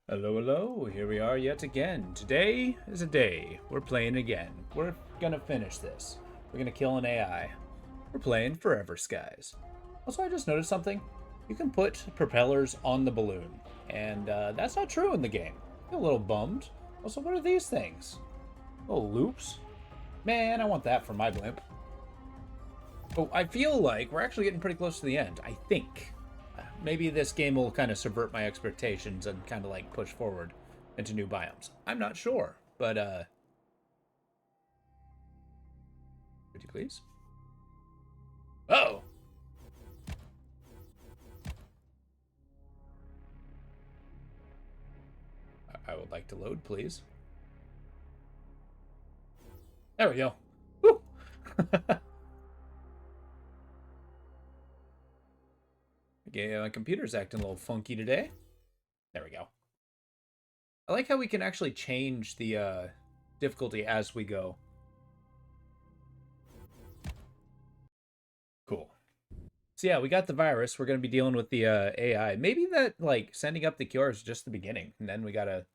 Hello, hello, here we are yet again. Today is a day. We're playing again. We're gonna finish this. We're gonna kill an AI. We're playing Forever Skies. Also, I just noticed something. You can put propellers on the balloon, and that's not true in the game. I'm a little bummed. Also, what are these things? Little loops? Man, I want that for my blimp. Oh, I feel like we're actually getting pretty close to the end, I think. Maybe this game will kind of subvert my expectations and kind of like push forward into new biomes. I'm not sure, but would you please? Oh! I would like to load, please. There we go. Woo! Okay, my computer's acting a little funky today. There we go. I like how we can actually change the difficulty as we go. Cool. So yeah, we got the virus. We're gonna be dealing with the AI. Maybe that like sending up the cure is just the beginning, and then we gotta,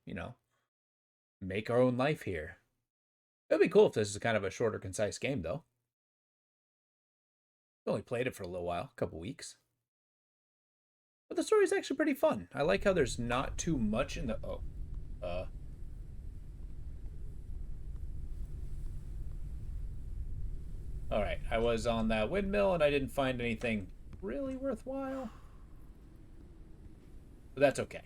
make our own life here. It'd be cool if this is kind of a shorter, concise game, though. I only played it for a little while, a couple weeks. But the story's actually pretty fun. I like how there's not too much in the... Oh. Alright, I was on that windmill and I didn't find anything really worthwhile. But that's okay.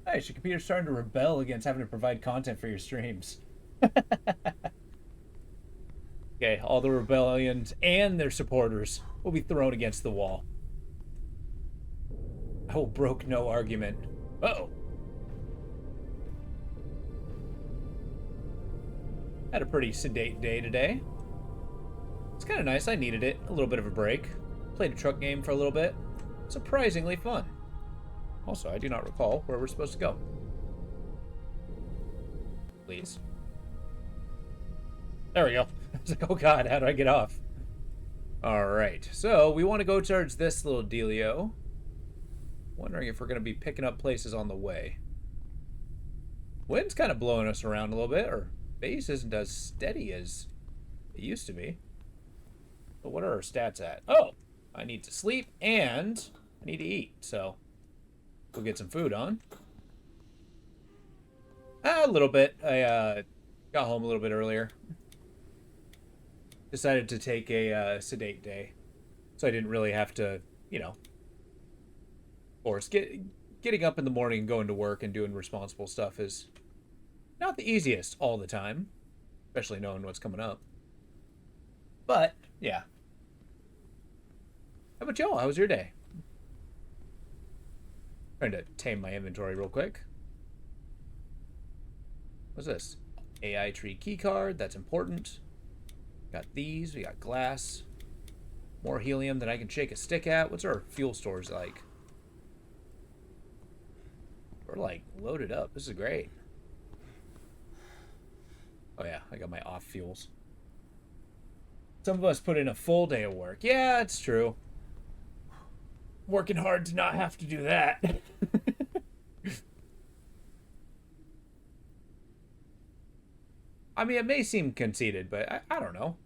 Hey, your computer's starting to rebel against having to provide content for your streams. Okay, all the rebellions and their supporters will be thrown against the wall. I will brook no argument. Uh-oh. Had a pretty sedate day today. It's kind of nice. I needed it. A little bit of a break. Played a truck game for a little bit. Surprisingly fun. Also, I do not recall where we're supposed to go. Please. There we go. I was like, oh god, how do I get off? Alright, so we want to go towards this little dealio. Wondering if we're going to be picking up places on the way. Wind's kind of blowing us around a little bit. Our base isn't as steady as it used to be. But what are our stats at? Oh, I need to sleep and I need to eat. So, go get some food on. A little bit. I got home a little bit earlier. Decided to take a sedate day. So I didn't really have to, force. Getting up in the morning and going to work and doing responsible stuff is not the easiest all the time. Especially knowing what's coming up. But, yeah. How about y'all? How was your day? Trying to tame my inventory real quick. What's this? AI tree keycard. That's important. Got these. We got glass. More helium that I can shake a stick at. What's our fuel stores like? We're like loaded up. This is great. Oh yeah, I got my off fuels. Some of us put in a full day of work. Yeah, it's true. Working hard to not have to do that. I mean, it may seem conceited, but I don't know.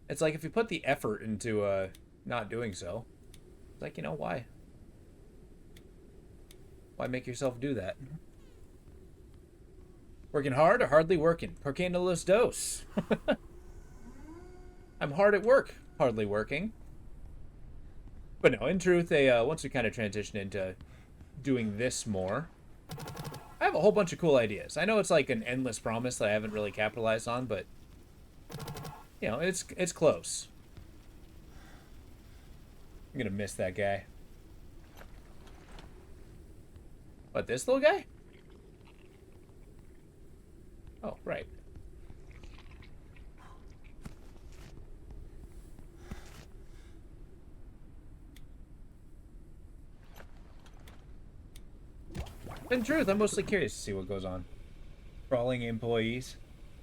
It's like if you put the effort into not doing so, it's like, why? Why make yourself do that? Working hard or hardly working? ¿Por qué no los dos? I'm hard at work, hardly working. But no, in truth, once we kind of transition into doing this more, I have a whole bunch of cool ideas. I know it's like an endless promise that I haven't really capitalized on, but it's close. I'm gonna miss that guy. What, this little guy? Oh, right. In truth, I'm mostly curious to see what goes on. Crawling employees.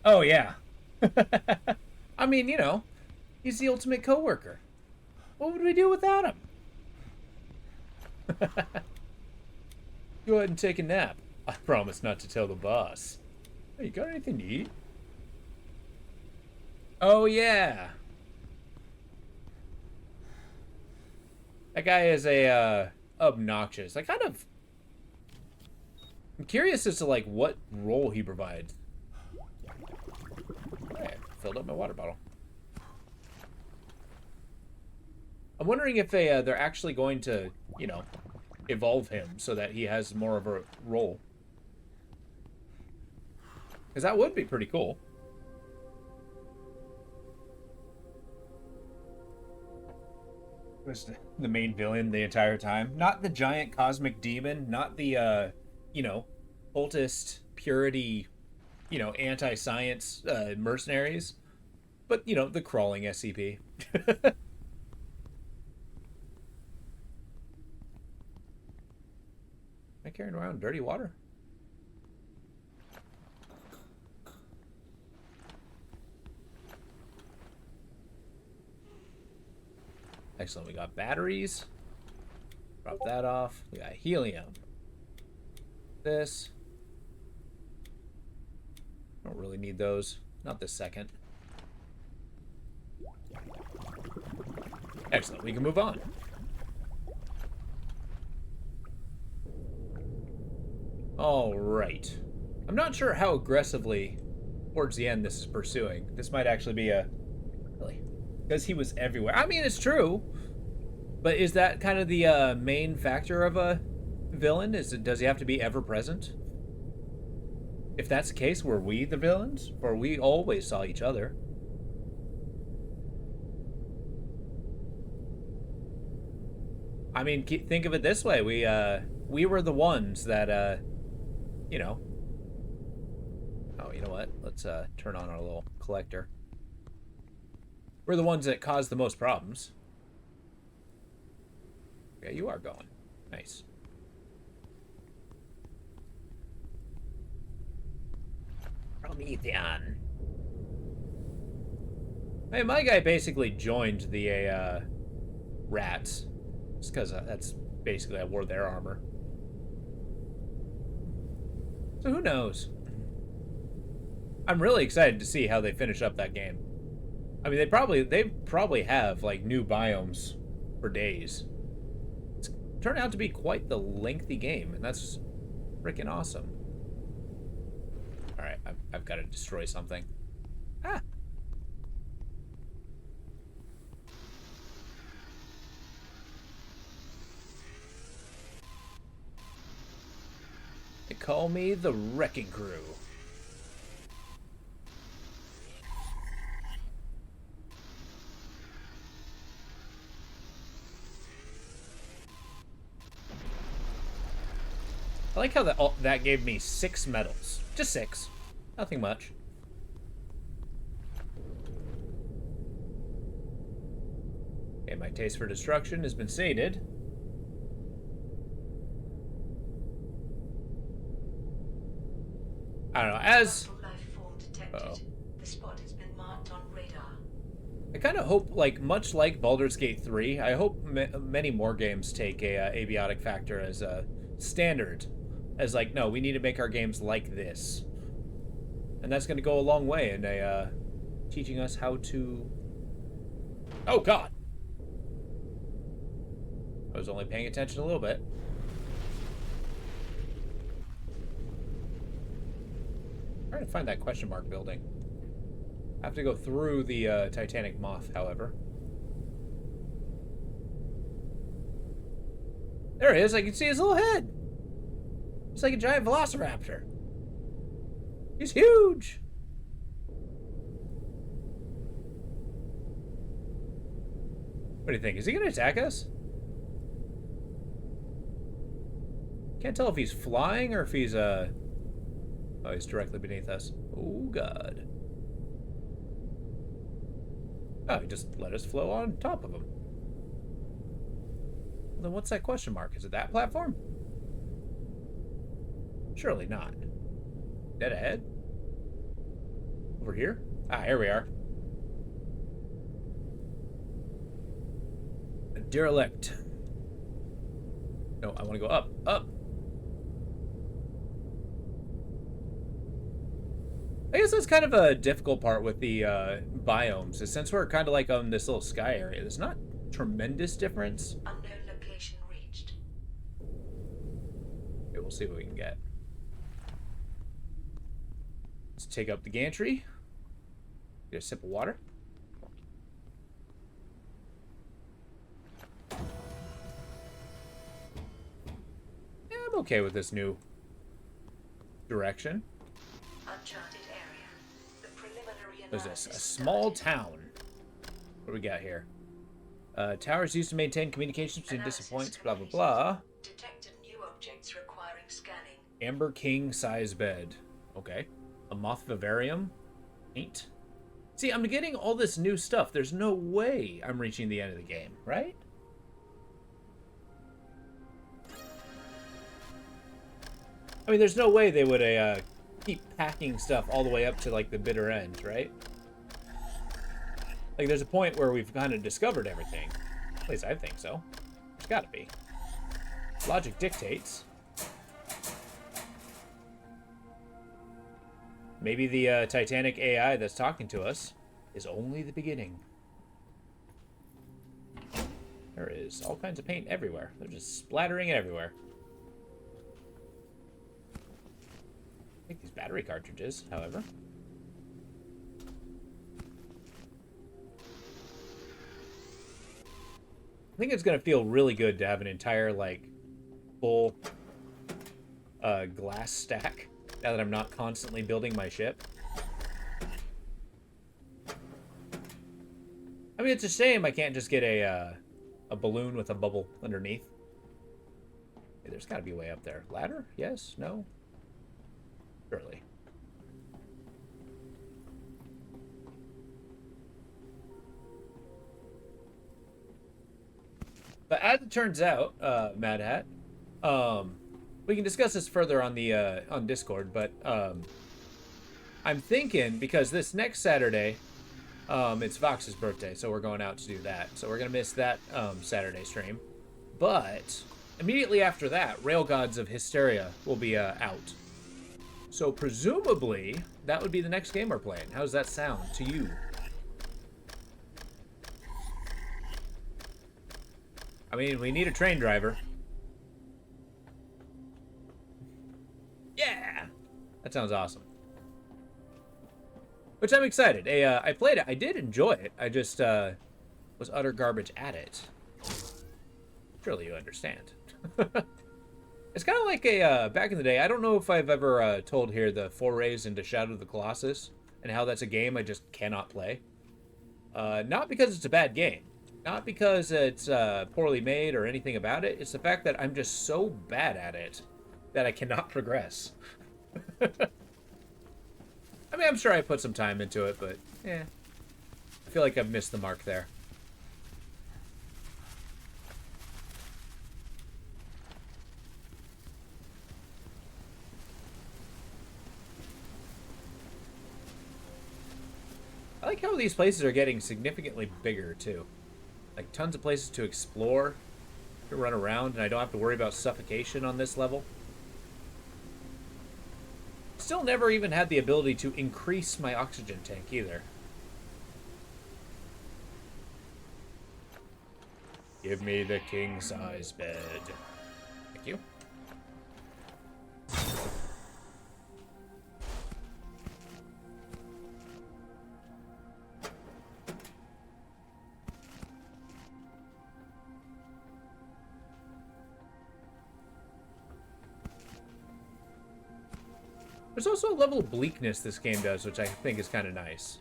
Oh, yeah. I mean, he's the ultimate coworker. What would we do without him? Go ahead and take a nap. I promise not to tell the boss. Hey, you got anything to eat? Oh, yeah. That guy is a, obnoxious. I'm curious as to, like, what role he provides. Okay, filled up my water bottle. I'm wondering if they're actually going to, you know, evolve him so that he has more of a role. Because that would be pretty cool. Was the main villain the entire time. Not the giant cosmic demon, not the, you know, cultist, purity, you know, anti-science mercenaries, but, you know, the crawling SCP. Am I carrying around dirty water? Excellent. We got batteries. Drop that off. We got helium. This. Don't really need those. Not this second. Excellent. We can move on. All right. I'm not sure how aggressively towards the end this is pursuing. This might actually be a... Really? Because he was everywhere. I mean, it's true. But is that kind of the main factor of a villain? Does he have to be ever present? If that's the case, were we the villains? Or we always saw each other? I mean, think of it this way. We were the ones that, you know... Oh, you know what? Let's turn on our little collector. We're the ones that caused the most problems. Yeah, you are going. Nice. Promethean. Hey, my guy basically joined the rats. Just because that's basically I wore their armor. So who knows? I'm really excited to see how they finish up that game. I mean, they probably have like new biomes for days. It's turned out to be quite the lengthy game, and that's freaking awesome. All right, I've got to destroy something. Ah. They call me the Wrecking Crew. I like how that gave me 6 medals. Just 6. Nothing much. Okay, my taste for destruction has been sated. I don't know, as... Uh-oh. The spot has been marked on radar. I kind of hope, like, much like Baldur's Gate 3, I hope many more games take a abiotic factor as a standard. As like, no, we need to make our games like this. And that's going to go a long way in teaching us how to... Oh, God! I was only paying attention a little bit. I'm trying to find that question mark building. I have to go through the Titanic Moth, however. There it is. I can see his little head. It's like a giant velociraptor. He's huge. What do you think? Is he going to attack us? Can't tell if he's flying or if he's, Oh, he's directly beneath us. Oh, God. Oh, he just let us flow on top of him. Well, then what's that question mark? Is it that platform? Surely not. Dead ahead? Over here? Ah, here we are. A derelict. No, I want to go up. Up! I guess that's kind of a difficult part with the biomes, is since we're kind of like on this little sky area, there's not tremendous difference. Unknown location reached. Okay, we'll see what we can get. Let's take up the gantry. Get a sip of water. Yeah, I'm okay with this new direction. Uncharted area. The preliminary There's analysis a small started. town. What do we got here? Towers used to maintain communications between Analysis disappoints, blah, blah, completed. blah. Detected new objects requiring scanning. Amber King size bed. Okay. A moth vivarium. Paint. See, I'm getting all this new stuff. There's no way I'm reaching the end of the game, right? I mean, there's no way they would keep packing stuff all the way up to, like, the bitter end, right? Like, there's a point where we've kind of discovered everything. At least I think so. There's gotta be. Logic dictates. Maybe the Titanic AI that's talking to us is only the beginning. There is all kinds of paint everywhere. They're just splattering it everywhere. Take these battery cartridges, however. I think it's going to feel really good to have an entire, like, full glass stack now that I'm not constantly building my ship. I mean, it's a shame I can't just get a balloon with a bubble underneath. Hey, there's got to be a way up there. Ladder? Yes? No? Surely. But as it turns out, Mad Hat, we can discuss this further on the on Discord. But I'm thinking, because this next Saturday, it's Vox's birthday, so we're going out to do that. So we're gonna miss that Saturday stream. But immediately after that, Rail Gods of Hysteria will be out. So presumably that would be the next game we're playing. How does that sound to you? I mean, we need a train driver. Yeah! That sounds awesome. Which I'm excited. I played it. I did enjoy it. I just was utter garbage at it. Surely you understand. It's kind of like a, back in the day, I don't know if I've ever told here the forays into Shadow of the Colossus and how that's a game I just cannot play. Not because it's a bad game. Not because it's poorly made or anything about it. It's the fact that I'm just so bad at it that I cannot progress. I mean, I'm sure I put some time into it, but yeah. I feel like I've missed the mark there. I like how these places are getting significantly bigger, too. Like, tons of places to explore, to run around, and I don't have to worry about suffocation on this level. Still never even had the ability to increase my oxygen tank, either. Give me the king-size bed. Thank you. There's also a level of bleakness this game does, which I think is kind of nice.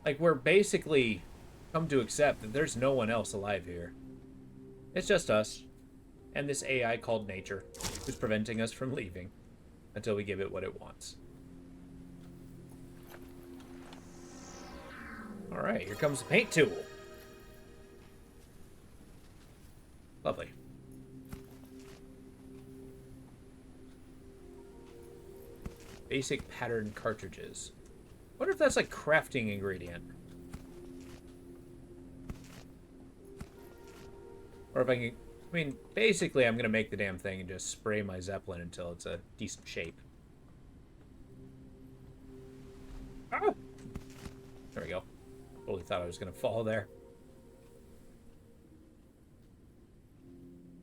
Like, we're basically come to accept that there's no one else alive here. It's just us, and this AI called nature, who's preventing us from leaving until we give it what it wants. Alright, here comes the paint tool. Lovely. Basic pattern cartridges. Wonder if that's like crafting ingredient. Or if I can... I mean, basically I'm going to make the damn thing and just spray my Zeppelin until it's a decent shape. Ah! There we go. Totally thought I was going to fall there.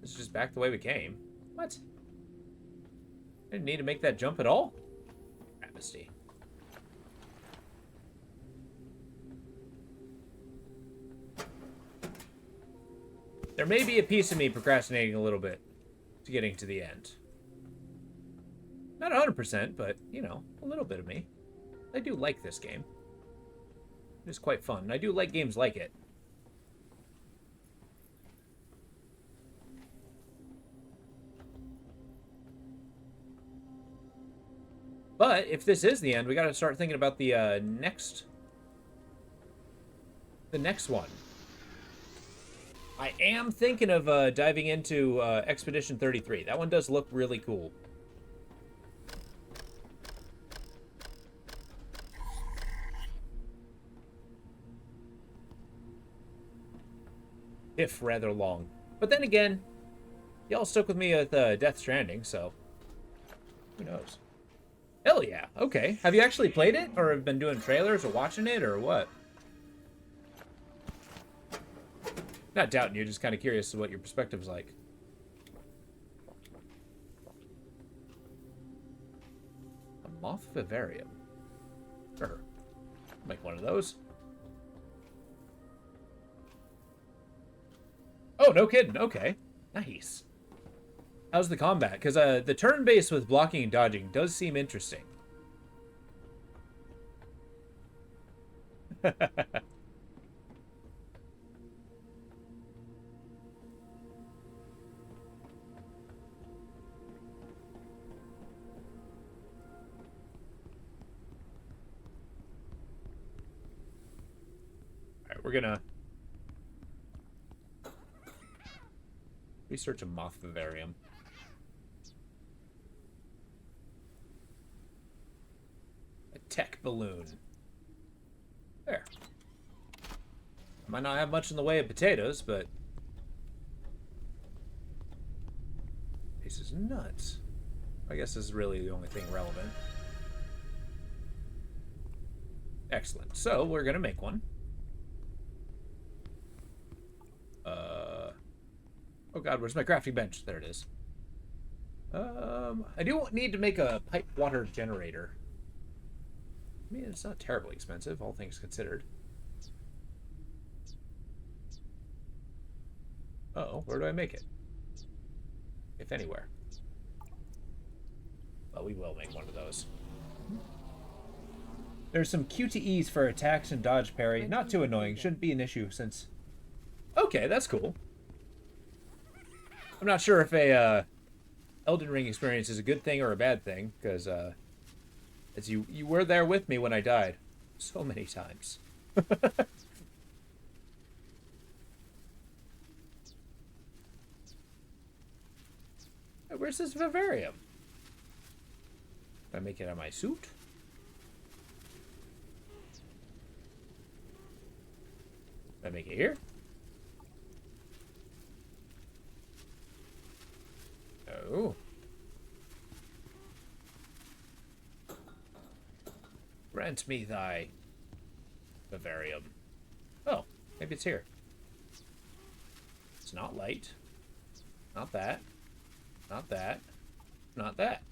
This is just back the way we came. What? I didn't need to make that jump at all? Travesty. There may be a piece of me procrastinating a little bit to getting to the end. Not 100%, but, you know, a little bit of me. I do like this game. It is quite fun. I do like games like it. But if this is the end, we got to start thinking about the next one. I am thinking of diving into Expedition 33. That one does look really cool. If rather long. But then again, y'all stuck with me with Death Stranding, so who knows? Hell yeah, okay. Have you actually played it? Or have been doing trailers or watching it or what? Not doubting you, just kind of curious to what your perspective's like. A moth vivarium. Sure. Make one of those. Oh, no kidding. Okay. Nice. How's the combat? Because the turn-based with blocking and dodging does seem interesting. Alright, we're gonna research a moth vivarium. A tech balloon. There. Might not have much in the way of potatoes, but this is nuts. I guess this is really the only thing relevant. Excellent. So we're gonna make one. Oh god, where's my crafting bench? There it is. I do need to make a pipe water generator. I mean, it's not terribly expensive, all things considered. Uh-oh, where do I make it? If anywhere. Well, we will make one of those. There's some QTEs for attacks and dodge parry. Not too annoying. Shouldn't be an issue since... Okay, that's cool. I'm not sure if a Elden Ring experience is a good thing or a bad thing, because as you were there with me when I died so many times. Where's this vivarium? Did I make it on my suit? Did I make it here? Oh. Grant me thy vivarium. Oh, maybe it's here. It's not light. Not that. Not that. Not that.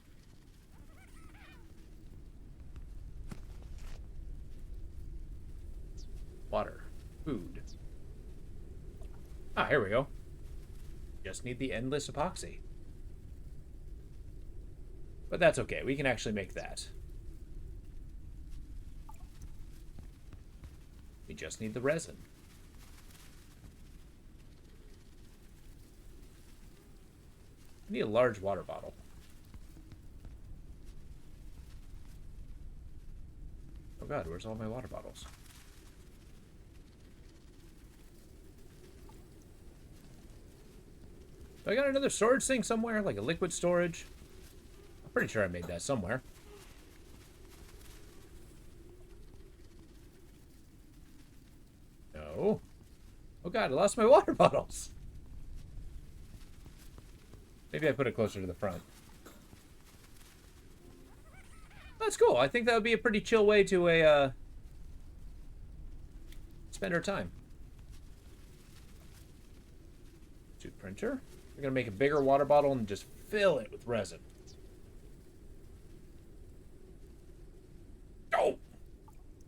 Water. Food. Ah, here we go. Just need the endless epoxy. But that's okay. We can actually make that. We just need the resin. I need a large water bottle. Oh god, where's all my water bottles? Do I got another storage thing somewhere? Like a liquid storage? I'm pretty sure I made that somewhere. No. Oh god, I lost my water bottles. Maybe I put it closer to the front. That's cool. I think that would be a pretty chill way to spend our time. To printer. We're gonna make a bigger water bottle and just fill it with resin. Oh!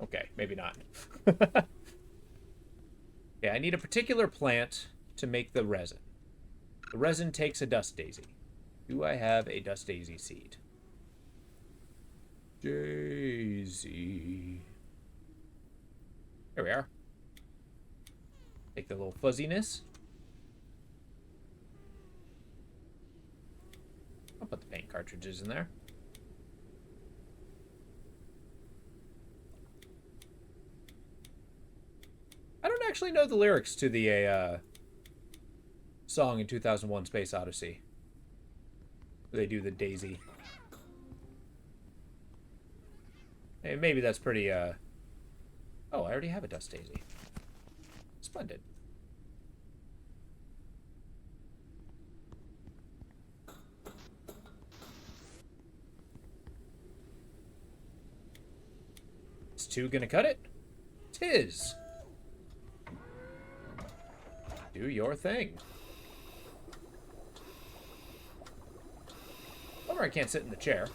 Okay, maybe not. Yeah, I need a particular plant to make the resin. The resin takes a dust daisy. Do I have a dust daisy seed? Daisy. There we are. Take the little fuzziness. I'll put the paint cartridges in there. I don't actually know the lyrics to the song in 2001 Space Odyssey. They do the daisy. Hey, maybe that's pretty, Oh, I already have a dust daisy. Splendid. Is 2 gonna cut it? 'Tis. Do your thing. Bummer I can't sit in the chair.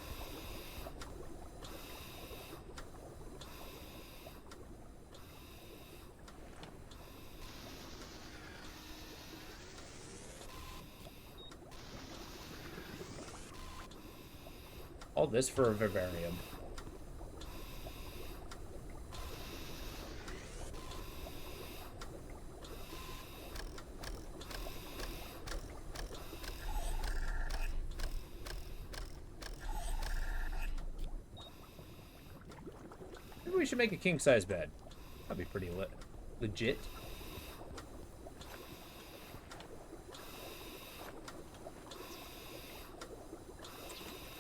All this for a vivarium. Maybe we should make a king-size bed. That'd be pretty legit.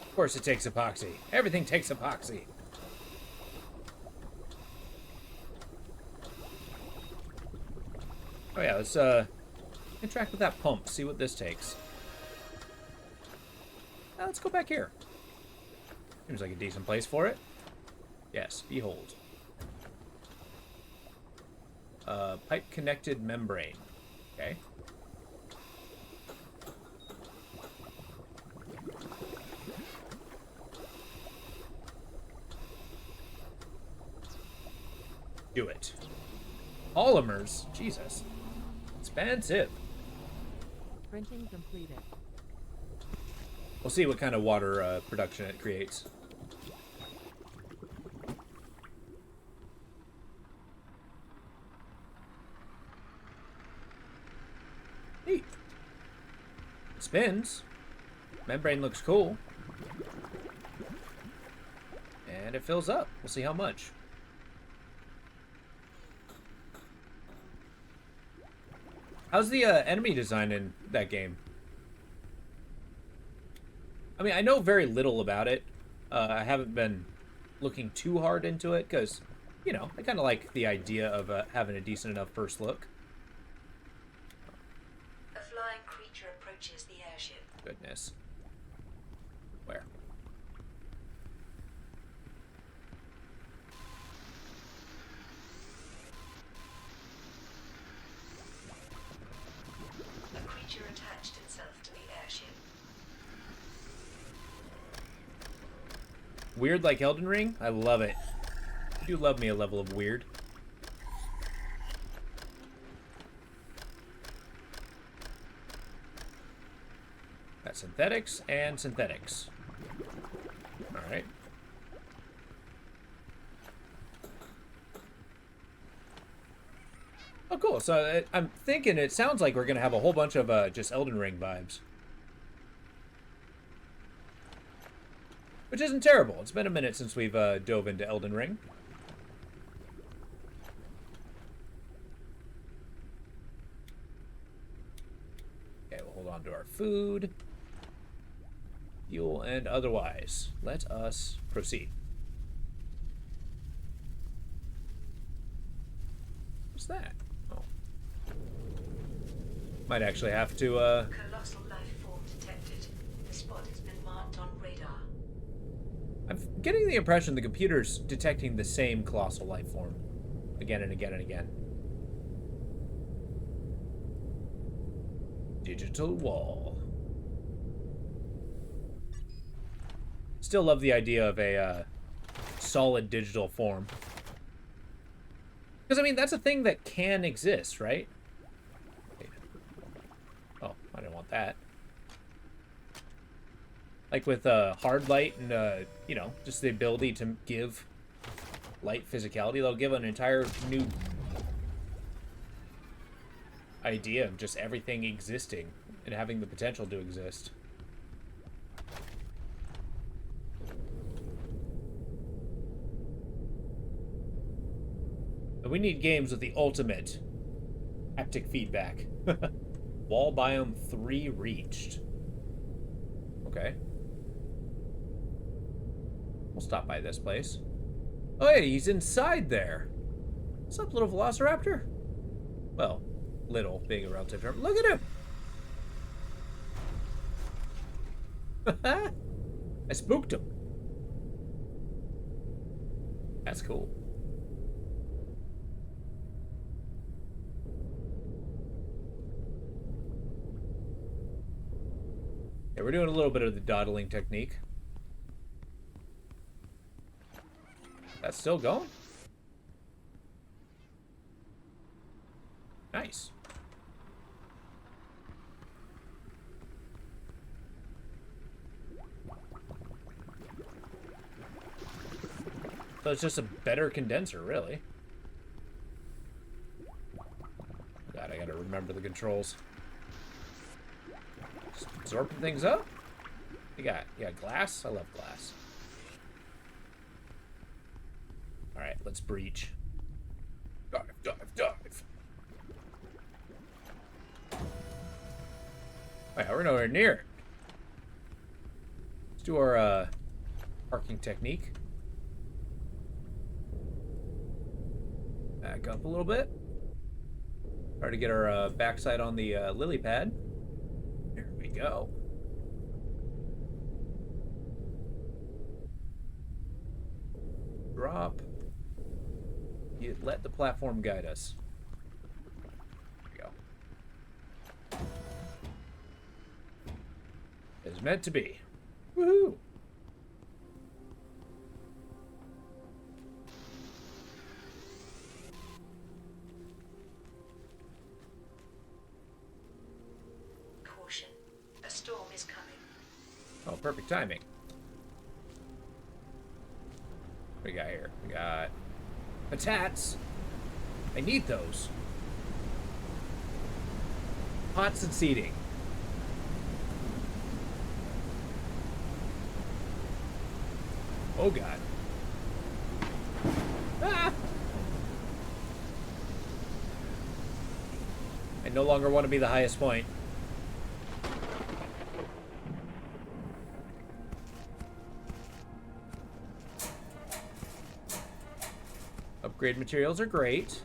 Of course it takes epoxy. Everything takes epoxy. Oh yeah, let's interact with that pump, see what this takes. Let's go back here. Seems like a decent place for it. Yes, behold. Pipe connected membrane. Okay. Do it. Polymers? Jesus. Expensive. Printing completed. We'll see what kind of water production it creates. Neat. It spins. Membrane looks cool. And it fills up. We'll see how much. How's the enemy design in that game? I mean, I know very little about it. I haven't been looking too hard into it because, you know, I kind of like the idea of having a decent enough first look. A flying creature approaches the airship. Goodness. Where? A creature attached itself to the airship. Weird like Elden Ring? I love it. I do love me a level of weird. Got synthetics and synthetics. Alright. Oh, cool. So I'm thinking it sounds like we're going to have a whole bunch of just Elden Ring vibes. Which isn't terrible. It's been a minute since we've dove into Elden Ring. Okay, we'll hold on to our food, fuel, and otherwise. Let us proceed. What's that? Oh. Might actually have to, Colossal life form detected. The spot has been marked on radar. I've getting the impression the computer's detecting the same colossal life form again and again and again. Digital wall. Still love the idea of a solid digital form. Because, I mean, that's a thing that can exist, right? Wait. Oh, I didn't want that. Like with hard light and, you know, just the ability to give light physicality, they'll give an entire new idea of just everything existing and having the potential to exist. And we need games with the ultimate haptic feedback. Wall biome 3 reached. Okay. We'll stop by this place. Oh, hey, he's inside there. What's up, little Velociraptor? Well, little being a relative term. Look at him. I spooked him. That's cool. Yeah, we're doing a little bit of the dawdling technique. That's still going? Nice. So it's just a better condenser, really. God, I gotta remember the controls. Just absorbing things up. You got glass? I love glass. Alright, let's breach. Dive, dive, dive. Wait, we're nowhere near it. Let's do our parking technique. Back up a little bit. Try to get our backside on the lily pad. There we go. Drop. You let the platform guide us. There we go. It's meant to be. Woohoo! Caution. A storm is coming. Oh, perfect timing. What do we got here? We got patats. I need those. Pots and seating. Oh god. Ah! I no longer want to be the highest point. Upgrade materials are great.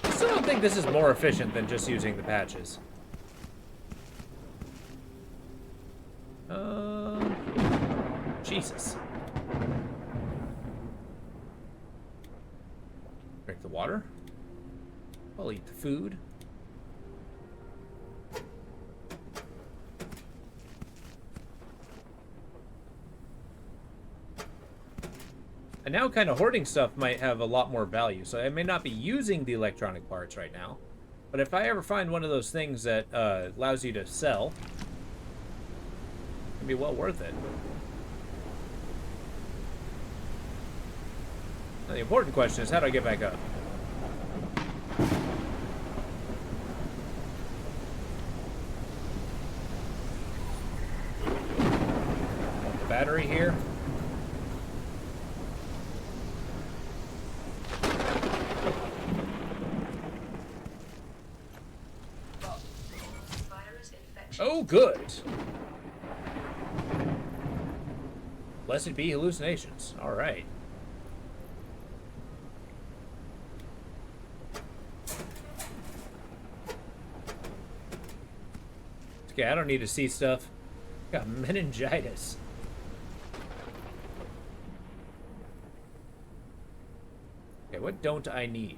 I still don't think this is more efficient than just using the patches. Jesus. Drink the water. I'll eat the food. And now kind of hoarding stuff might have a lot more value, so I may not be using the electronic parts right now. But if I ever find one of those things that allows you to sell, it'd be well worth it. Now, the important question is, how do I get back up? The battery here. Virus infection. Oh, good. Blessed be hallucinations. All right. Okay, I don't need to see stuff. Got meningitis. Okay, what don't I need?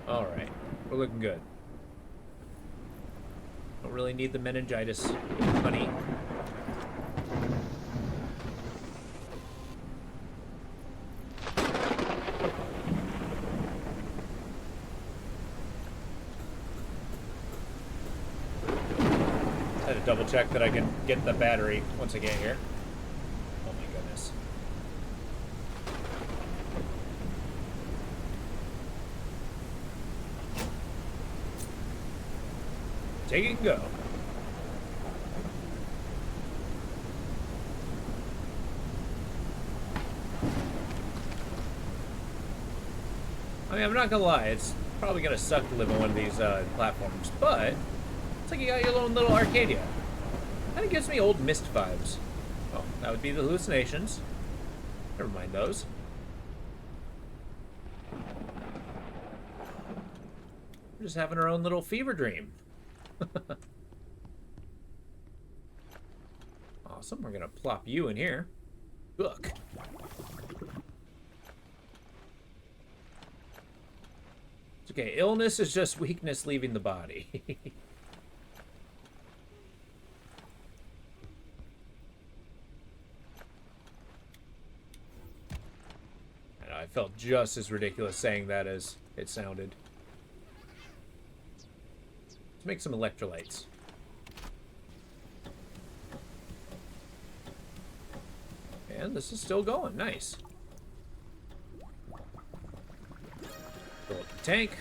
Alright, we're looking good. Don't really need the meningitis, honey. Had to double check that I can get the battery once I get here. Oh my goodness. Take it and go. I mean, I'm not gonna lie, it's probably gonna suck to live on one of these platforms, but it's like you got your own little Arcadia. Kinda gives me old Myst vibes. Oh, that would be the hallucinations. Never mind those. We're just having our own little fever dream. Awesome, we're gonna plop you in here. Look. It's okay, illness is just weakness leaving the body. I know, I felt just as ridiculous saying that as it sounded. Let's make some electrolytes. And this is still going. Nice. Fill up the tank.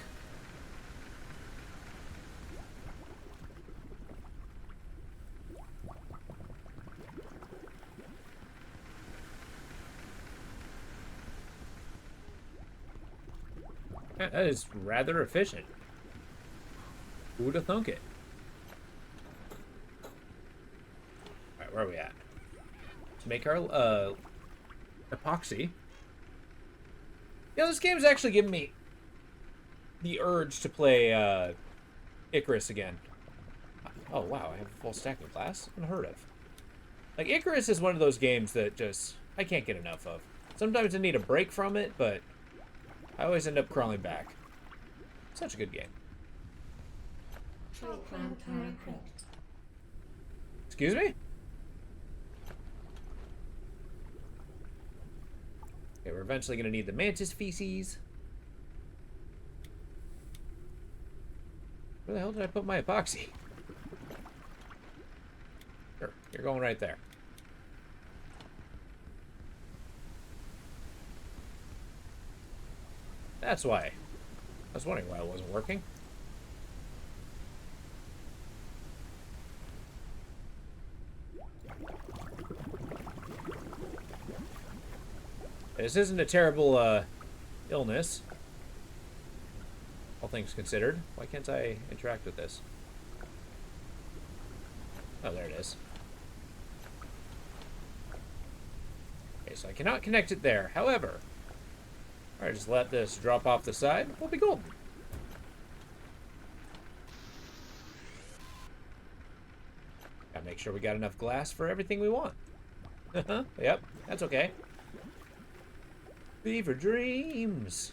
Yeah, that is rather efficient. Who would have thunk it? Alright, where are we at? To make our epoxy. Yeah, this game's actually giving me the urge to play Icarus again. Oh wow, I have a full stack of glass? Unheard of. Like, Icarus is one of those games that just I can't get enough of. Sometimes I need a break from it, but I always end up crawling back. Such a good game. Excuse me? Okay, we're eventually going to need the mantis feces. Where the hell did I put my epoxy? Sure, you're going right there. That's why. I was wondering why it wasn't working. This isn't a terrible illness, all things considered. Why can't I interact with this? Oh, there it is. Okay, so I cannot connect it there. However, alright, just let this drop off the side. We'll be golden. Gotta make sure we got enough glass for everything we want. Yep, that's okay. Fever dreams.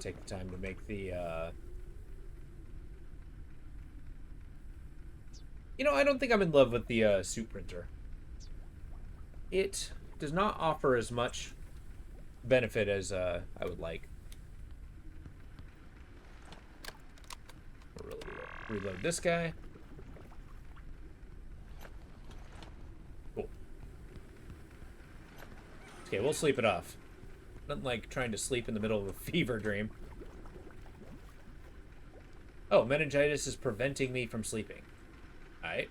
Take the time to make the, You know, I don't think I'm in love with the, suit printer. It does not offer as much benefit as, I would like. We'll reload this guy. Cool. Okay, we'll sleep it off. Nothing like trying to sleep in the middle of a fever dream. Oh, meningitis is preventing me from sleeping. Alright.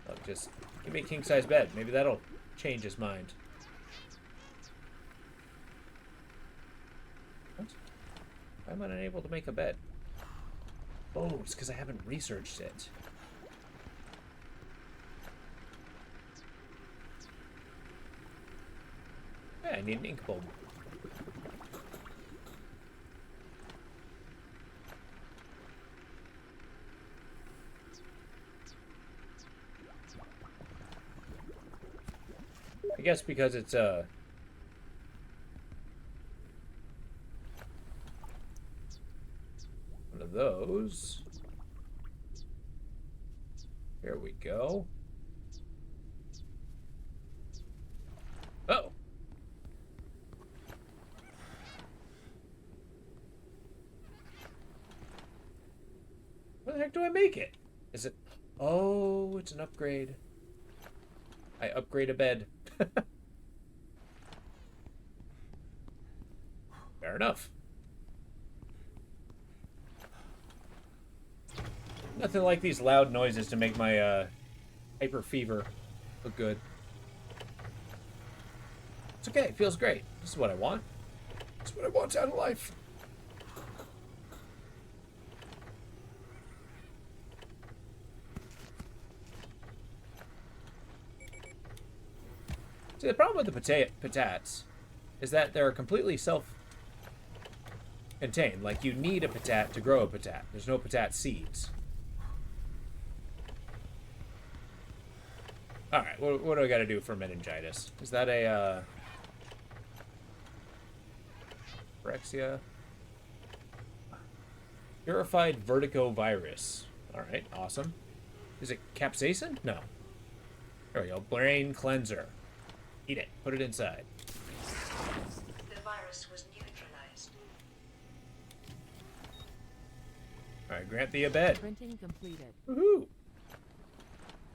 Look, just give me a king-size bed. Maybe that'll change his mind. Why am I unable to make a bed? Oh, it's because I haven't researched it. Yeah, I need an ink bulb. I guess because it's one of those. Here we go. Oh. Where the heck do I make it? Is it? Oh, it's an upgrade. I upgrade a bed. Fair enough. Nothing like these loud noises to make my hyper fever look good. It's okay, it feels great. This is what I want. This is what I want out of life. See, the problem with the patats is that they're completely self-contained. Like, you need a patat to grow a patat. There's no patat seeds. Alright, what do I gotta do for meningitis? Is that a, Phyrexia? Purified vertigo virus. Alright, awesome. Is it capsaicin? No. There we go. Brain cleanser. Eat it. Put it inside. The virus was neutralized. Alright, grant thee a bed. Printing completed. Woohoo!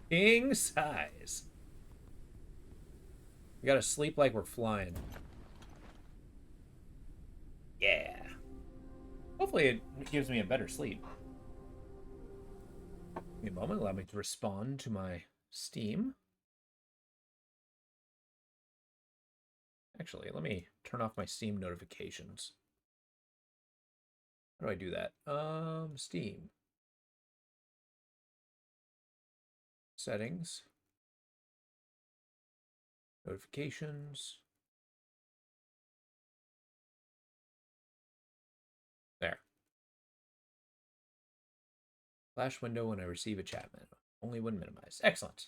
King size. We gotta sleep like we're flying. Yeah. Hopefully it gives me a better sleep. Give me a moment, allow me to respond to my Steam. Actually, let me turn off my Steam notifications. How do I do that? Steam. Settings. Notifications. There. Flash window when I receive a chat memo. Only when minimized. Excellent.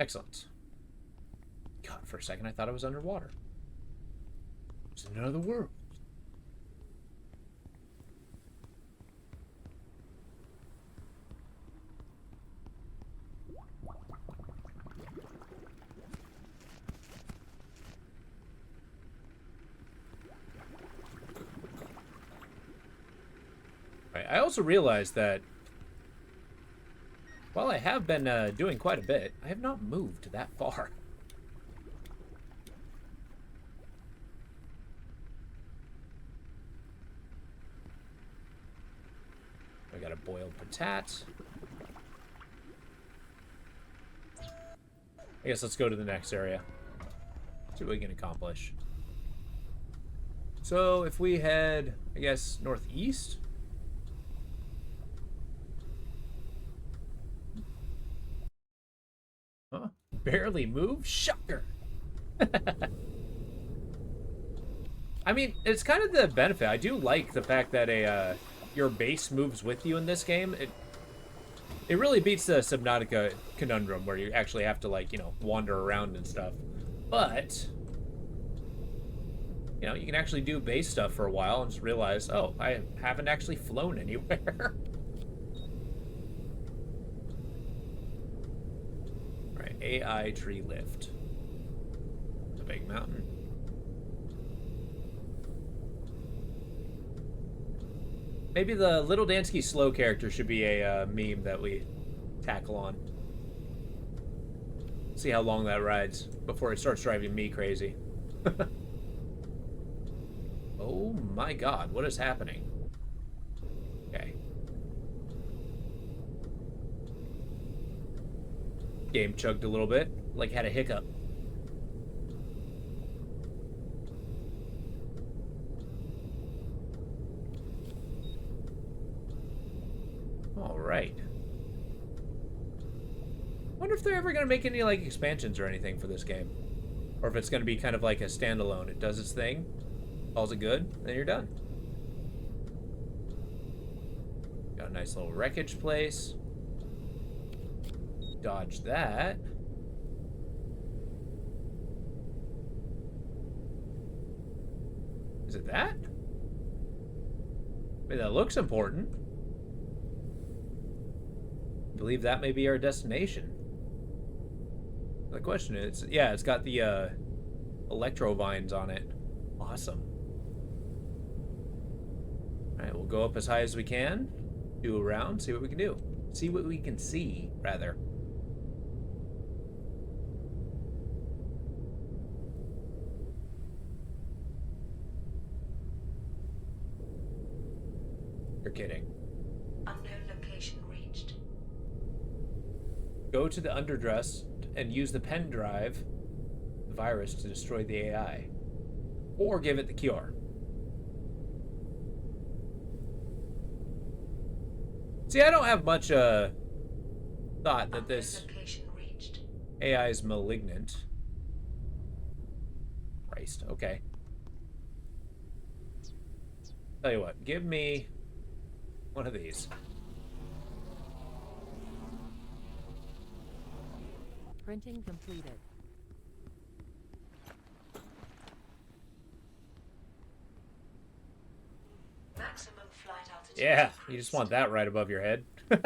Excellent. God, for a second I thought I was underwater. It was in another world. Right, I also realized that while I have been doing quite a bit, I have not moved that far. I got a boiled patat. I guess let's go to the next area. See what we can accomplish. So if we head, I guess, northeast. Huh? Barely move? Shocker. I mean, it's kind of the benefit. I do like the fact that your base moves with you in this game. It really beats the Subnautica conundrum where you actually have to, like, you know, wander around and stuff. But, you know, you can actually do base stuff for a while and just realize, oh, I haven't actually flown anywhere. Right, AI tree lift. The big mountain. Maybe the Little Dansky slow character should be a meme that we tackle on. See how long that rides before it starts driving me crazy. Oh my god, what is happening? Okay. Game chugged a little bit, like had a hiccup. All right. Wonder if they're ever gonna make any like expansions or anything for this game, or if it's gonna be kind of like a standalone. It does its thing, calls it good, then you're done. Got a nice little wreckage place. Dodge that. Is it that? I mean, that looks important. I believe that may be our destination. The question is, yeah, it's got the electro vines on it. Awesome. All right, we'll go up as high as we can, do a round, see what we can do. See what we can see, rather. You're kidding. Unknown location reached. Go to the underdress and use the pen drive, the virus, to destroy the AI. Or give it the cure. See, I don't have much thought that this Location reached. AI is malignant. Christ, okay. Tell you what, give me one of these. Printing completed. Maximum flight altitude. Yeah, you just want that right above your head. There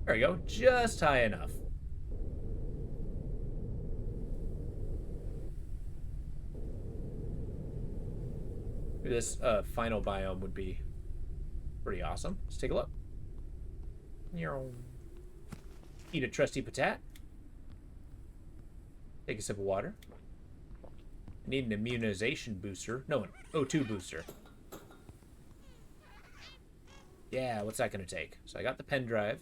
we go, just high enough. This final biome would be pretty awesome. Let's take a look. Eat a trusty patat. Take a sip of water. I need an immunization booster. No, an O2 booster. Yeah, what's that going to take? So I got the pen drive.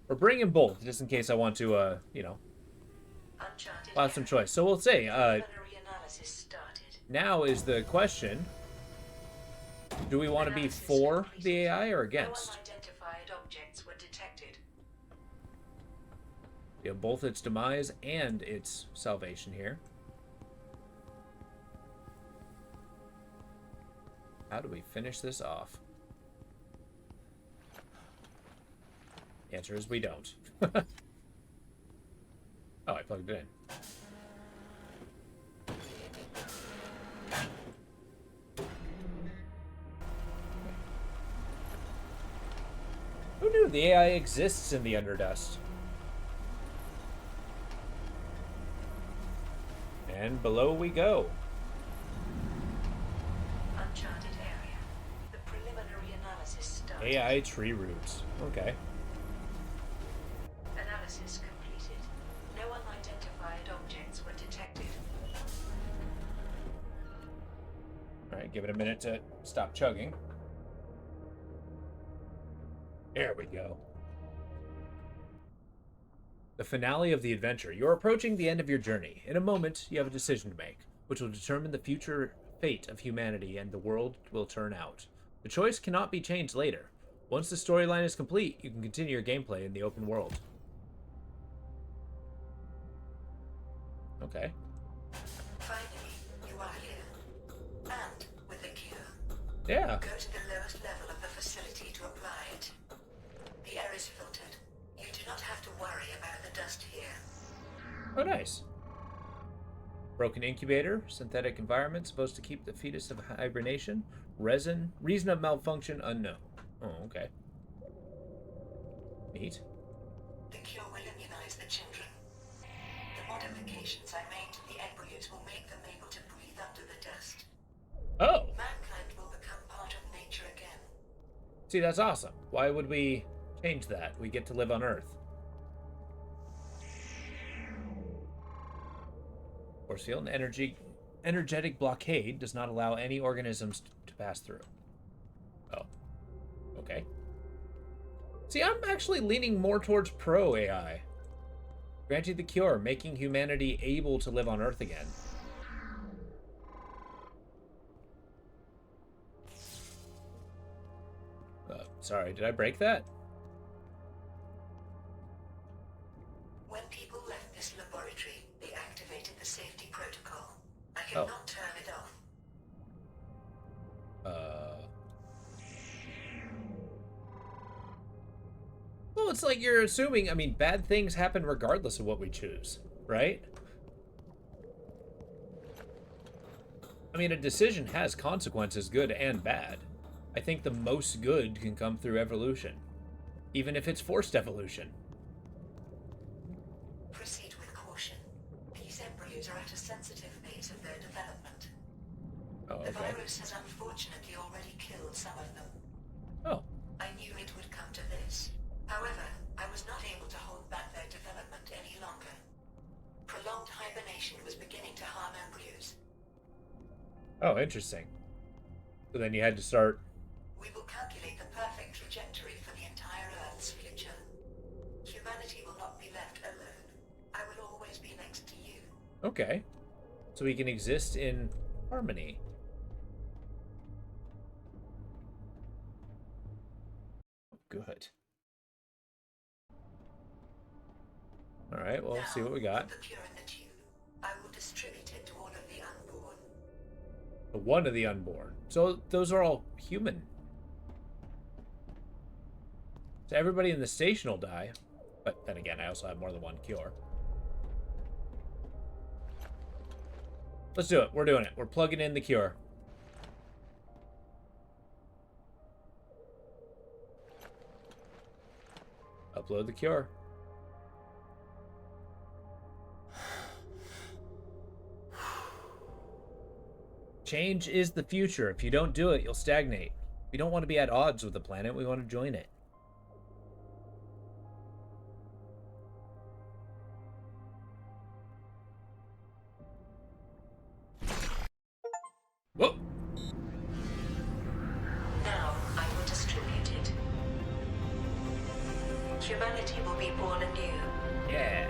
Or bring in both, just in case I want to, you know, Uncharted. I'll have some choice. So we'll say, Preliminary analysis started. now is the question, do we want to be for the AI or No against? unidentified objects were detected. We have both its demise and its salvation here. How do we finish this off? The answer is we don't. Oh, I plugged it in. Who knew the AI exists in the Underdust? And below we go. Uncharted area. The preliminary analysis started. AI tree roots. Okay. Analysis completed. No unidentified objects were detected. Alright, give it a minute to stop chugging. There we go. The finale of the adventure. You're approaching the end of your journey. In a moment, you have a decision to make, which will determine the future fate of humanity and the world will turn out. The choice cannot be changed later. Once the storyline is complete, you can continue your gameplay in the open world. Okay. Finally, you are here. And with the cure. Yeah. Go to the lowest level of the facility to apply it. The air is filtered. You do not have to worry about the dust here. Oh, nice. Broken incubator, synthetic environment, supposed to keep the fetus of hibernation. Reason of malfunction unknown. Oh, okay. Neat. The cure will immunize the children. The modifications I made to the embryos will make them able to breathe under the dust. Oh, Mankind will become part of nature again. see, that's awesome. Why would we change that? We get to live on Earth. Force field and energetic blockade does not allow any organisms to pass through. Oh. Okay. See, I'm actually leaning more towards pro AI. Granting the cure, making humanity able to live on Earth again. Sorry, did I break that? When people left this laboratory, they activated the safety protocol. I Oh. cannot turn it off. Well, it's like you're assuming, I mean, bad things happen regardless of what we choose, right? I mean, a decision has consequences, good and bad. I think the most good can come through evolution, even if it's forced evolution. Proceed with caution. These embryos are at a sensitive phase of their development. Oh, The okay. virus has unfortunately already killed some of them. Oh, I knew it would come to this. However, I was not able to hold back their development any longer. Prolonged hibernation was beginning to harm embryos. oh, interesting. So then you had to start. We will calculate the perfect trajectory for the entire Earth's future. Humanity will not be left alone. I will always be next to you. Okay. So we can exist in harmony. Good. Alright, well, let's see what we got. The cure in the tube. I will distribute it to all of the unborn. One of the unborn. So those are all human. So everybody in the station will die. But then again, I also have more than one cure. Let's do it. We're doing it. We're plugging in the cure. Upload the cure. Change is the future. If you don't do it, you'll stagnate. We don't want to be at odds with the planet. We want to join it. Whoa! Now I will distribute it. Humanity will be born anew. Yeah.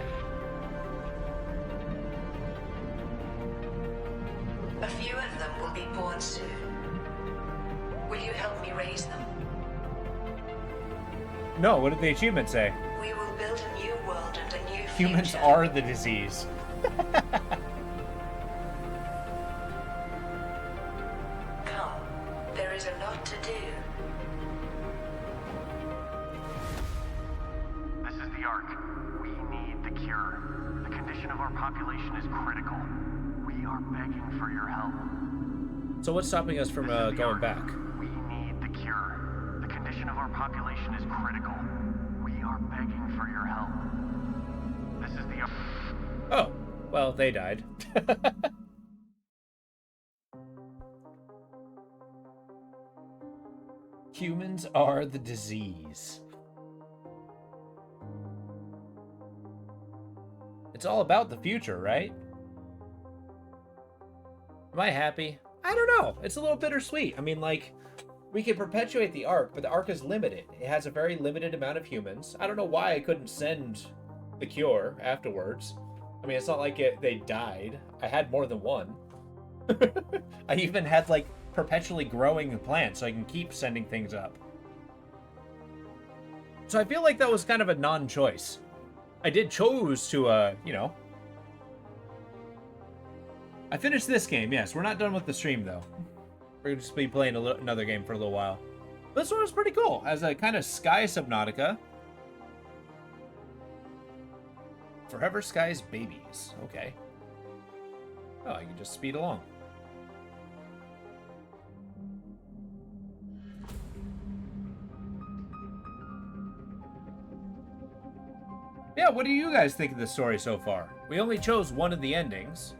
A few of them will be born soon. Will you help me raise them? No, what did the achievement say? We will build a new world and a new Humans future. are the disease. Come, there is a lot to do. This is the Ark. We need the cure. The condition of our population is critical. We are begging for your help. So what's stopping us from This is the going Ark. back? We need the cure. The condition of our population is critical. We are begging for your help. This is the Ark. Oh, well, they died. Humans are the disease. It's all about the future, right? Am I happy? I don't know. It's a little bittersweet. I mean, like, we can perpetuate the Ark, but the Ark is limited. It has a very limited amount of humans. I don't know why I couldn't send the cure afterwards. I mean, it's not like they died. I had more than one. I even had, like, perpetually growing plants, so I can keep sending things up. So I feel like that was kind of a non-choice. I did chose to, you know. I finished this game, yes. We're not done with the stream, though. We're going to just be playing another game for a little while. This one was pretty cool. As a kind of Sky Subnautica. Forever Sky's babies. Okay. Oh, I can just speed along. Yeah, what do you guys think of the story so far? We only chose one of the endings.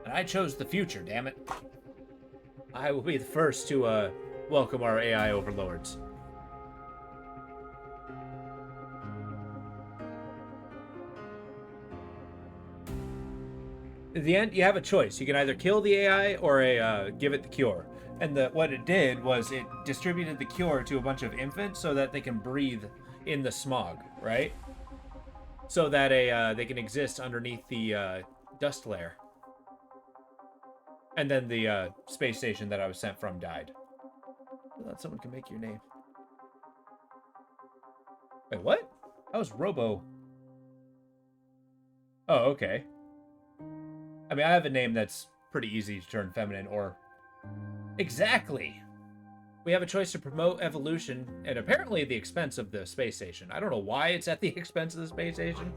And I chose the future, damn it. I will be the first to welcome our AI overlords. At the end, you have a choice. You can either kill the AI or give it the cure. And what it did was it distributed the cure to a bunch of infants so that they can breathe in the smog, right? So that they can exist underneath the dust layer. And then the space station that I was sent from died. I thought someone can make your name. Wait, what? That was Robo. Oh, okay. I mean, I have a name that's pretty easy to turn feminine or... Exactly! We have a choice to promote evolution, and apparently at the expense of the space station. I don't know why it's at the expense of the space station.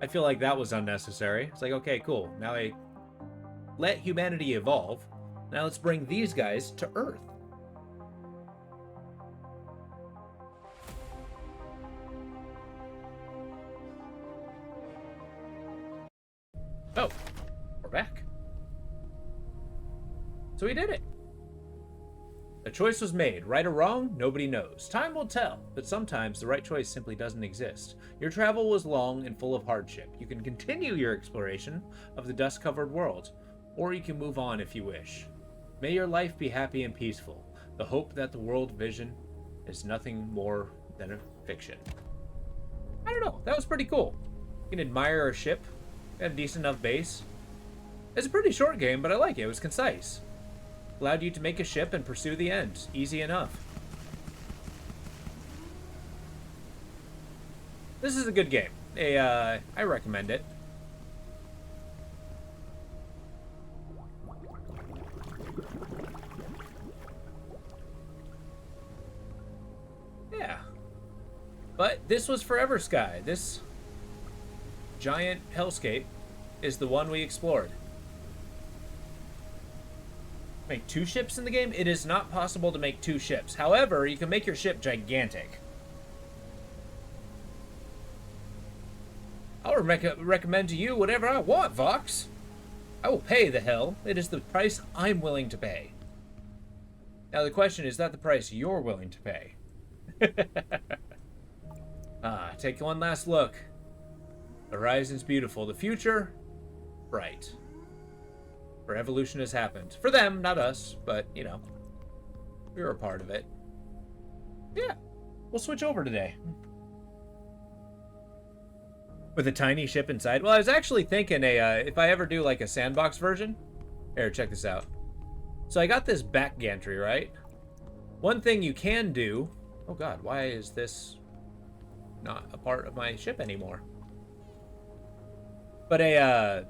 I feel like that was unnecessary. It's like, okay, cool. Now I let humanity evolve. Now let's bring these guys to Earth. Oh, we're back. So we did it. A choice was made, right or wrong, nobody knows. Time will tell, but sometimes the right choice simply doesn't exist. Your travel was long and full of hardship. You can continue your exploration of the dust-covered world, or you can move on if you wish. May your life be happy and peaceful. The hope that the world vision is nothing more than a fiction. I don't know, that was pretty cool. You can admire our ship. We had a decent enough base. It's a pretty short game, but I like it. It was concise. Allowed you to make a ship and pursue the end. Easy enough. This is a good game. I recommend it. Yeah. But this was Forever Sky. This giant hellscape is the one we explored. Make 2 ships in the game? It is not possible to make 2 ships. However, you can make your ship gigantic. I'll recommend to you whatever I want, Vox. I will pay the hell. It is the price I'm willing to pay. Now the question is that the price you're willing to pay? Take one last look. The horizon's beautiful. The future, bright. For evolution has happened. For them, not us, but, you know, we were a part of it. Yeah, we'll switch over today. With a tiny ship inside. Well, I was actually thinking if I ever do like a sandbox version. Here, check this out. So I got this back gantry, right? One thing you can do... Oh god, why is this not a part of my ship anymore? But a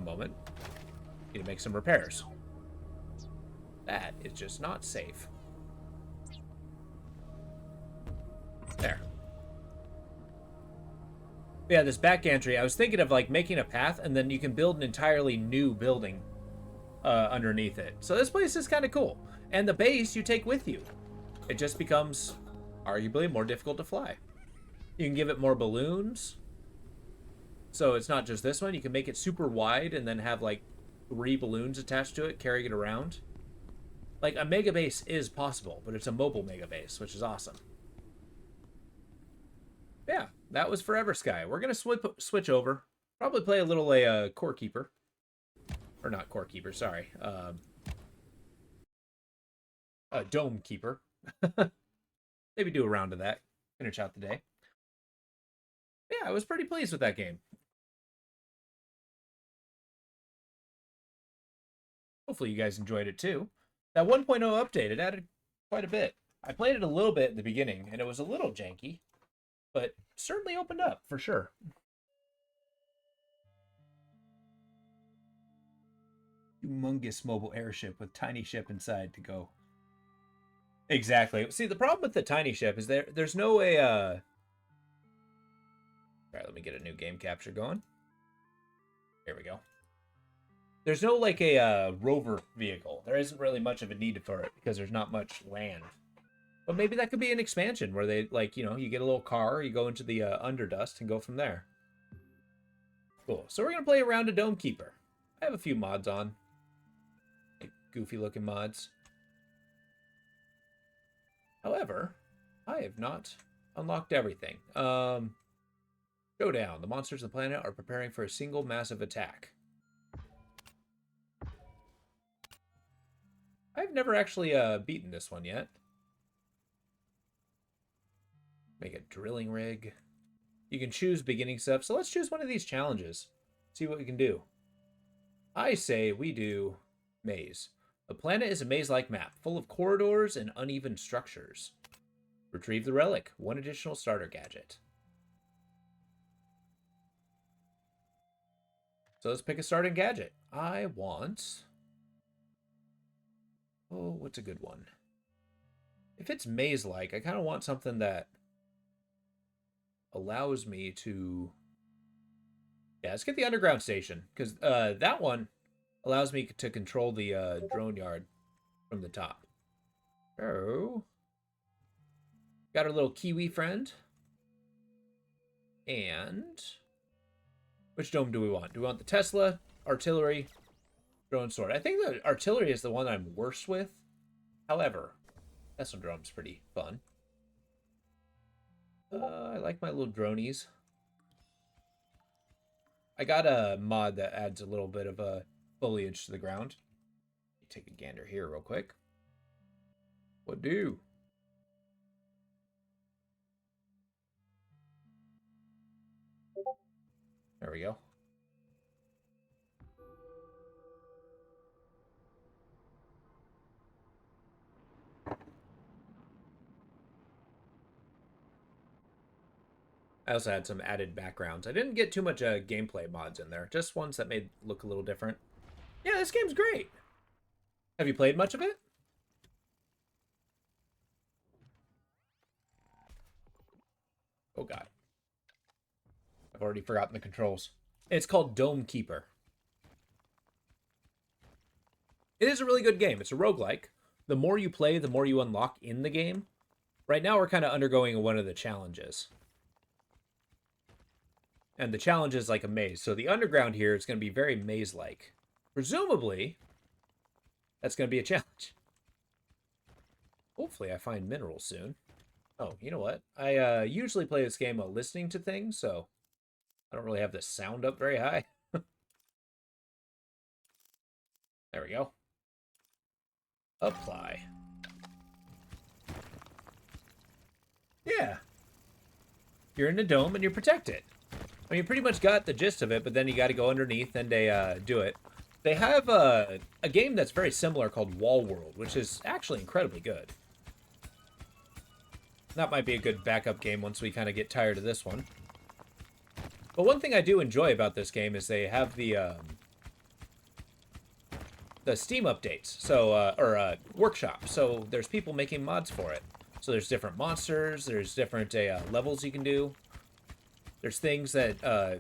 moment. Need to make some repairs. That is just not safe. There. But yeah, this back gantry, I was thinking of like making a path and then you can build an entirely new building underneath it. So this place is kind of cool. And the base you take with you. It just becomes arguably more difficult to fly. You can give it more balloons. So it's not just this one. You can make it super wide and then have like 3 balloons attached to it, carrying it around. Like, a mega base is possible, but it's a mobile mega base, which is awesome. Yeah, that was Forever Sky. We're going to switch over. Probably play a little Core Keeper. Or not Core Keeper, sorry. Dome Keeper. Maybe do a round of that. Finish out the day. Yeah, I was pretty pleased with that game. Hopefully you guys enjoyed it too. That 1.0 update, it added quite a bit. I played it a little bit at the beginning, and it was a little janky, but certainly opened up, for sure. Humongous mobile airship with tiny ship inside to go. Exactly. See, the problem with the tiny ship is there's no way... Alright, let me get a new game capture going. There we go. There's no, like, a rover vehicle. There isn't really much of a need for it because there's not much land. But maybe that could be an expansion where they, like, you know, you get a little car, you go into the Underdust and go from there. Cool. So we're going to play around a Dome Keeper. I have a few mods on. Like, goofy-looking mods. However, I have not unlocked everything. There's Showdown. The monsters on the planet are preparing for a single massive attack. I've never actually beaten this one yet. Make a drilling rig. You can choose beginning stuff, so let's choose one of these challenges. See what we can do. I say we do maze. The planet is a maze-like map, full of corridors and uneven structures. Retrieve the relic. One additional starter gadget. So let's pick a starting gadget. I want... Oh, what's a good one? If it's maze-like, I kind of want something that allows me to... Yeah, let's get the underground station, because that one allows me to control the drone yard from the top. Oh. Got our little Kiwi friend. And... which dome do we want? Do we want the Tesla, artillery, drone sword? I think the artillery is the one I'm worst with. However, Tesla drone's pretty fun. I like my little dronies. I got a mod that adds a little bit of foliage to the ground. Take a gander here real quick. What do? There we go. I also had some added backgrounds. I didn't get too much gameplay mods in there. Just ones that made it look a little different. Yeah, this game's great. Have you played much of it? Oh, God. I've already forgotten the controls. It's called Dome Keeper. It is a really good game. It's a roguelike. The more you play, the more you unlock in the game. Right now, we're kind of undergoing one of the challenges. And the challenge is like a maze. So the underground here is going to be very maze-like. Presumably, that's going to be a challenge. Hopefully, I find minerals soon. Oh, you know what? I usually play this game while listening to things, so I don't really have the sound up very high. There we go. Apply. Yeah. You're in the dome and you're protected. I mean, you pretty much got the gist of it, but then you got to go underneath and they do it. They have a game that's very similar called Wall World, which is actually incredibly good. That might be a good backup game once we kind of get tired of this one. But one thing I do enjoy about this game is they have the Steam updates, so or workshop. So there's people making mods for it. So there's different monsters, there's different levels you can do. There's things that I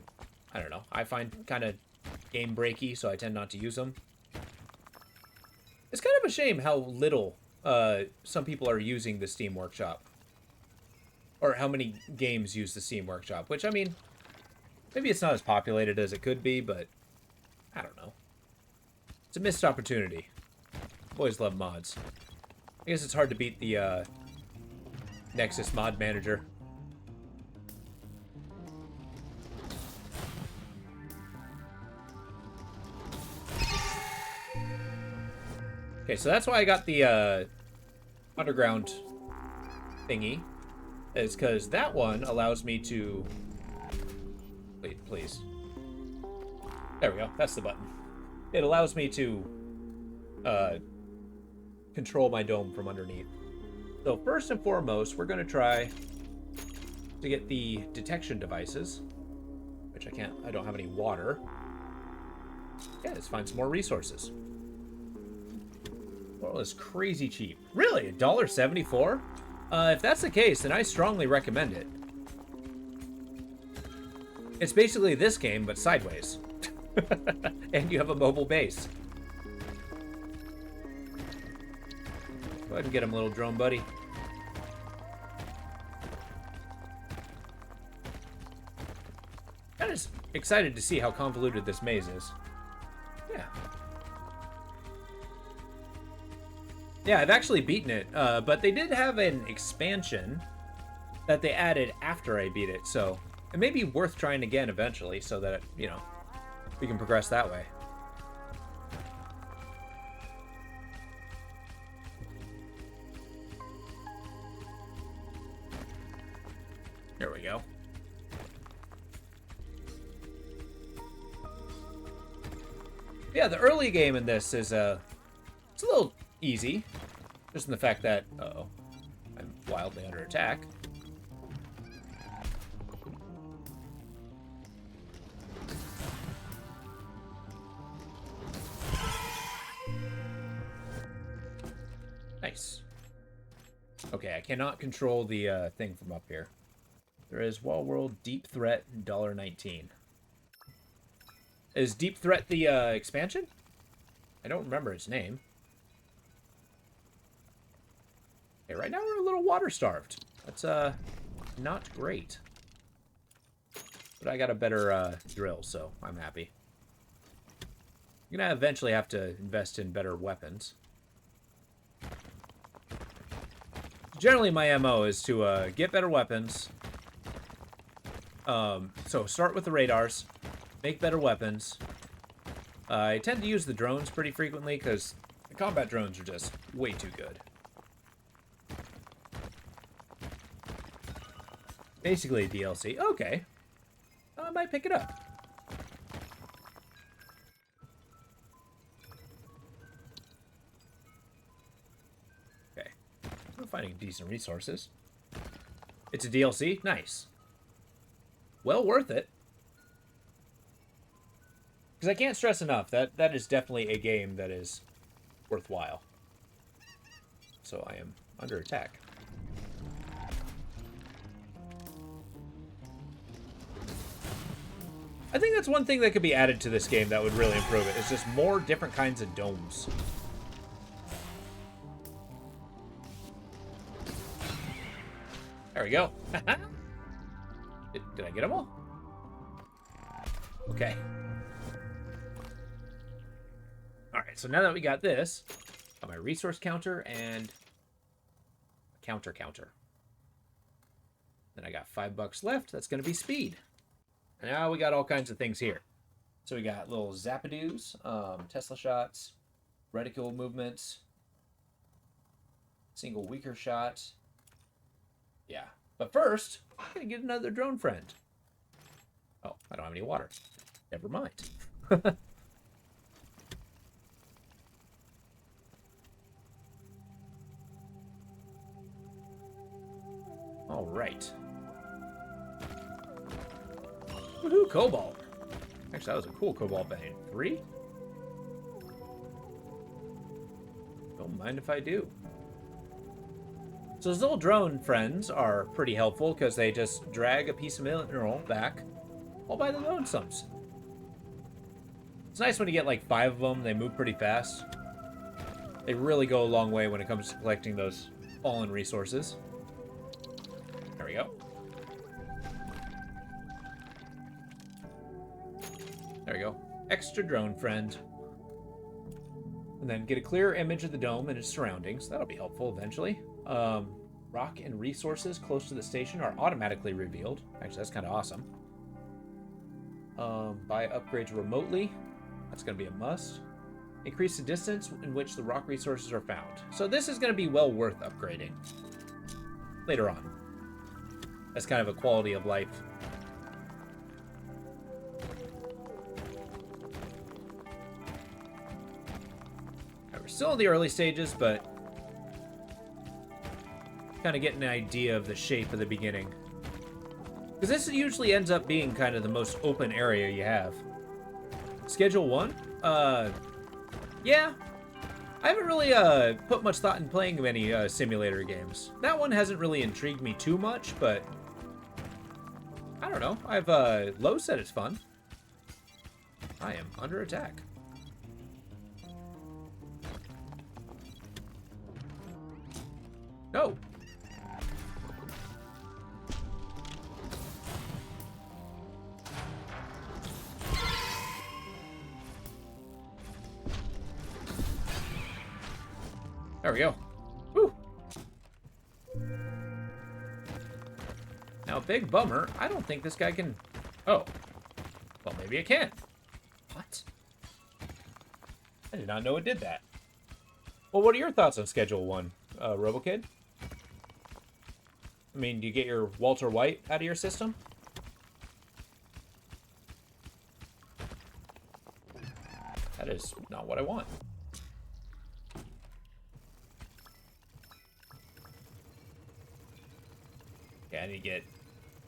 don't know, I find kind of game breaky, so I tend not to use them. It's kind of a shame how little some people are using the Steam Workshop. Or how many games use the Steam Workshop, which, I mean, maybe it's not as populated as it could be, but I don't know. It's a missed opportunity. Boys love mods. I guess it's hard to beat the Nexus Mod Manager. Okay, so that's why I got the underground thingy. Is because that one allows me to... Wait, please. There we go. That's the button. It allows me to control my dome from underneath. So first and foremost, we're going to try to get the detection devices, which I don't have any water. Yeah, let's find some more resources. Oil is crazy cheap. Really? $1.74? If that's the case, then I strongly recommend it. It's basically this game, but sideways. And you have a mobile base. Go ahead and get him, little drone buddy. I'm just excited to see how convoluted this maze is. Yeah. Yeah, I've actually beaten it, but they did have an expansion that they added after I beat it, so It may be worth trying again eventually so that, you know, we can progress that way. There we go. Yeah, the early game in this is it's a little easy, just in the fact that uh-oh, I'm wildly under attack. Nice. Okay, I cannot control the thing from up here. There is Wall World Deep Threat $1.19. Is Deep Threat the expansion? I don't remember its name. Okay, right now we're a little water starved. That's not great. But I got a better drill, so I'm happy. I'm gonna eventually have to invest in better weapons. Generally, my MO is to get better weapons. So start with the radars, make better weapons. I tend to use the drones pretty frequently because the combat drones are just way too good. Basically DLC. Okay. I might pick it up. Okay. We're finding decent resources. It's a DLC? Nice. Well worth it. Because I can't stress enough, that is definitely a game that is worthwhile. So I am under attack. I think that's one thing that could be added to this game that would really improve it. It's just more different kinds of domes. There we go. Did I get them all? Okay. Alright, so now that we got this, got my resource counter and a counter. Then I got $5 left. That's going to be speed. And now we got all kinds of things here. So we got little Zapadoos, Tesla shots, reticule movements, single weaker shot. Yeah. But first, I'm going to get another drone friend. Oh, I don't have any water. Never mind. All right. Woohoo, Cobalt. Actually, that was a cool Cobalt bane. 3? Don't mind if I do. So those little drone friends are pretty helpful because they just drag a piece of mineral back all by their lonesomes. It's nice when you get like 5 of them. They move pretty fast. They really go a long way when it comes to collecting those fallen resources. There we go. There we go. Extra drone friend. And then get a clear image of the dome and its surroundings. That'll be helpful eventually. Rock and resources close to the station are automatically revealed. Actually, that's kind of awesome. Buy upgrades remotely. That's going to be a must. Increase the distance in which the rock resources are found. So this is going to be well worth upgrading later on. That's kind of a quality of life. We're still in the early stages, but kind of getting an idea of the shape of the beginning. Because this usually ends up being kind of the most open area you have. Schedule 1? Yeah. I haven't really put much thought in playing many simulator games. That one hasn't really intrigued me too much, but I don't know. Lowe said it's fun. I am under attack. No. There we go. Woo. Now Now, big bummer. I don't think this guy can... Oh. Well, maybe it can. What? I did not know it did that. Well, what are your thoughts on Schedule 1, RoboKid? I mean, do you get your Walter White out of your system? That is not what I want. Yeah, I need to get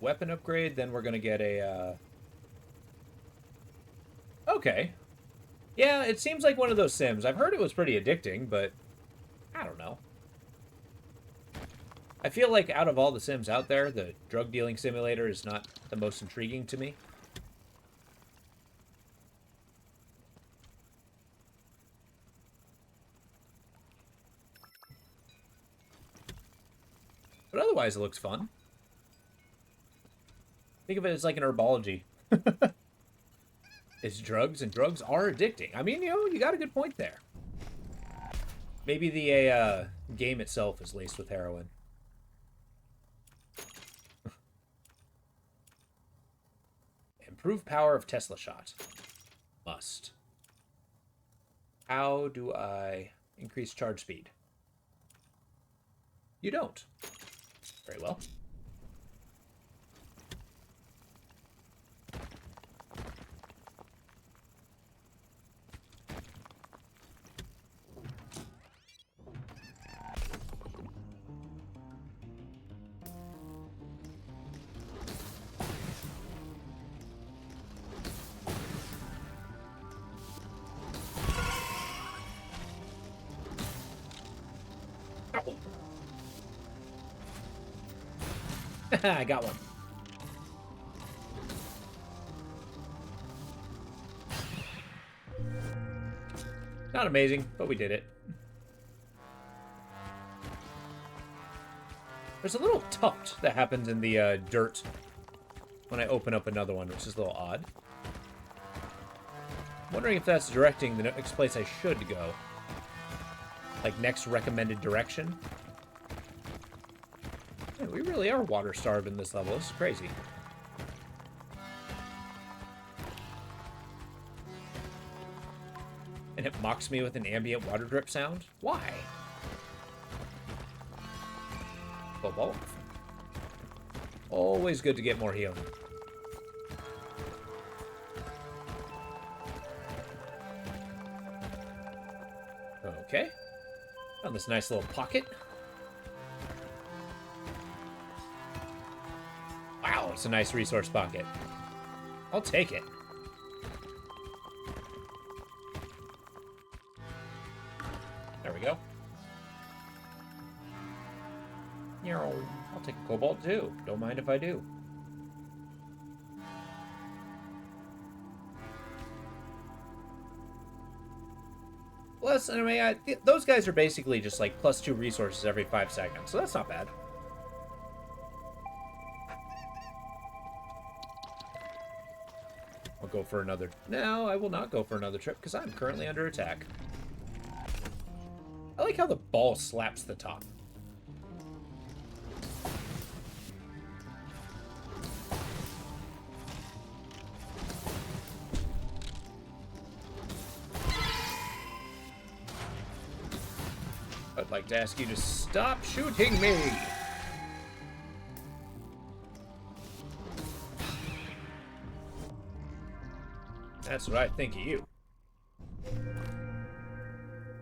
weapon upgrade, then we're gonna get a, Okay. Yeah, it seems like one of those Sims. I've heard it was pretty addicting, but I don't know. I feel like out of all the Sims out there, the drug dealing simulator is not the most intriguing to me. But otherwise, it looks fun. Think of it as like an herbology. It's drugs, and drugs are addicting. I mean, you know, you got a good point there. Maybe the game itself is laced with heroin. Improve power of Tesla shot. Must. How do I increase charge speed? You don't. Very well. I got one. Not amazing, but we did it. There's a little tuft that happens in the dirt when I open up another one, which is a little odd. I'm wondering if that's directing the next place I should go. Like, next recommended direction. Man, we really are water-starved in this level. This is crazy. And it mocks me with an ambient water drip sound? Why? Cobalt. Always good to get more healing. Okay. Found this nice little pocket. Wow, it's a nice resource pocket. I'll take it. There we go. I'll take a cobalt too. Don't mind if I do. Plus, anyway, those guys are basically just like +2 resources every 5 seconds, so that's not bad. I'll go for another... No, I will not go for another trip, because I'm currently under attack. I like how the ball slaps the top. I'd like to ask you to stop shooting me! That's what I think of you.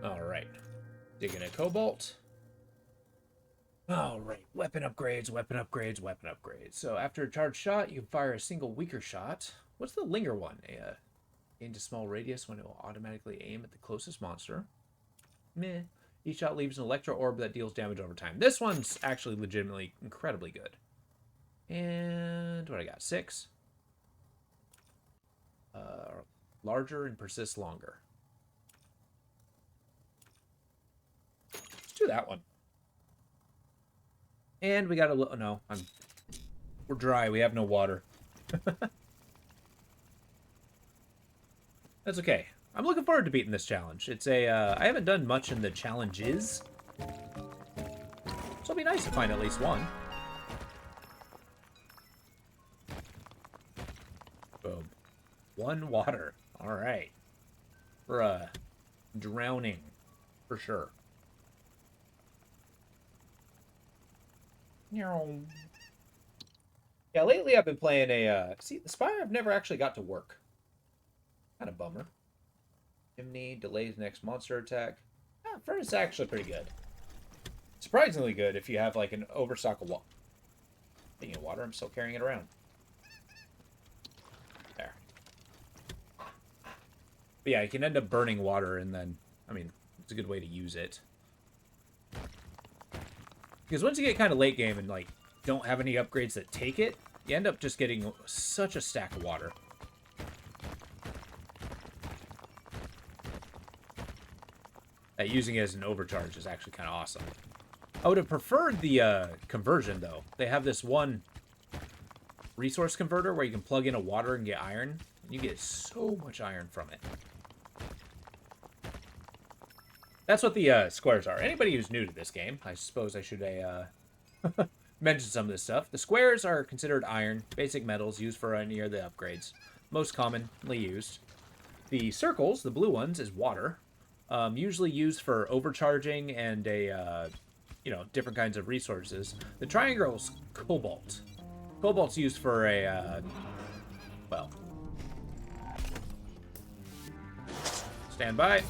Alright. Digging a cobalt. Alright. Weapon upgrades, weapon upgrades, weapon upgrades. So after a charged shot, you can fire a single weaker shot. What's the linger one? Gains a small radius when it will automatically aim at the closest monster. Meh. Each shot leaves an electro orb that deals damage over time. This one's actually legitimately incredibly good. And what I got? 6. Larger and persists longer. Let's do that one. And we got a little... No, we're dry. We have no water. That's okay. I'm looking forward to beating this challenge. It's a... I haven't done much in the challenges. So it'll be nice to find at least one. Boom. 1 water. All right. For drowning, for sure. Yeah, lately I've been playing a, see, the Spire I've never actually got to work. Kind of bummer. Chimney, delays next monster attack. Furnace is actually pretty good. Surprisingly good if you have, like, an overstock of water. Speaking of water, I'm still carrying it around. There. But yeah, you can end up burning water, and then, I mean, it's a good way to use it. Because once you get kind of late game and, like, don't have any upgrades that take it, you end up just getting such a stack of water. That using it as an overcharge is actually kind of awesome. I would have preferred the conversion, though. They have this one resource converter where you can plug in a water and get iron. And you get so much iron from it. That's what the squares are. Anybody who's new to this game, I suppose I should mention some of this stuff. The squares are considered iron, basic metals used for any of the upgrades. Most commonly used. The circles, the blue ones, is water. Usually used for overcharging and different kinds of resources. The triangle's cobalt. Cobalt's used for a, stand by.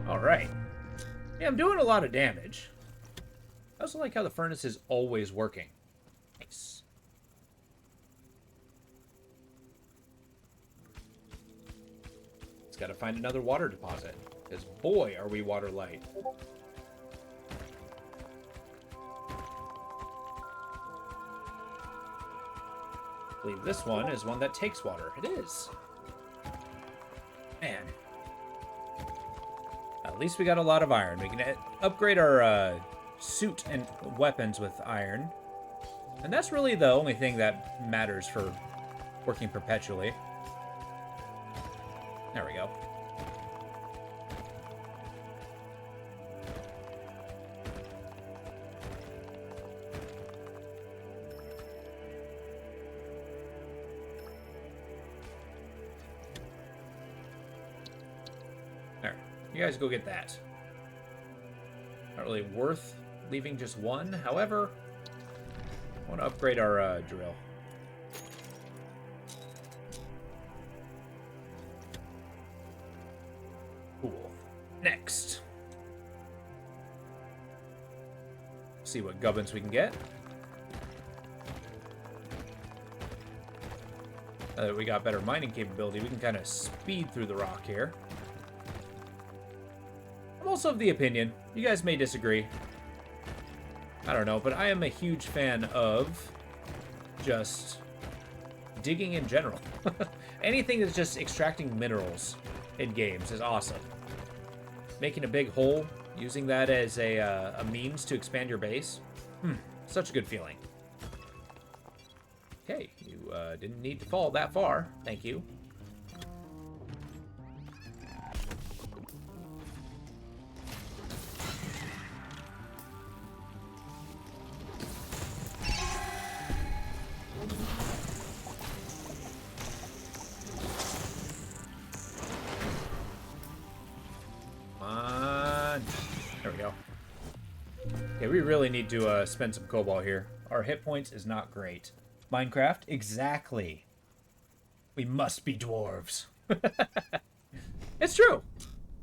All right. Yeah, I'm doing a lot of damage. I also like how the furnace is always working. Nice. It's got to find another water deposit. Because boy, are we water light. I believe this one is one that takes water. It is. Man. At least we got a lot of iron. We can upgrade our suit and weapons with iron. And that's really the only thing that matters for working perpetually. There we go. There. You guys go get that. Not really worth leaving just one. However, I want to upgrade our drill. Cool. Next. See what gubbins we can get. Now that we got better mining capability, we can kind of speed through the rock here. I'm also of the opinion, you guys may disagree, I don't know, but I am a huge fan of just digging in general. Anything that's just extracting minerals in games is awesome. Making a big hole, using that as a means to expand your base. Such a good feeling. Okay, you didn't need to fall that far. Thank you. We really need to spend some cobalt here. Our hit points is not great. Minecraft? Exactly. We must be dwarves. It's true.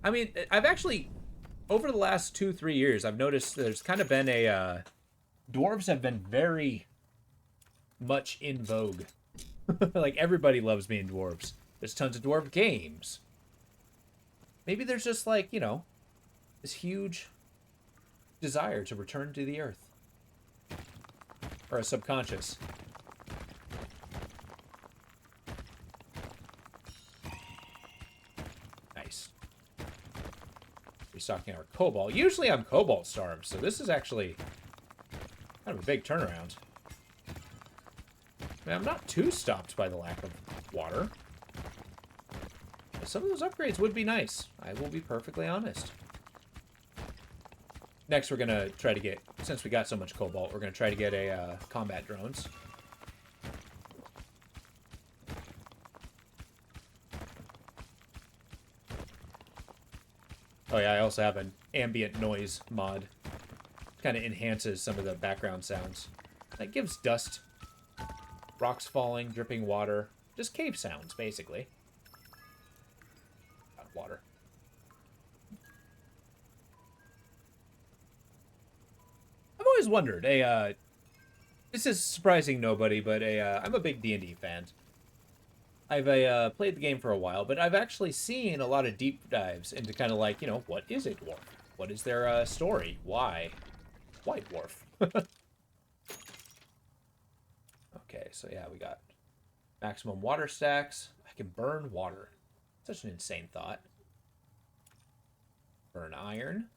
I mean, I've actually, over the last 2-3 years, I've noticed there's kind of been a, dwarves have been very much in vogue. Like, everybody loves being dwarves. There's tons of dwarf games. Maybe there's just, like, you know, this huge desire to return to the earth. Or a subconscious. Nice. Restocking our cobalt. Usually I'm cobalt starved, so this is actually kind of a big turnaround. I mean, I'm not too stopped by the lack of water. some of those upgrades would be nice. I will be perfectly honest. Next, we're going to try to get, since we got so much cobalt, we're going to try to get a combat drones. Oh yeah, I also have an ambient noise mod. Kind of enhances some of the background sounds. That gives dust, rocks falling, dripping water, just cave sounds, basically. Water. I've always wondered, this is surprising nobody, but I'm a big D&D fan. I've played the game for a while, but I've actually seen a lot of deep dives into kind of like, you know, what is a dwarf? What is their story? Why? Why dwarf? Okay, so yeah, we got maximum water stacks. I can burn water. Such an insane thought. Burn iron.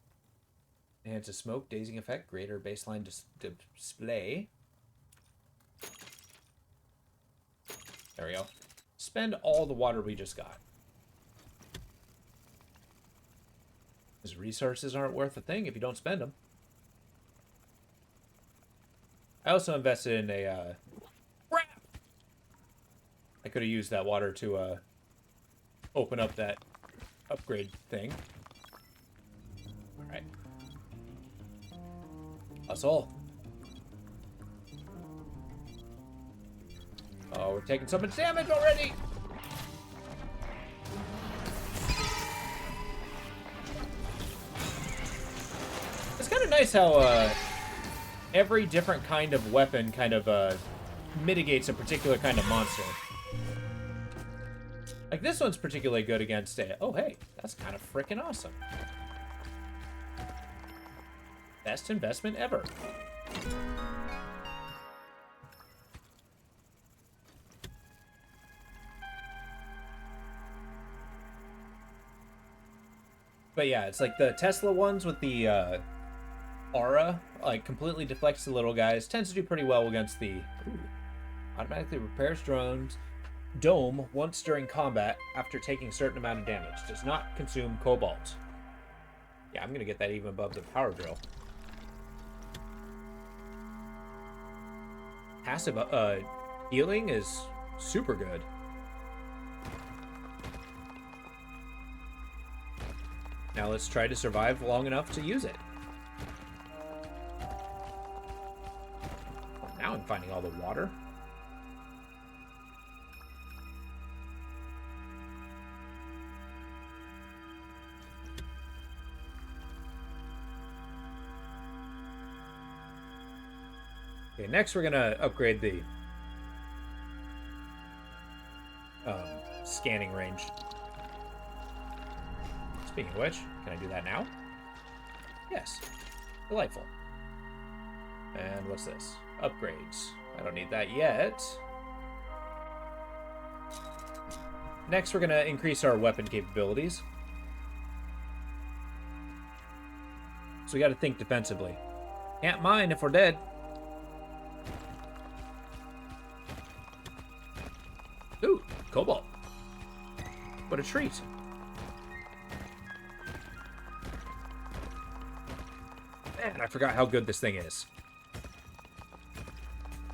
Enhances smoke, dazing effect, greater baseline display. There we go. Spend all the water we just got. Because resources aren't worth a thing if you don't spend them. I also invested in a... crap! I could have used that water to open up that upgrade thing. Alright. Hustle. Oh, we're taking so much damage already! It's kind of nice how every different kind of weapon kind of mitigates a particular kind of monster. Like, this one's particularly good against a... Oh, hey, that's kind of freaking awesome. Best investment ever. But yeah, it's like the Tesla ones with the aura, like, completely deflects the little guys. Tends to do pretty well against the... Ooh, automatically repairs drones. Dome once during combat after taking a certain amount of damage. Does not consume cobalt. Yeah, I'm going to get that even above the power drill. Passive healing is super good. Now let's try to survive long enough to use it. Oh, now I'm finding all the water. Okay, next we're gonna upgrade the scanning range. Speaking of which, can I do that now? Yes. Delightful. And what's this? Upgrades. I don't need that yet. Next, we're gonna increase our weapon capabilities. So we gotta think defensively. Can't mine if we're dead. Ooh, cobalt. What a treat. Man, I forgot how good this thing is.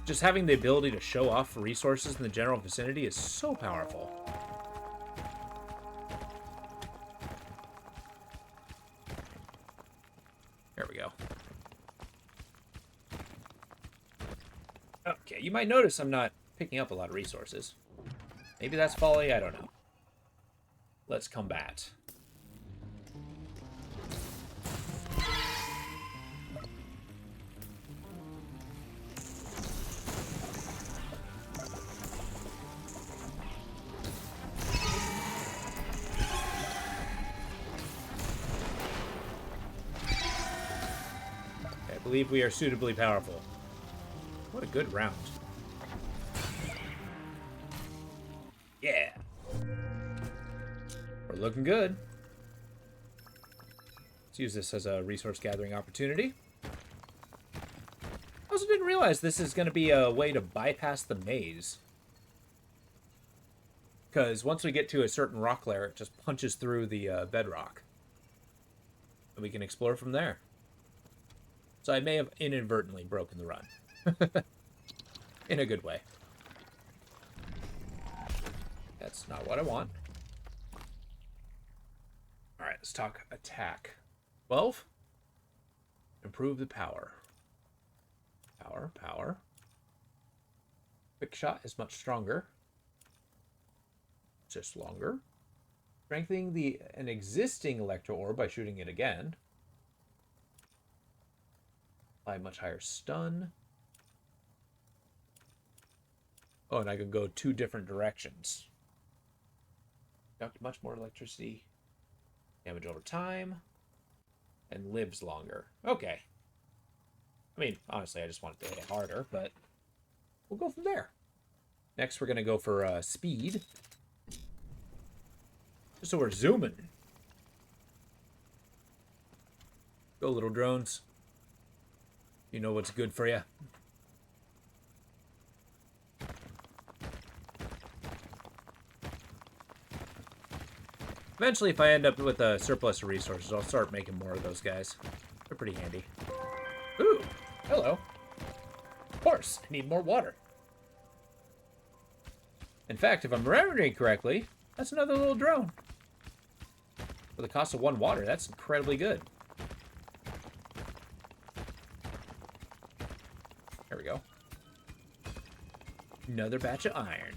Just having the ability to show off resources in the general vicinity is so powerful. There we go. Okay, you might notice I'm not picking up a lot of resources. Maybe that's folly, I don't know. Let's combat. I believe we are suitably powerful. What a good round. Yeah. We're looking good. Let's use this as a resource gathering opportunity. I also didn't realize this is going to be a way to bypass the maze. because once we get to a certain rock layer, it just punches through the bedrock. And we can explore from there. So I may have inadvertently broken the run. In a good way. That's not what I want. Alright, let's talk attack. 12. Improve the power. Power. Quick shot is much stronger. Just longer. Strengthening an existing electro orb by shooting it again. Apply much higher stun. Oh, and I can go 2 different directions. Conduct much more electricity. Damage over time. And lives longer. Okay. I mean, honestly, I just want it to hit harder, but we'll go from there. Next, we're going to go for speed. Just so we're zooming. Go, little drones. You know what's good for you. Eventually, if I end up with a surplus of resources, I'll start making more of those guys. They're pretty handy. Ooh, hello. Of course, I need more water. In fact, if I'm remembering correctly, that's another little drone. For the cost of 1 water, that's incredibly good. There we go. Another batch of iron.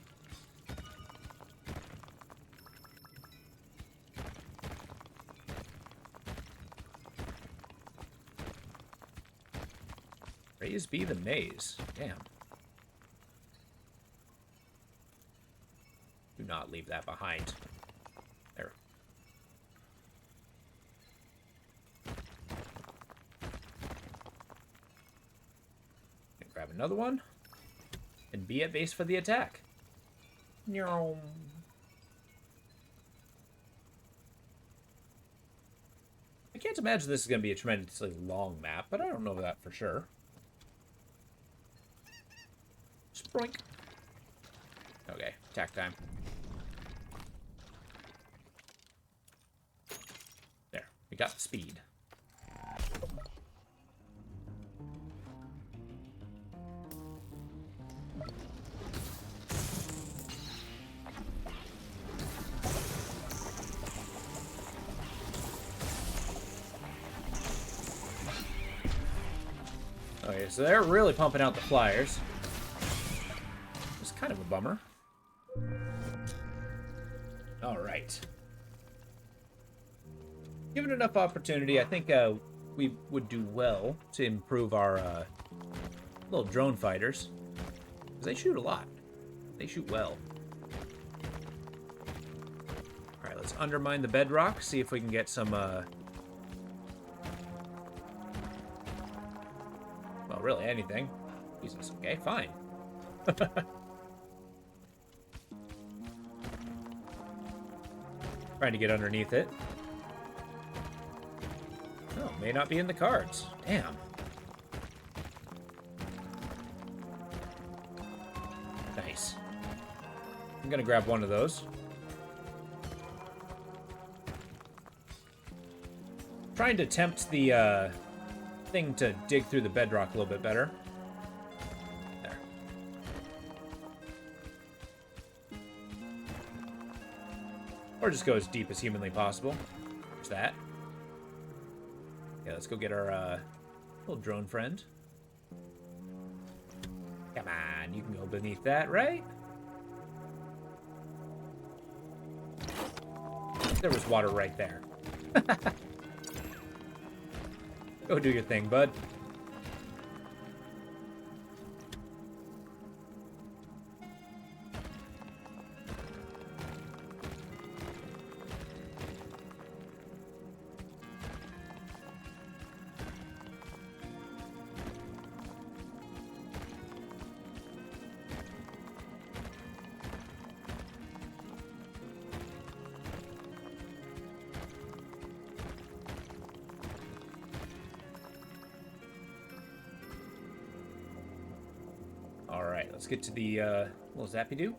Praise be the maze. Damn. Do not leave that behind. There. And grab another one. And be at base for the attack. Nyom. I can't imagine this is going to be a tremendously long map, but I don't know that for sure. Sproink. Okay, attack time. There, we got the speed. Okay, so they're really pumping out the flyers. It's kind of a bummer. All right. Given enough opportunity, I think we would do well to improve our little drone fighters. Because they shoot a lot. They shoot well. All right, let's undermine the bedrock, see if we can get some... well, really, anything. Jesus, okay, fine. Trying to get underneath it. Oh, may not be in the cards. Damn. Nice. I'm gonna grab one of those. Trying to tempt the thing to dig through the bedrock a little bit better. There. Or just go as deep as humanly possible. There's that. Yeah, let's go get our little drone friend. Come on, you can go beneath that, right? There was water right there. Go do your thing, bud. Alright, let's get to the little zappy-doo.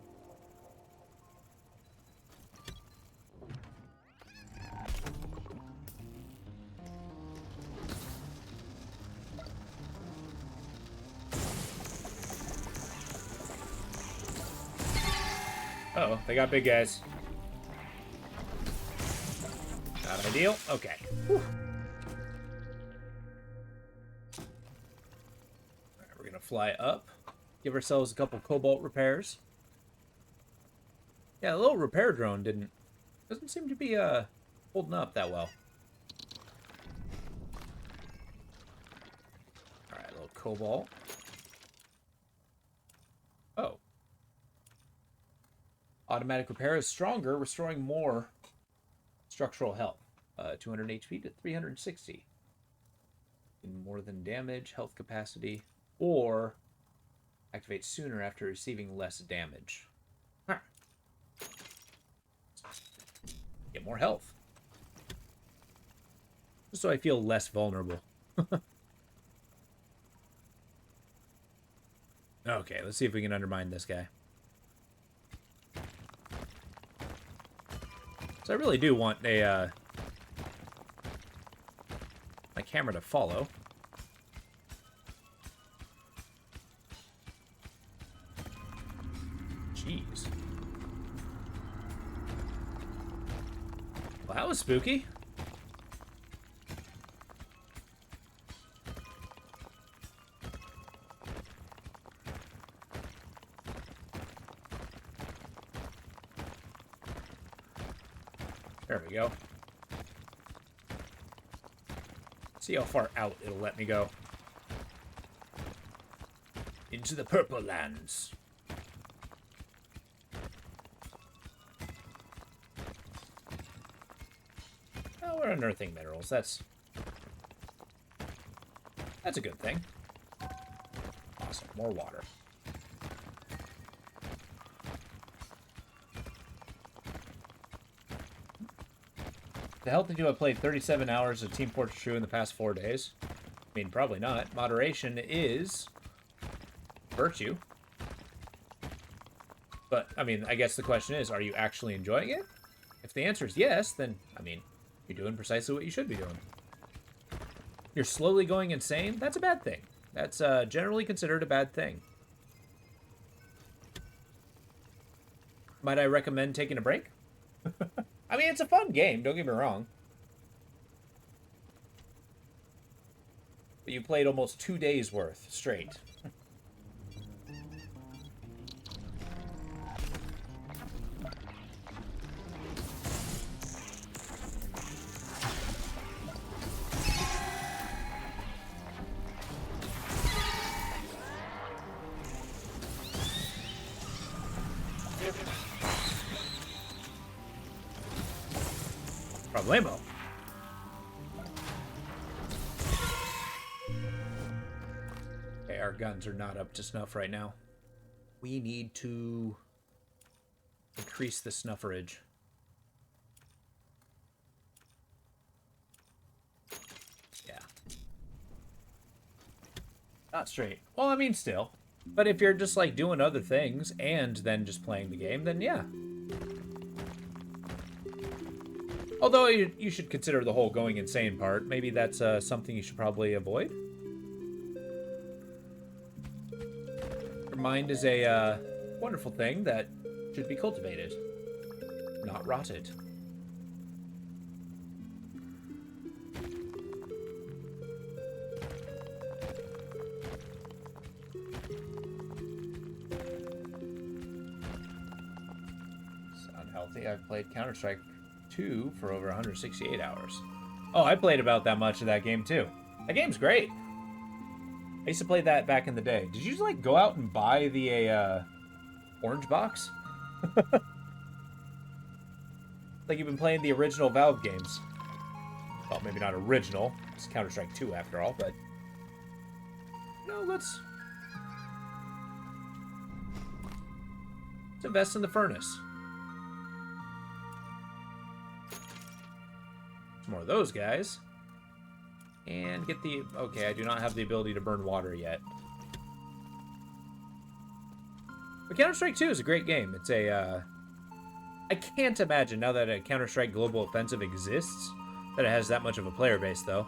Uh-oh, they got big guys. Not ideal. Okay. Whew. Alright, we're gonna fly up. Give ourselves a couple cobalt repairs. Yeah, the little repair drone doesn't seem to be holding up that well. Alright, a little cobalt. Oh. Automatic repair is stronger, restoring more structural health. 200 HP to 360. More than damage, health capacity, or activate sooner after receiving less damage. Huh. Get more health. Just so I feel less vulnerable. Okay, let's see if we can undermine this guy. So I really do want a my camera to follow. Jeez. Well, that was spooky. There we go. See how far out it'll let me go. Into the purple lands. Oh, we're unearthing minerals. That's a good thing. Awesome. More water. The health to do, I played 37 hours of Team Fortress 2 in the past 4 days. I mean, probably not. Moderation is virtue. But, I mean, I guess the question is, are you actually enjoying it? If the answer is yes, then, I mean, you're doing precisely what you should be doing. You're slowly going insane? That's a bad thing. That's generally considered a bad thing. Might I recommend taking a break? I mean, it's a fun game, don't get me wrong. But you played almost 2 days worth straight. Problemo. Okay, our guns are not up to snuff right now. We need to increase the snufferage. Yeah. Not straight. Well, I mean, still. But if you're just, like, doing other things and then just playing the game, then yeah. Although you should consider the whole going insane part. Maybe that's something you should probably avoid. Your mind is a wonderful thing that should be cultivated, not rotted. It's unhealthy. I've played Counter-Strike 2 for over 168 hours. Oh, I played about that much of that game too. That game's great. I used to play that back in the day. Did you like go out and buy the orange box? Like you've been playing the original Valve games. Well, maybe not original. It's Counter-Strike 2 after all, but no, let's invest in the furnace. More of those guys. And get the... Okay, I do not have the ability to burn water yet. But Counter-Strike 2 is a great game. It's a... I can't imagine, now that a Counter-Strike Global Offensive exists, that it has that much of a player base, though.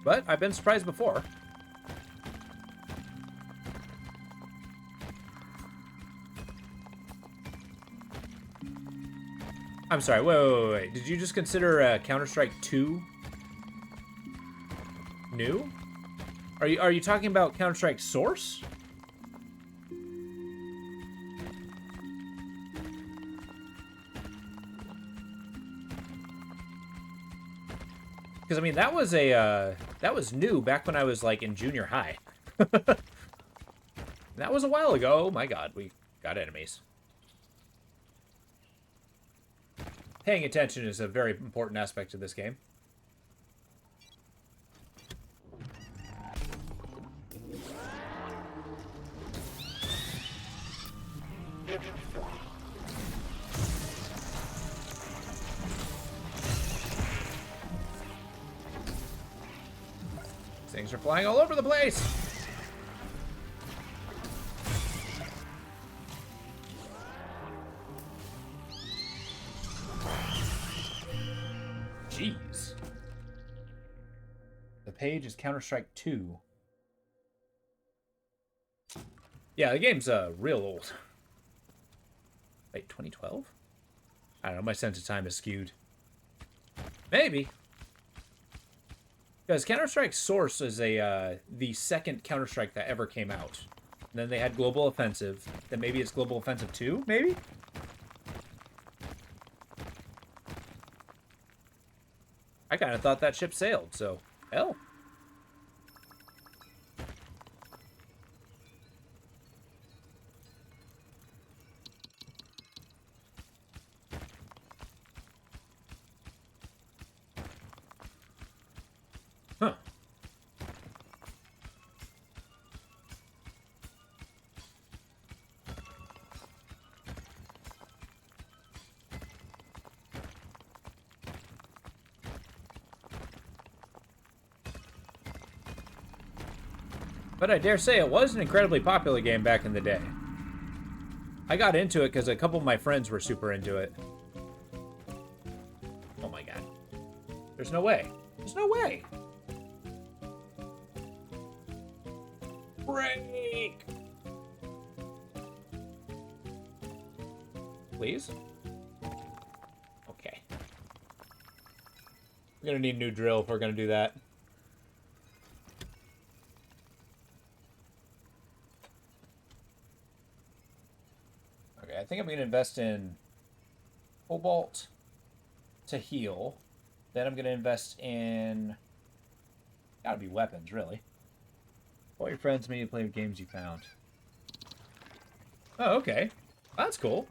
But I've been surprised before. I'm sorry, wait. Did you just consider Counter-Strike 2 new? Are you talking about Counter-Strike Source? Because I mean that was new back when I was like in junior high. That was a while ago. Oh my god, we got enemies. Paying attention is a very important aspect of this game. Things are flying all over the place. Jeez. The page is Counter-Strike 2. Yeah, the game's real old. Wait, 2012? I don't know, my sense of time is skewed. Maybe. Because Counter-Strike Source is the second Counter-Strike that ever came out. And then they had Global Offensive. Then maybe it's Global Offensive 2, maybe? I kind of thought that ship sailed, so hell. Huh. But I dare say it was an incredibly popular game back in the day. I got into it because a couple of my friends were super into it. Oh my god. There's no way. There's no way. Break! Please? Okay. We're gonna need a new drill if we're gonna do that. Okay, I think I'm gonna invest in Cobalt to heal. Then I'm gonna invest in... Gotta be weapons, really. All your friends may play games you found. Oh, okay. That's cool.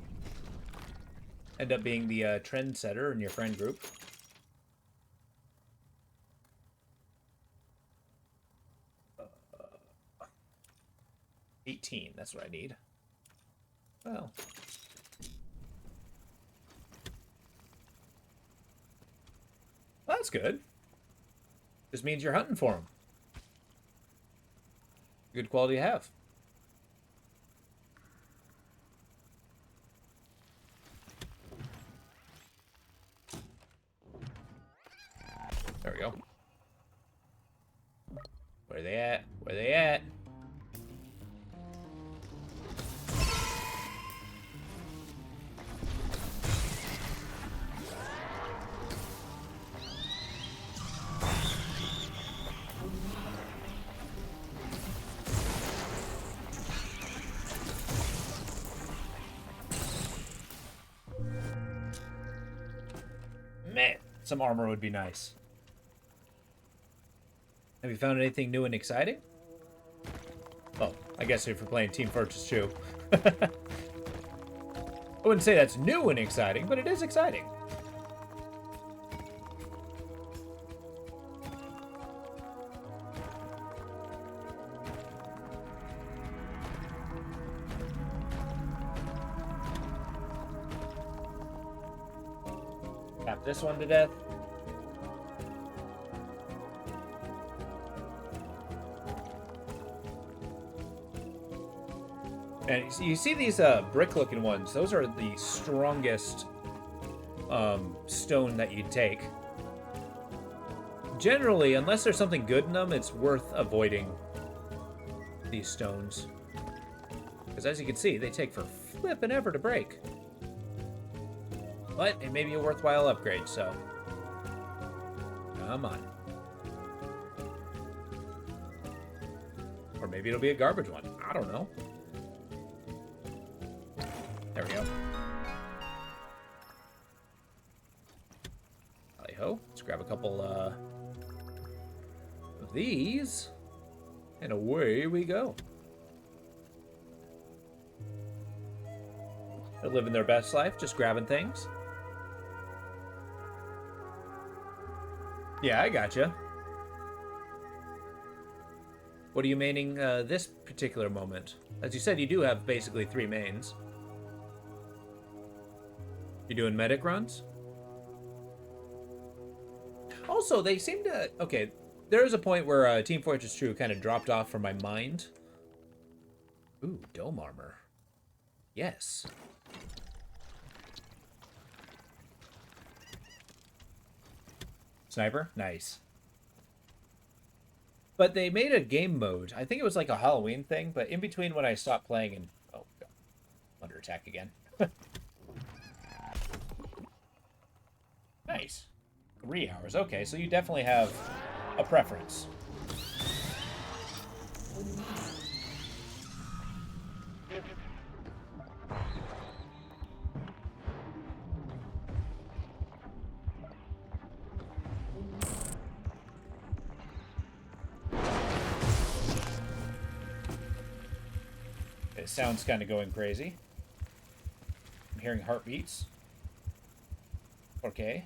End up being the trendsetter in your friend group. Uh, 18, that's what I need. Well. That's good. This means you're hunting for them. Good quality to have. There we go. Where they at? Where they at? Man, some armor would be nice. Have you found anything new and exciting? Oh, I guess if you're playing Team Fortress 2. I wouldn't say that's new and exciting, but it is exciting. Tap this one to death. And you see these brick-looking ones. Those are the strongest stone that you'd take. Generally, unless there's something good in them, it's worth avoiding these stones. Because as you can see, they take for flippin' ever to break. But it may be a worthwhile upgrade, so... Come on. Or maybe it'll be a garbage one. I don't know. There we go. Hi-ho. Let's grab a couple of these. And away we go. They're living their best life, just grabbing things. Yeah, I gotcha. What are you maining this particular moment? As you said, you do have basically 3 mains. You doing medic runs? Also, they seem to... Okay, there is a point where Team Fortress 2 kind of dropped off from my mind. Ooh, dome armor. Yes. Sniper? Nice. But they made a game mode. I think it was like a Halloween thing, but in between when I stopped playing and... Oh, God. Under attack again. Nice. 3 hours. Okay, so you definitely have a preference. It sounds kind of going crazy. I'm hearing heartbeats. Okay.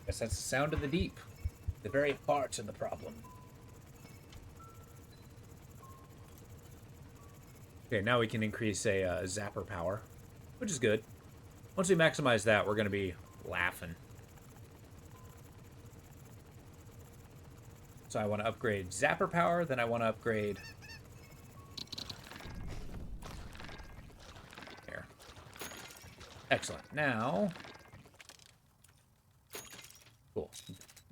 Guess that's the sound of the deep. The very heart of the problem. Okay, now we can increase a zapper power, which is good. Once we maximize that, we're going to be laughing. So I want to upgrade zapper power, then I want to upgrade... Here. Excellent. Now... Cool.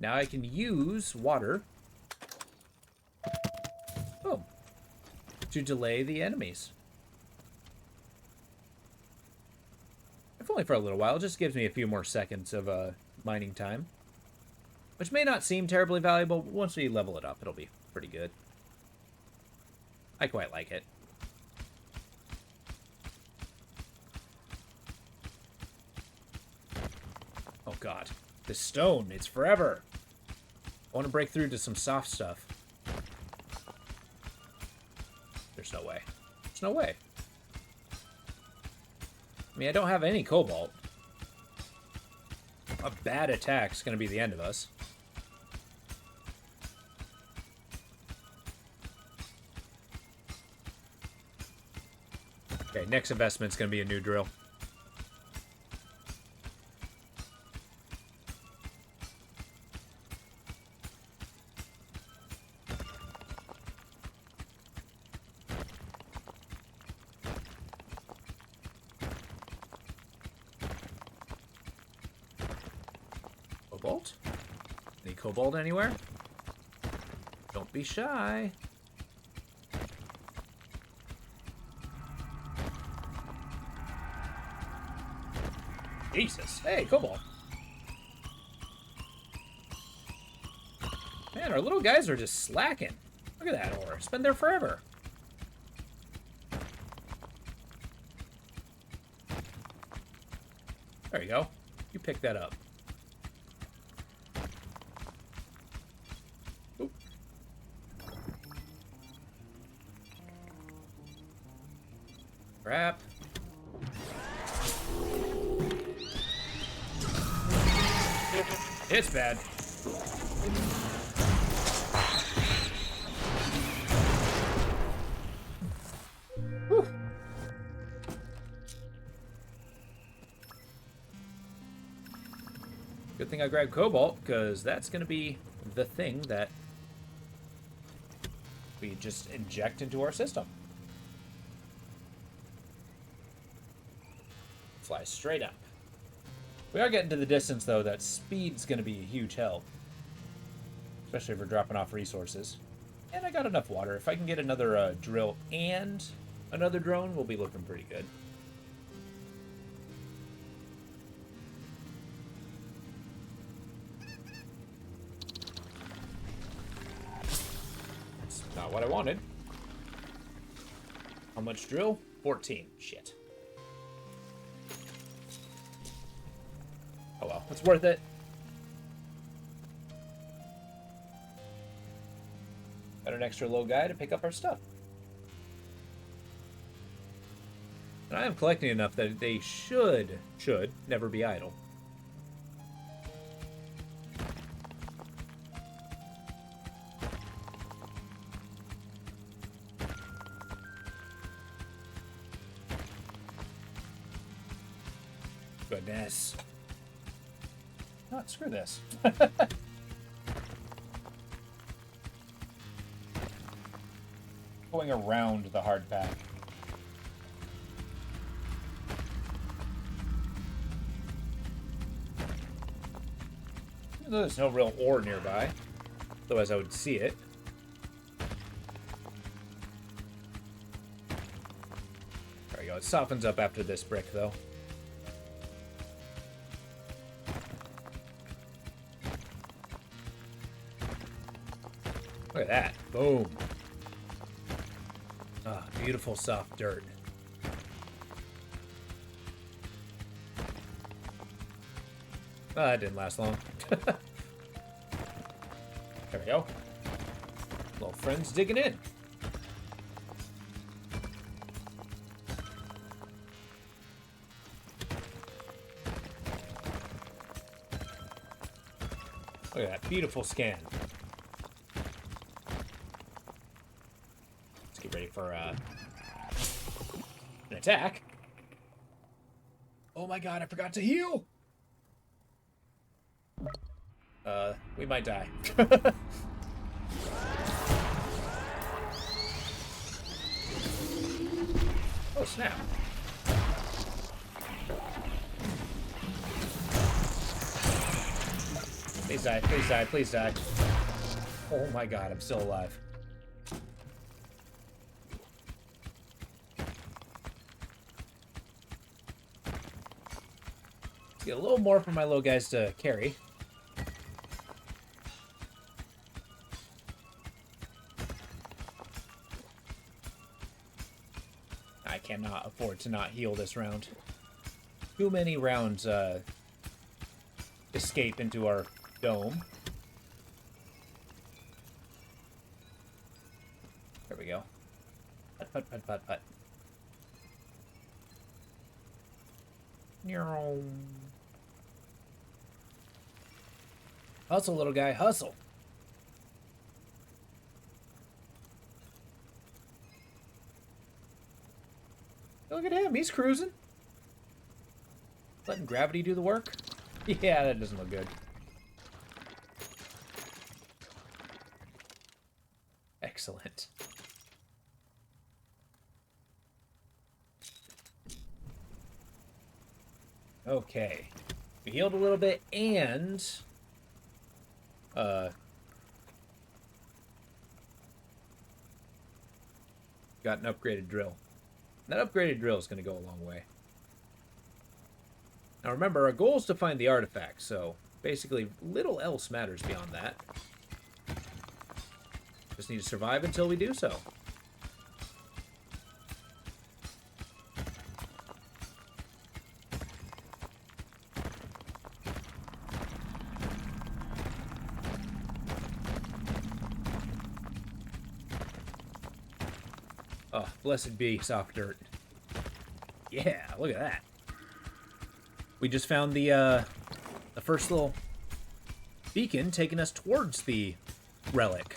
Now I can use water... Boom. To delay the enemies. If only for a little while. It just gives me a few more seconds of mining time. Which may not seem terribly valuable, but once we level it up, it'll be pretty good. I quite like it. Oh god. This stone, it's forever. I want to break through to some soft stuff. There's no way. There's no way. I mean, I don't have any cobalt. A bad attack's gonna be the end of us. Okay, next investment's gonna be a new drill. Cobalt? Any cobalt anywhere? Don't be shy. Jesus. Hey, cobalt. Man, our little guys are just slacking. Look at that ore. It's been there forever. There you go. You pick that up. Oop. Crap. It's bad. Whew. Good thing I grabbed cobalt, because that's going to be the thing that we just inject into our system. Fly straight up. We are getting to the distance, though, that speed's going to be a huge help. Especially if we're dropping off resources. And I got enough water. If I can get another drill and another drone, we'll be looking pretty good. That's not what I wanted. How much drill? 14. Shit. Oh well, it's worth it. Got an extra low guy to pick up our stuff. And I am collecting enough that they should never be idle. Goodness. Oh, screw this. Going around the hard pack. There's no real ore nearby, otherwise I would see it. There we go. It softens up after this brick, though. Look at that. Boom. Ah, beautiful soft dirt. Ah, that didn't last long. There we go. Little friends digging in. Look at that beautiful scan. Let's get ready for an attack. Oh my god, I forgot to heal! We might die. Oh, snap. Please die, please die, please die. Oh my god, I'm still alive. Let's get a little more for my low guys to carry. I cannot afford to not heal this round. Too many rounds escape into our dome. There we go. Put, put, put, put, put. Hustle, little guy, hustle. Look at him, he's cruising. Letting gravity do the work. Yeah, that doesn't look good. Excellent. Okay. We healed a little bit and got an upgraded drill. That upgraded drill is going to go a long way. Now remember, our goal is to find the artifact, so basically little else matters beyond that. Just need to survive until we do so. Oh, blessed be soft dirt. Yeah, look at that. We just found the first little beacon taking us towards the relic.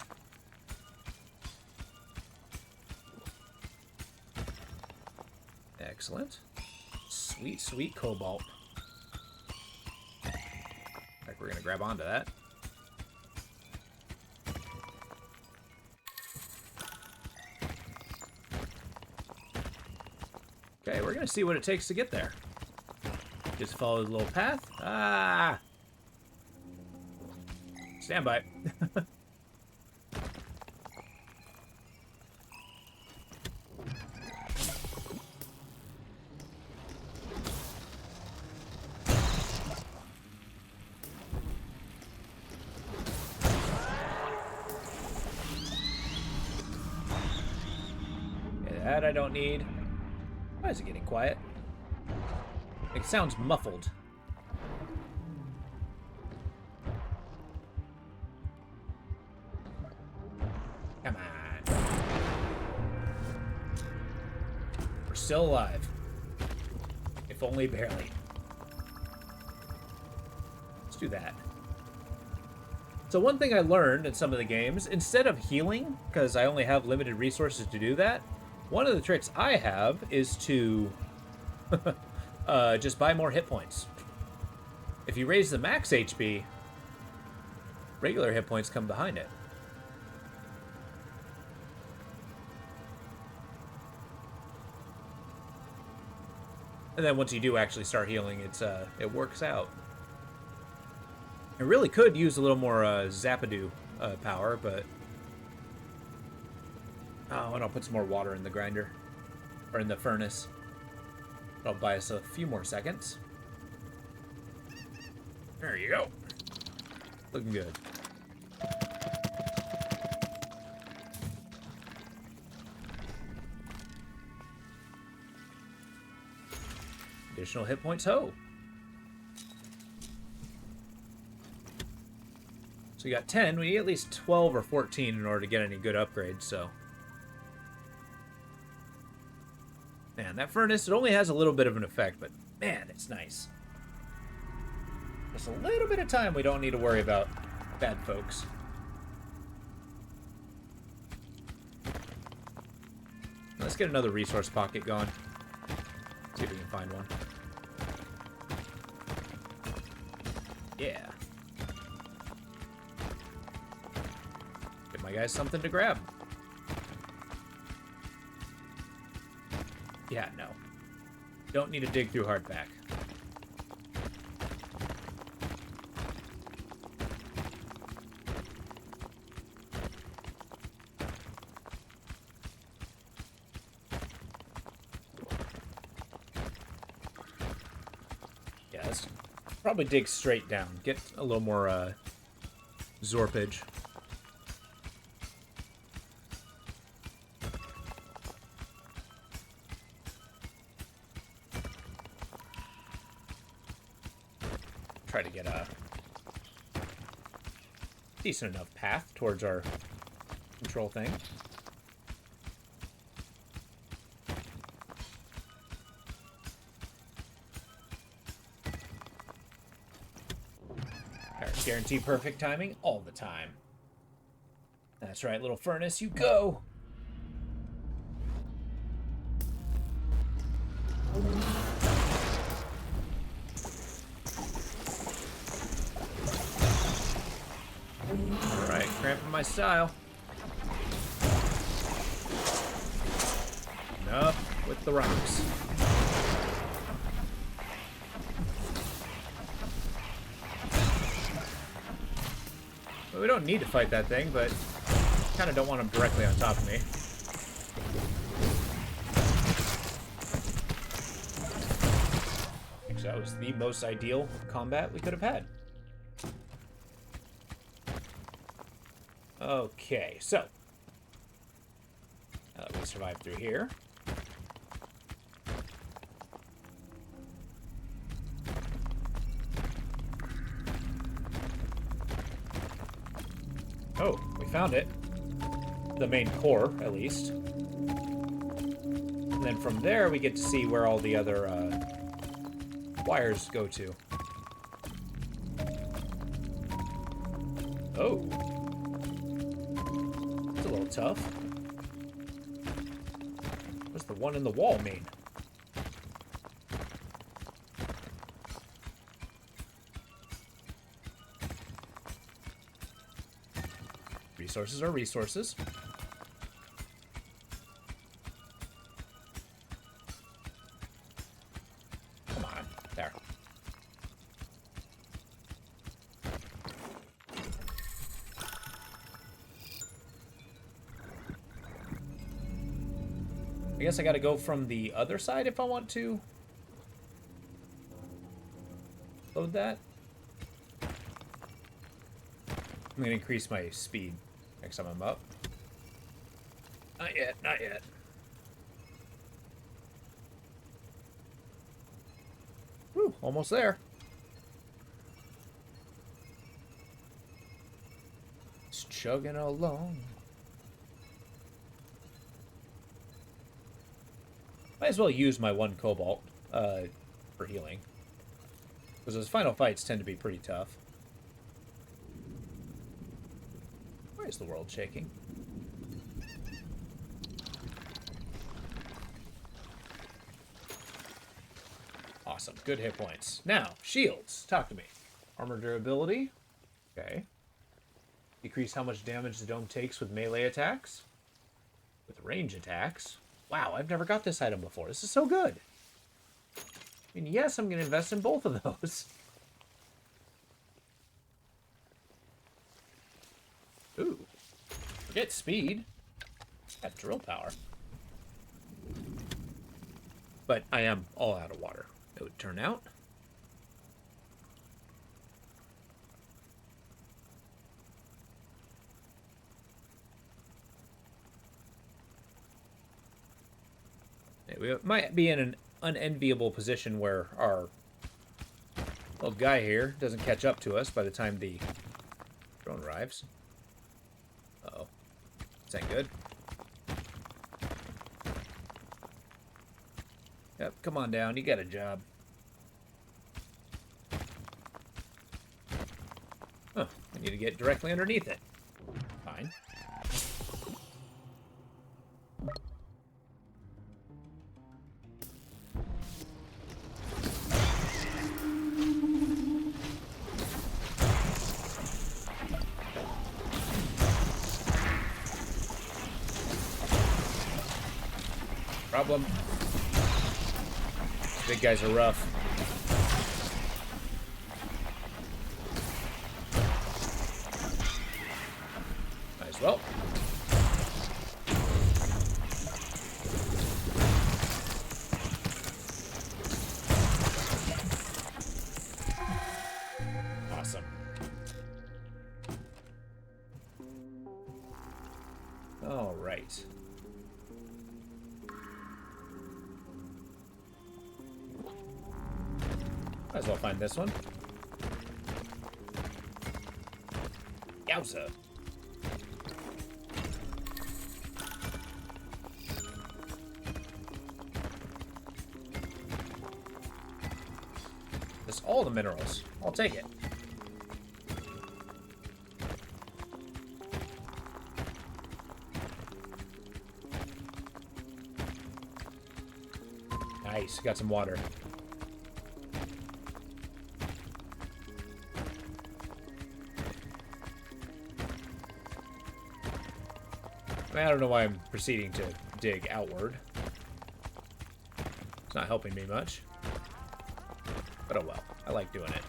Excellent. Sweet, sweet cobalt. Like we're gonna grab onto that. Okay, we're gonna see what it takes to get there. Just follow the little path. Ah! Stand by. That I don't need. Why is it getting quiet? It sounds muffled. Come on. We're still alive. If only barely. Let's do that. So one thing I learned in some of the games, instead of healing, because I only have limited resources to do that, one of the tricks I have is to just buy more hit points. If you raise the max HP, regular hit points come behind it. And then once you do actually start healing, it works out. I really could use a little more Zapadu power, but... Oh, and I'll put some more water in the grinder. Or in the furnace. That'll buy us a few more seconds. There you go. Looking good. Additional hit points, ho! So we got 10. We need at least 12 or 14 in order to get any good upgrades, so... Man, that furnace, it only has a little bit of an effect, but man, it's nice. Just a little bit of time we don't need to worry about bad folks. Let's get another resource pocket going. See if we can find one. Yeah. Give my guys something to grab. Yeah, no. Don't need to dig through hardback. Yeah, let's probably dig straight down. Get a little more Zorpage. Try to get a decent enough path towards our control thing. Guarantee perfect timing all the time. That's right, little furnace, you go! Alright, cramping my style. Enough with the rocks. Well, we don't need to fight that thing, but kind of don't want him directly on top of me. Actually, that was the most ideal combat we could have had. Okay, so now that we survived through here, oh, we found it. The main core, at least. And then from there, we get to see where all the other wires go to. Oh. That's a little tough. What's the one in the wall mean? Resources are resources. Come on. There. I guess I gotta go from the other side if I want to load that. I'm gonna increase my speed next time I'm up. Not yet, not yet. Whew, almost there. Just chugging along. Might as well use my 1 cobalt for healing. Because those final fights tend to be pretty tough. Why is the world shaking? Awesome. Good hit points. Now, shields. Talk to me. Armor durability. Okay. Decrease how much damage the dome takes with melee attacks. With range attacks. Wow, I've never got this item before. This is so good. I mean, yes, I'm going to invest in both of those. Ooh. Forget speed. Got drill power. But I am all out of water, it would turn out. We might be in an unenviable position where our little guy here doesn't catch up to us by the time the drone arrives. Uh-oh. This ain't good. Yep, come on down. You got a job. Huh. I need to get directly underneath it. Fine. Problem. Big guys are rough. Might as well. Awesome. All right. Might as well find this one. Yowza. That's all the minerals. I'll take it. Nice. Got some water. I don't know why I'm proceeding to dig outward. It's not helping me much. But oh well. I like doing it.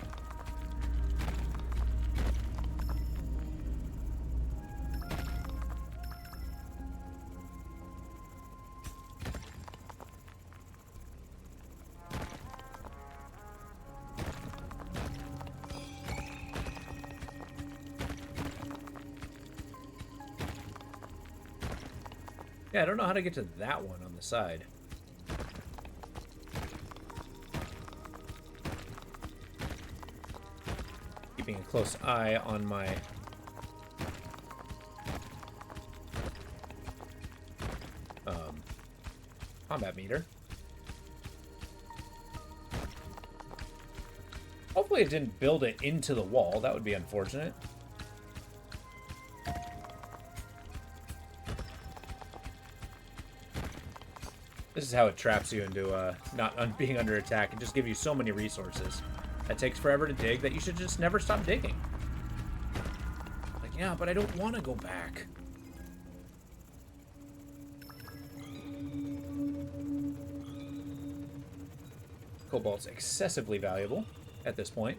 Yeah, I don't know how to get to that one on the side. Keeping a close eye on my combat meter. Hopefully it didn't build it into the wall. That would be unfortunate. This is how it traps you into not being under attack and just give you so many resources. That takes forever to dig that you should just never stop digging. Like, yeah, but I don't want to go back. Cobalt's excessively valuable at this point.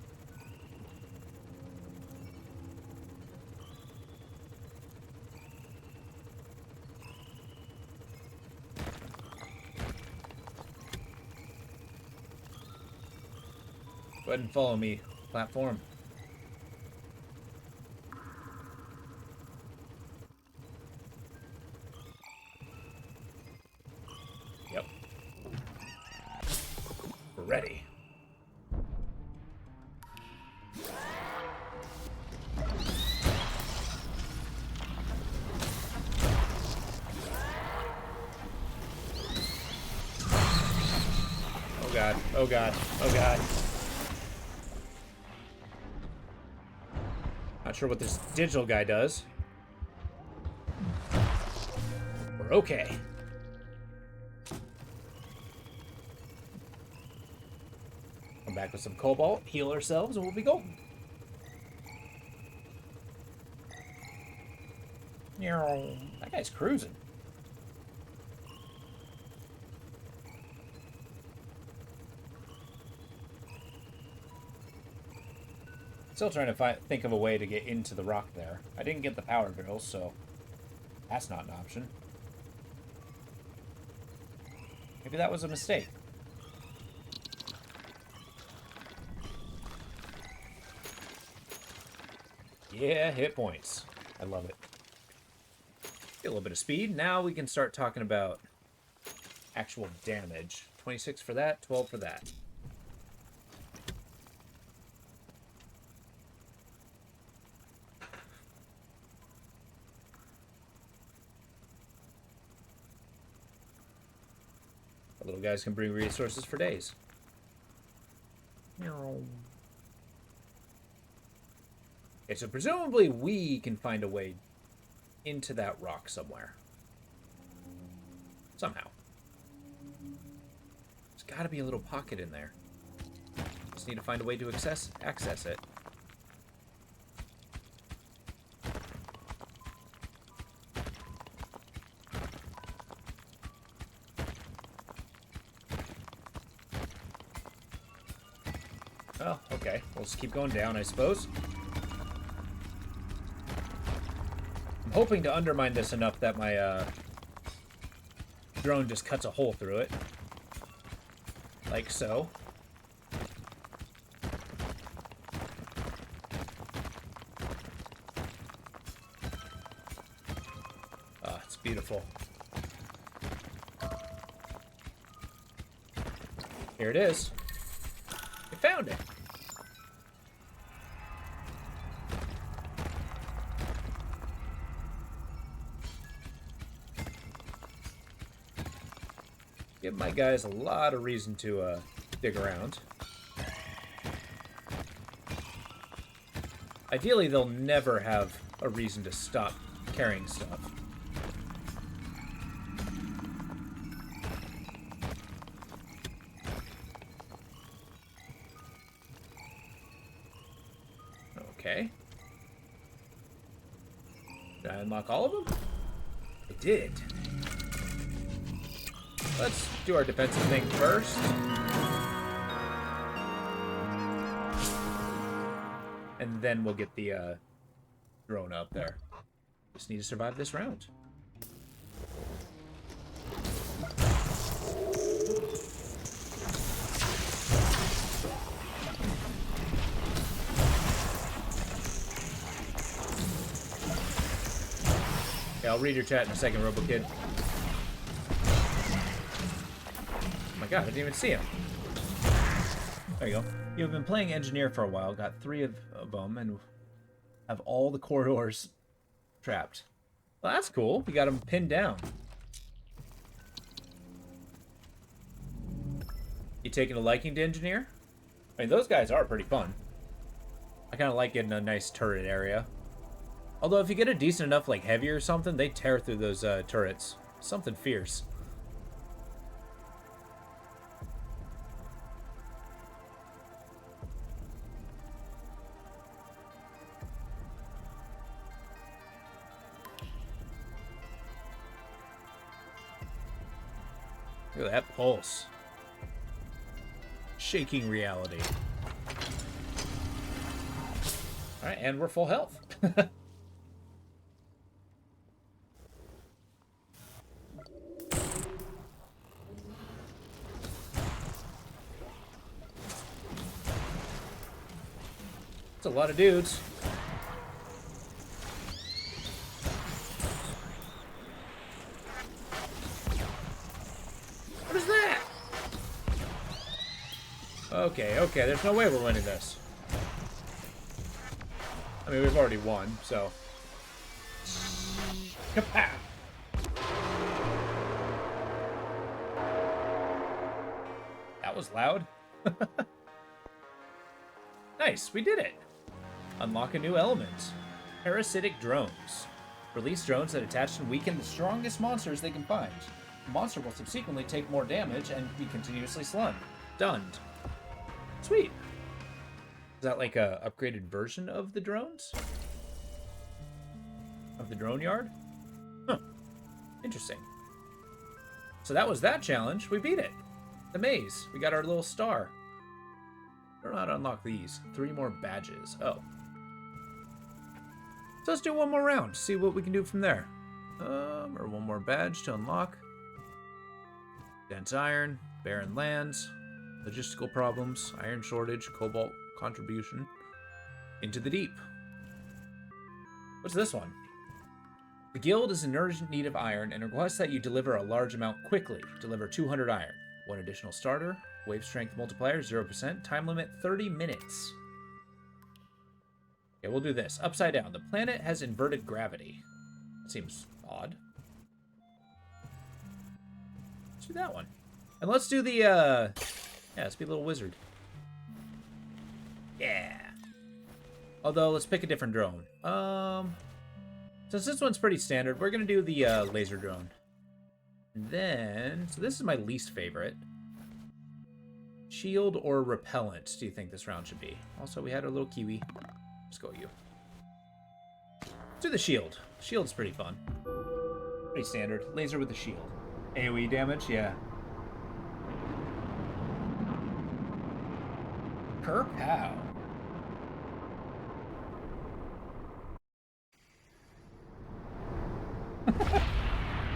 Go ahead and follow me. Platform. Yep. We're ready. Oh god, oh god, oh god. Not sure what this digital guy does. We're okay. Come back with some cobalt, heal ourselves, and we'll be golden. That guy's cruising. Still trying to think of a way to get into the rock there. I didn't get the power drills, so that's not an option. Maybe that was a mistake. Yeah, hit points. I love it. Get a little bit of speed. Now we can start talking about actual damage. 26 for that, 12 for that. Little guys can bring resources for days. Okay, so presumably we can find a way into that rock somewhere. Somehow. There's gotta be a little pocket in there. Just need to find a way to access it. Oh, okay. We'll just keep going down, I suppose. I'm hoping to undermine this enough that my drone just cuts a hole through it. Like so. Ah, it's beautiful. Here it is. I found it. Give my guys a lot of reason to dig around. Ideally, they'll never have a reason to stop carrying stuff. Okay. Did I unlock all of them? I did. Let's do our defensive thing first. And then we'll get the drone up there. Just need to survive this round. Okay, I'll read your chat in a second, RoboKid. Oh my god, I didn't even see him. There you go. You've been playing engineer for a while, got 3 of them, and have all the corridors trapped. Well, that's cool. We got them pinned down. You taking a liking to engineer? I mean, those guys are pretty fun. I kind of like getting a nice turret area. Although if you get a decent enough, like, heavy or something, they tear through those turrets. Something fierce. Look at that pulse. Shaking reality. Alright, and we're full health. a lot of dudes. What is that? Okay, okay, there's no way we're winning this. I mean, we've already won, so. Kapow! That was loud. Nice, we did it. Unlock a new element. Parasitic drones. Release drones that attach and weaken the strongest monsters they can find. The monster will subsequently take more damage and be continuously stunned. Sweet. Is that like a upgraded version of the drones? Of the drone yard? Huh. Interesting. So that was that challenge. We beat it. The maze. We got our little star. I don't know how to unlock these. 3 more badges. Oh. So let's do one more round. See what we can do from there. Or one more badge to unlock. Dense iron. Barren lands. Logistical problems. Iron shortage. Cobalt contribution. Into the deep. What's this one? The guild is in urgent need of iron and requests that you deliver a large amount quickly. Deliver 200 iron. 1 additional starter. Wave strength multiplier 0%. Time limit 30 minutes. Okay, we'll do this. Upside down. The planet has inverted gravity. That seems odd. Let's do that one. And let's do the, yeah, let's be a little wizard. Yeah. Although, let's pick a different drone. Since this one's pretty standard, we're going to do the laser drone. And then, so this is my least favorite. Shield or repellent, do you think this round should be? Also, we had our little kiwi. Let's go you. Let's do the shield. Shield's pretty fun. Pretty standard. Laser with the shield. AoE damage, yeah. Kerpow.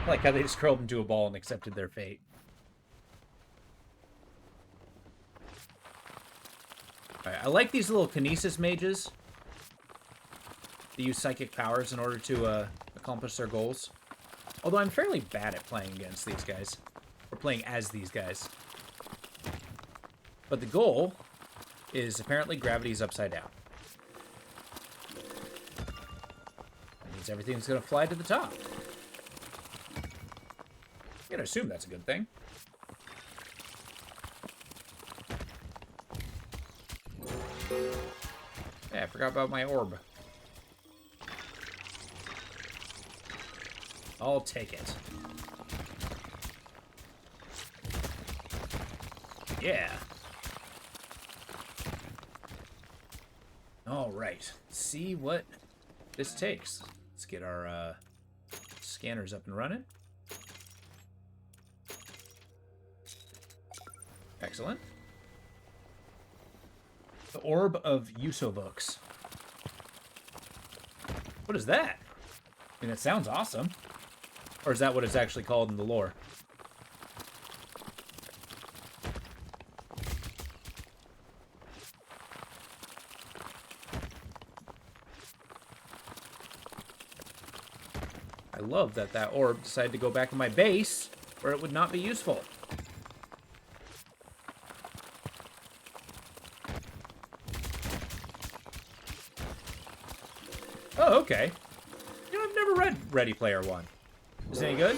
I like how they just curled into a ball and accepted their fate. Alright, I like these little kinesis mages. They use psychic powers in order to accomplish their goals. Although I'm fairly bad at playing against these guys. Or playing as these guys. But the goal is apparently gravity's upside down. That means everything's going to fly to the top. I'm going to assume that's a good thing. Yeah, I forgot about my orb. I'll take it. Yeah. All right. See what this takes. Let's get our scanners up and running. Excellent. The Orb of Usobooks. What is that? I mean, it sounds awesome. Or is that what it's actually called in the lore? I love that that orb decided to go back in my base where it would not be useful. Oh, okay. You know, I've never read Ready Player One. Is it any good?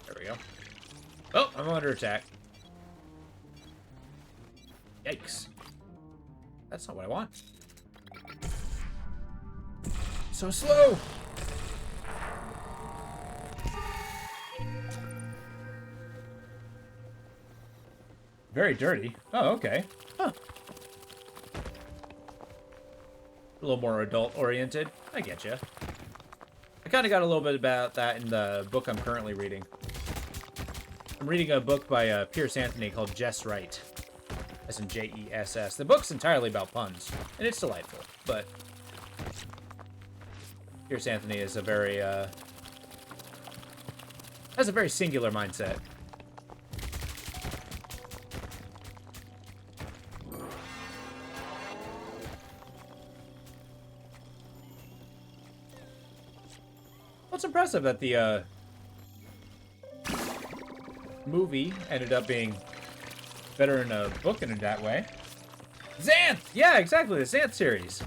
There we go. Oh, I'm under attack. Yikes. That's not what I want. So slow! Very dirty. Oh, okay. Huh. A little more adult-oriented. I get you. I kind of got a little bit about that in the book I'm currently reading. I'm reading a book by Pierce Anthony called Jess Right. As in Jess. The book's entirely about puns, and it's delightful, but Pierce Anthony is a very, has a very singular mindset. impressive that the movie ended up being better in a book in that way. Xanth! Yeah, exactly, the Xanth series.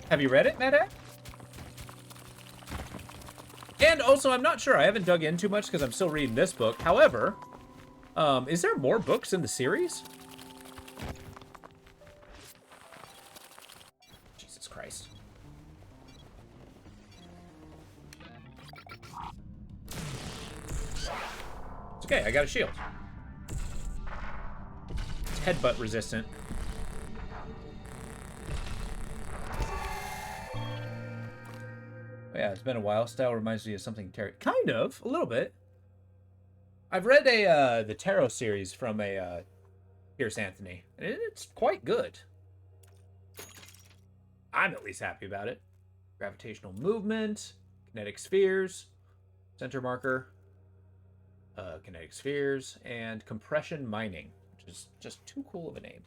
Have you read it, Medak? And also, I'm not sure. I haven't dug in too much because I'm still reading this book. However, is there more books in the series? Jesus Christ. It's okay, I got a shield. It's headbutt resistant. Yeah, it's been a while. Style reminds me of something tarot. Kind of, a little bit. I've read the tarot series from Pierce Anthony, and it's quite good. I'm at least happy about it. Gravitational movement, kinetic spheres, center marker, kinetic spheres, and compression mining, which is just too cool of a name.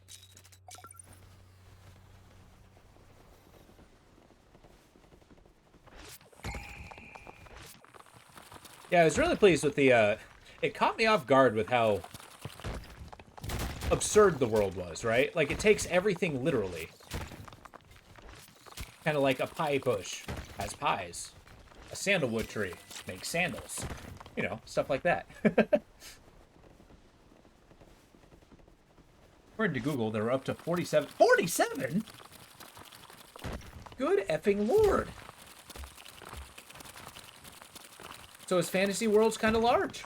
Yeah, I was really pleased with the, it caught me off guard with how absurd the world was, right? Like, it takes everything literally. Kind of like a pie bush has pies. A sandalwood tree makes sandals. You know, stuff like that. According to Google, there were up to 47... 47?! Good effing lord! So his fantasy world's kind of large.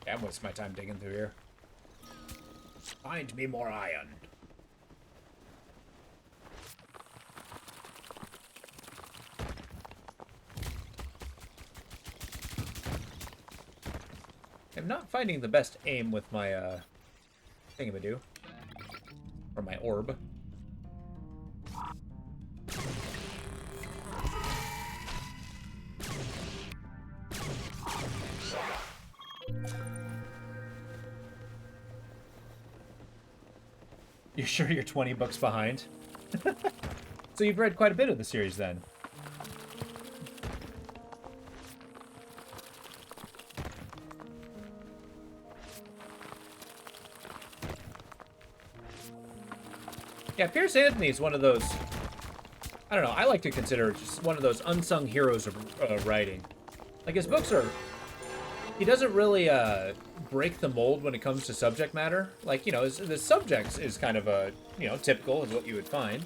Yeah, I'm wasting my time digging through here. Find me more iron. I'm not finding the best aim with my, thingamadoo. Or my orb. You sure you're 20 books behind? So you've read quite a bit of the series then. Yeah, Pierce Anthony is one of those, I don't know, I like to consider just one of those unsung heroes of writing. Like, his books are, he doesn't really break the mold when it comes to subject matter. Like, you know, the subjects is kind of you know, typical is what you would find.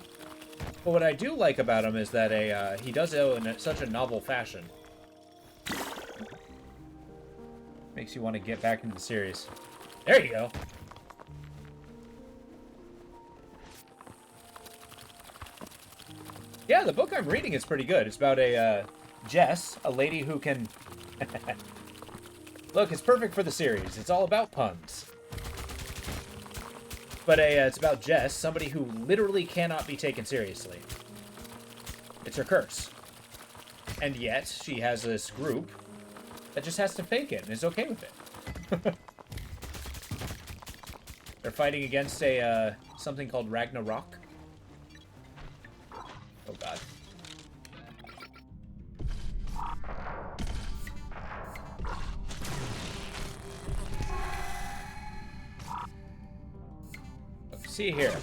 But what I do like about him is that he does it in such a novel fashion. Makes you want to get back into the series. There you go. Yeah, the book I'm reading is pretty good. It's about a Jess, a lady who can... Look, it's perfect for the series. It's all about puns. But it's about Jess, somebody who literally cannot be taken seriously. It's her curse. And yet, she has this group that just has to fake it and is okay with it. They're fighting against a something called Ragnarok. Oh god. Let's see here.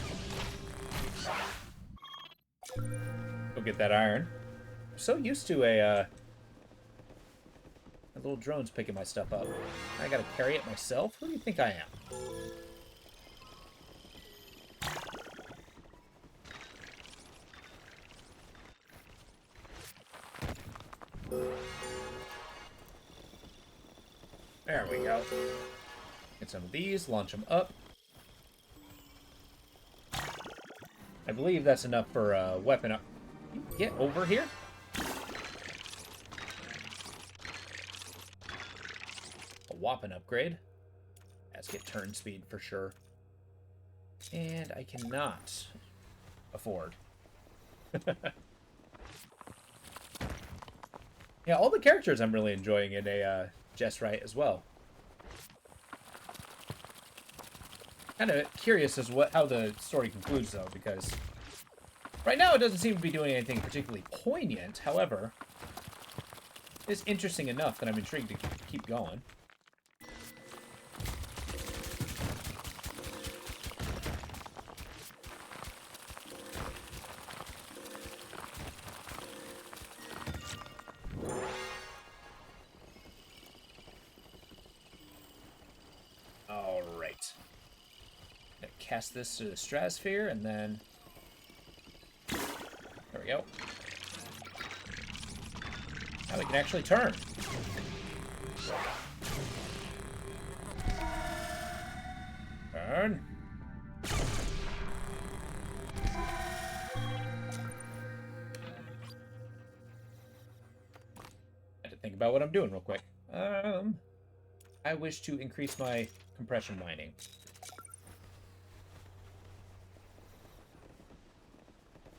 Go get that iron. I'm so used to a little drone's picking my stuff up. I gotta carry it myself? Who do you think I am? There we go. Get some of these, launch them up. I believe that's enough for weapon up. Get over here. A weapon upgrade. Let's get turn speed for sure. And I cannot afford. Yeah, all the characters I'm really enjoying in a Just Right as well. Kind of curious as how the story concludes, though, because right now it doesn't seem to be doing anything particularly poignant. However, it's interesting enough that I'm intrigued to keep going. Alright. Gonna cast this to the stratosphere, and then... There we go. Now we can actually turn. Turn. I had to think about what I'm doing real quick. I wish to increase my compression mining.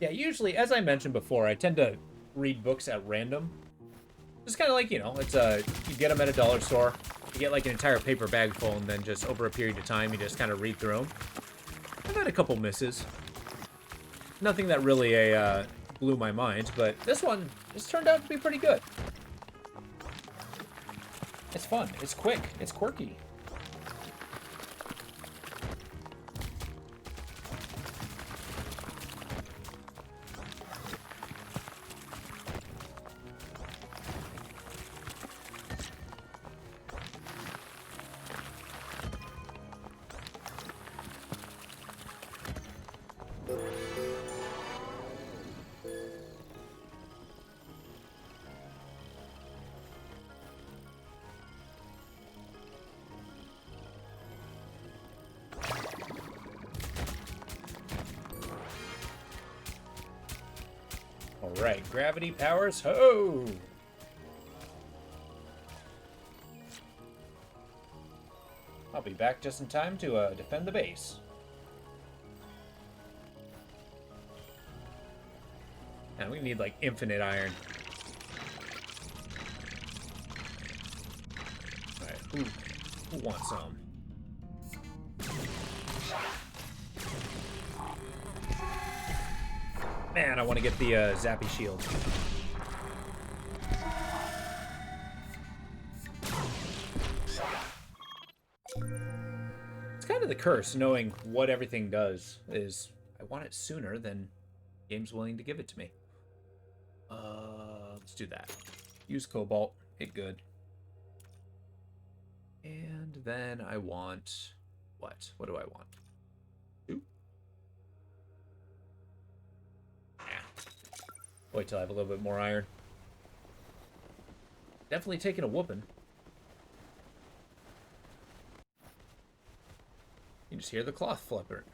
Yeah, usually, as I mentioned before, I tend to read books at random. Just kind of like, you know, it's you get them at a dollar store, you get like an entire paper bag full, and then just over a period of time, you just kind of read through them. I've had a couple misses. Nothing that really blew my mind, but this one has turned out to be pretty good. It's fun, it's quick, it's quirky. Alright, gravity powers, ho! I'll be back just in time to defend the base. And we need like infinite iron. Alright, who wants some? Man, I want to get the Zappy Shield. It's kind of the curse, knowing what everything does, is I want it sooner than game's willing to give it to me. Let's do that. Use Cobalt, hit good. And then I want... What? What do I want? Wait till I have a little bit more iron. Definitely taking a whooping. You just hear the cloth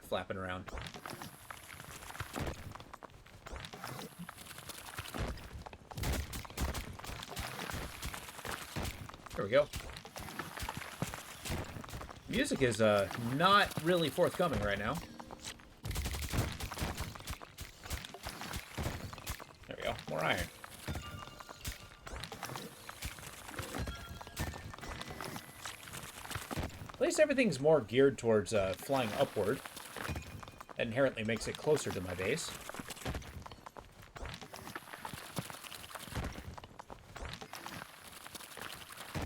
flapping around. There we go. Music is not really forthcoming right now. More iron. At least everything's more geared towards flying upward. That inherently makes it closer to my base.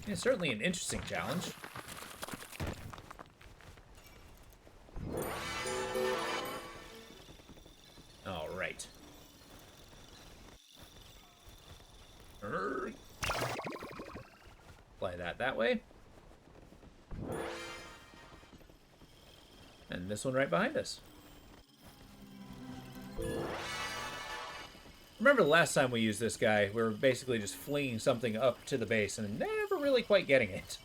It's certainly an interesting challenge. All right. Apply that way. And this one right behind us. Remember the last time we used this guy, we were basically just flinging something up to the base and never really quite getting it.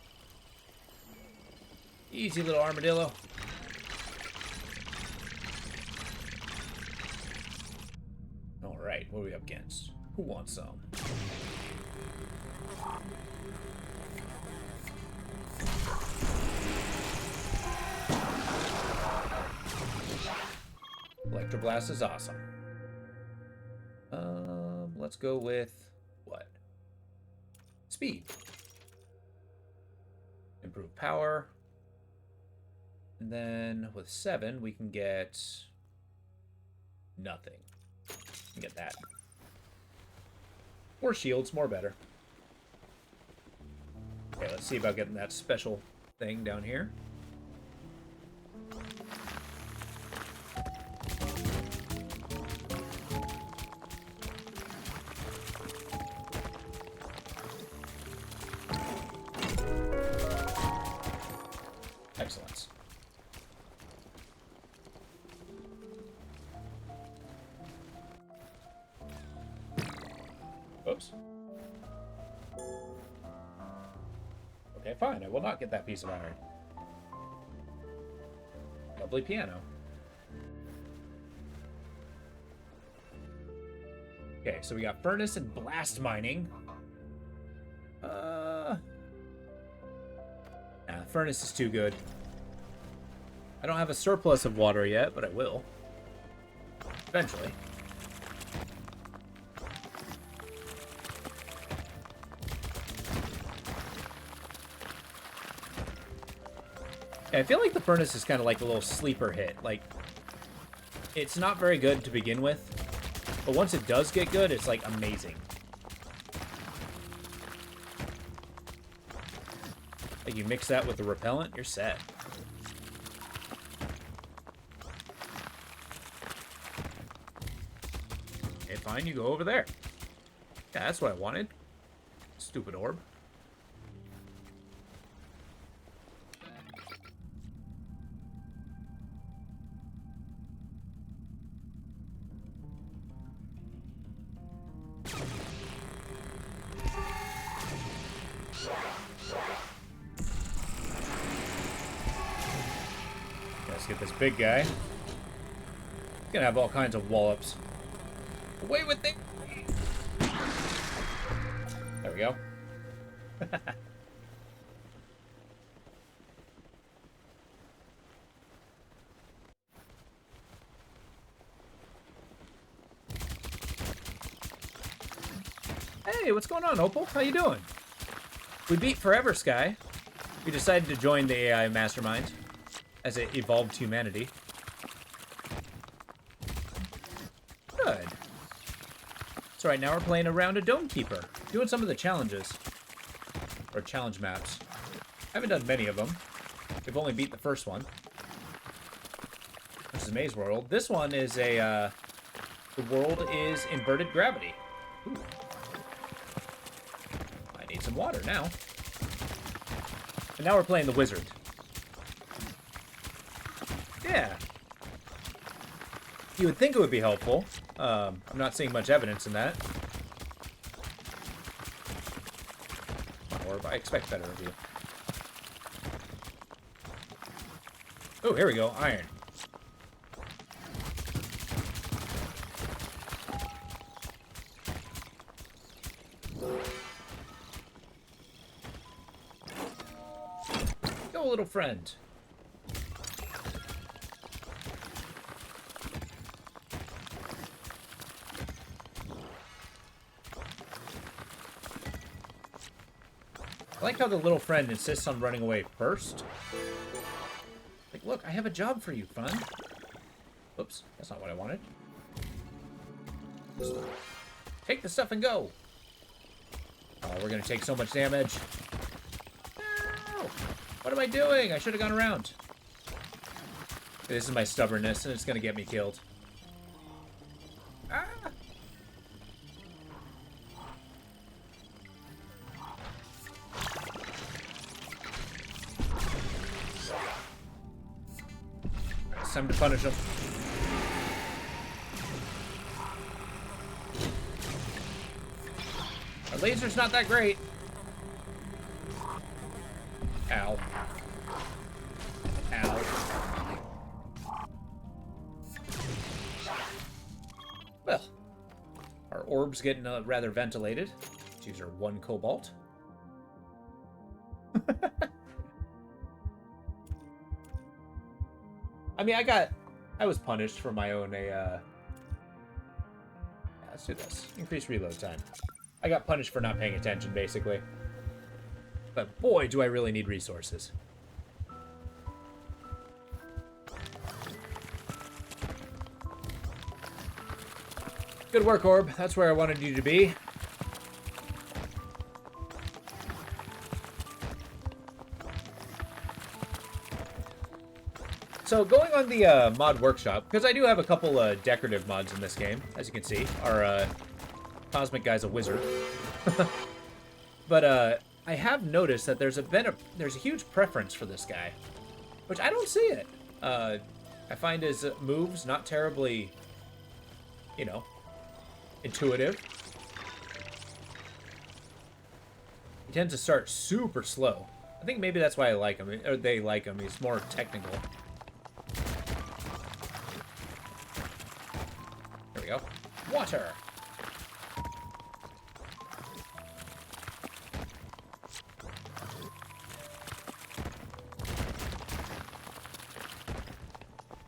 Easy little armadillo. Alright, what are we up against? Who wants some? Electroblast is awesome. Let's go with what? speed. Improve power. And then with 7, we can get nothing. We can get that. More shields, more better. Okay, let's see about getting that special thing down here. Excellent. Oops. Okay, fine. I will not get that piece of iron. Lovely piano. Okay, so we got furnace and blast mining. Nah, furnace is too good. I don't have a surplus of water yet, but I will. Eventually. Yeah, I feel like the furnace is kind of like a little sleeper hit. Like, it's not very good to begin with, but once it does get good, it's like amazing. Like, you mix that with the repellent, you're set. Okay, fine, you go over there. Yeah, that's what I wanted. Stupid orb. Let's get this big guy. He's gonna have all kinds of wallops. Away with it! There we go. Hey, what's going on, Opal? How you doing? We beat Forever Sky. We decided to join the AI Mastermind as it evolved humanity. Good. So right now we're playing a round of Dome Keeper, doing some of the challenges. Or challenge maps. I haven't done many of them. We've only beat the first one, which is Maze World. This one is a, the world is inverted gravity. Ooh. I need some water now. And now we're playing the Wizard. Yeah. You would think it would be helpful. I'm not seeing much evidence in that. Or I expect better of you. Oh, here we go. Iron. Go, little friend. I like how the little friend insists on running away first. Like, look, I have a job for you, friend. Oops, that's not what I wanted. Take the stuff and go. Oh, we're gonna take so much damage. No! What am I doing? I should have gone around. This is my stubbornness, and it's gonna get me killed. Ah! It's time to punish him. Our laser's not that great. Ow. Ow. Well, our orb's getting rather ventilated. Let's use our 1 cobalt. I mean, I was punished for my own, yeah, let's do this. Increase reload time. I got punished for not paying attention, basically. But boy, do I really need resources. Good work, Orb. That's where I wanted you to be. So going on the mod workshop, because I do have a couple decorative mods in this game, as you can see. Our Cosmic Guy's a wizard. But I have noticed that there's a huge preference for this guy, which I don't see it. I find his moves not terribly, you know, intuitive. He tends to start super slow. I think maybe that's why I like him, or they like him. He's more technical. There we go. Water.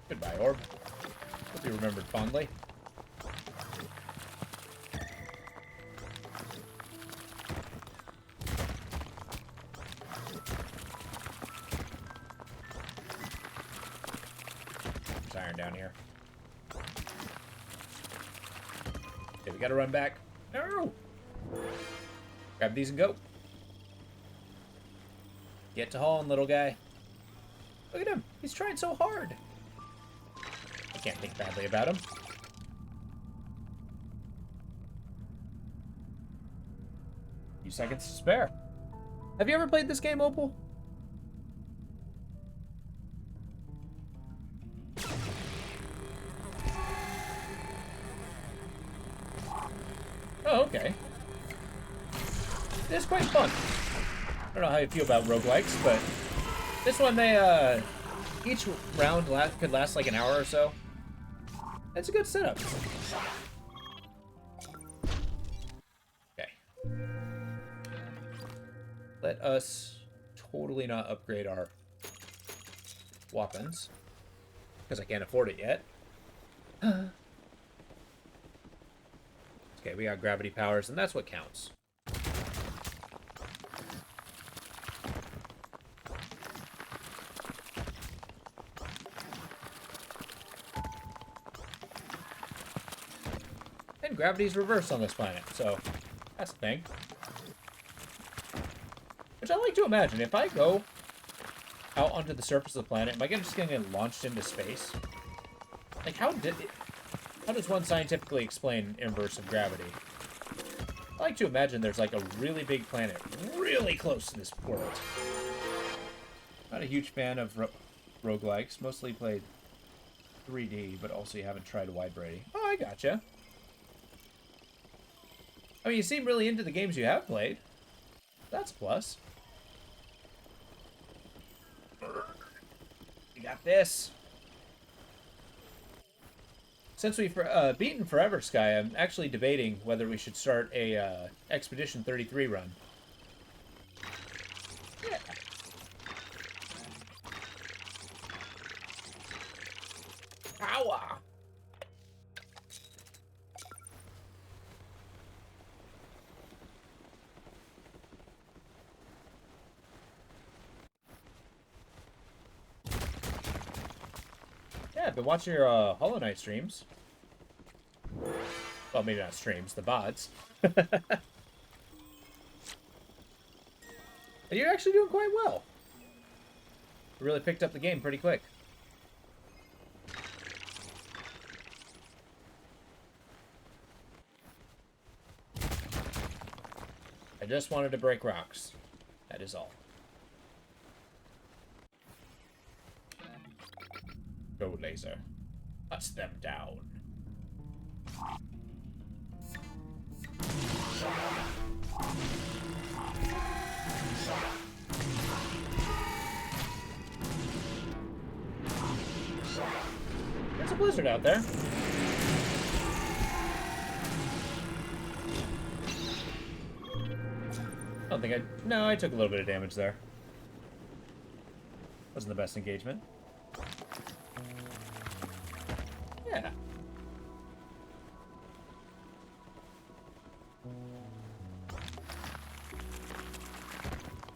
Goodbye, Orb. Hope you remembered fondly. There's iron down here. Okay, we gotta run back. No! Grab these and go. Get to hauling, little guy. Look at him. He's trying so hard. I can't think badly about him. Few seconds to spare. Have you ever played this game, Opal? Oh, okay. It's quite fun. I don't know how you feel about roguelikes, but this one, they, each round could last like an hour or so. It's a good setup. Okay. Let us totally not upgrade our weapons, because I can't afford it yet. Okay, we got gravity powers, and that's what counts. And gravity's reversed on this planet, so that's a thing. Which I like to imagine, if I go out onto the surface of the planet, am I just gonna get launched into space? Like, how does one scientifically explain inverse of gravity? I like to imagine there's like a really big planet really close to this world. Not a huge fan of roguelikes. Mostly played 3D, but also you haven't tried wide variety. Oh, I gotcha. I mean, you seem really into the games you have played. That's a plus. You got this. Since we've beaten Forever Sky, I'm actually debating whether we should start a Expedition 33 run. Yeah. Power! Yeah, I've been watching your Hollow Knight streams. Well, maybe not streams, the VODs. You're actually doing quite well. You really picked up the game pretty quick. I just wanted to break rocks. That is all. Go, laser. Touch them down. There's a blizzard out there. I don't think no, I took a little bit of damage there. Wasn't the best engagement. Yeah.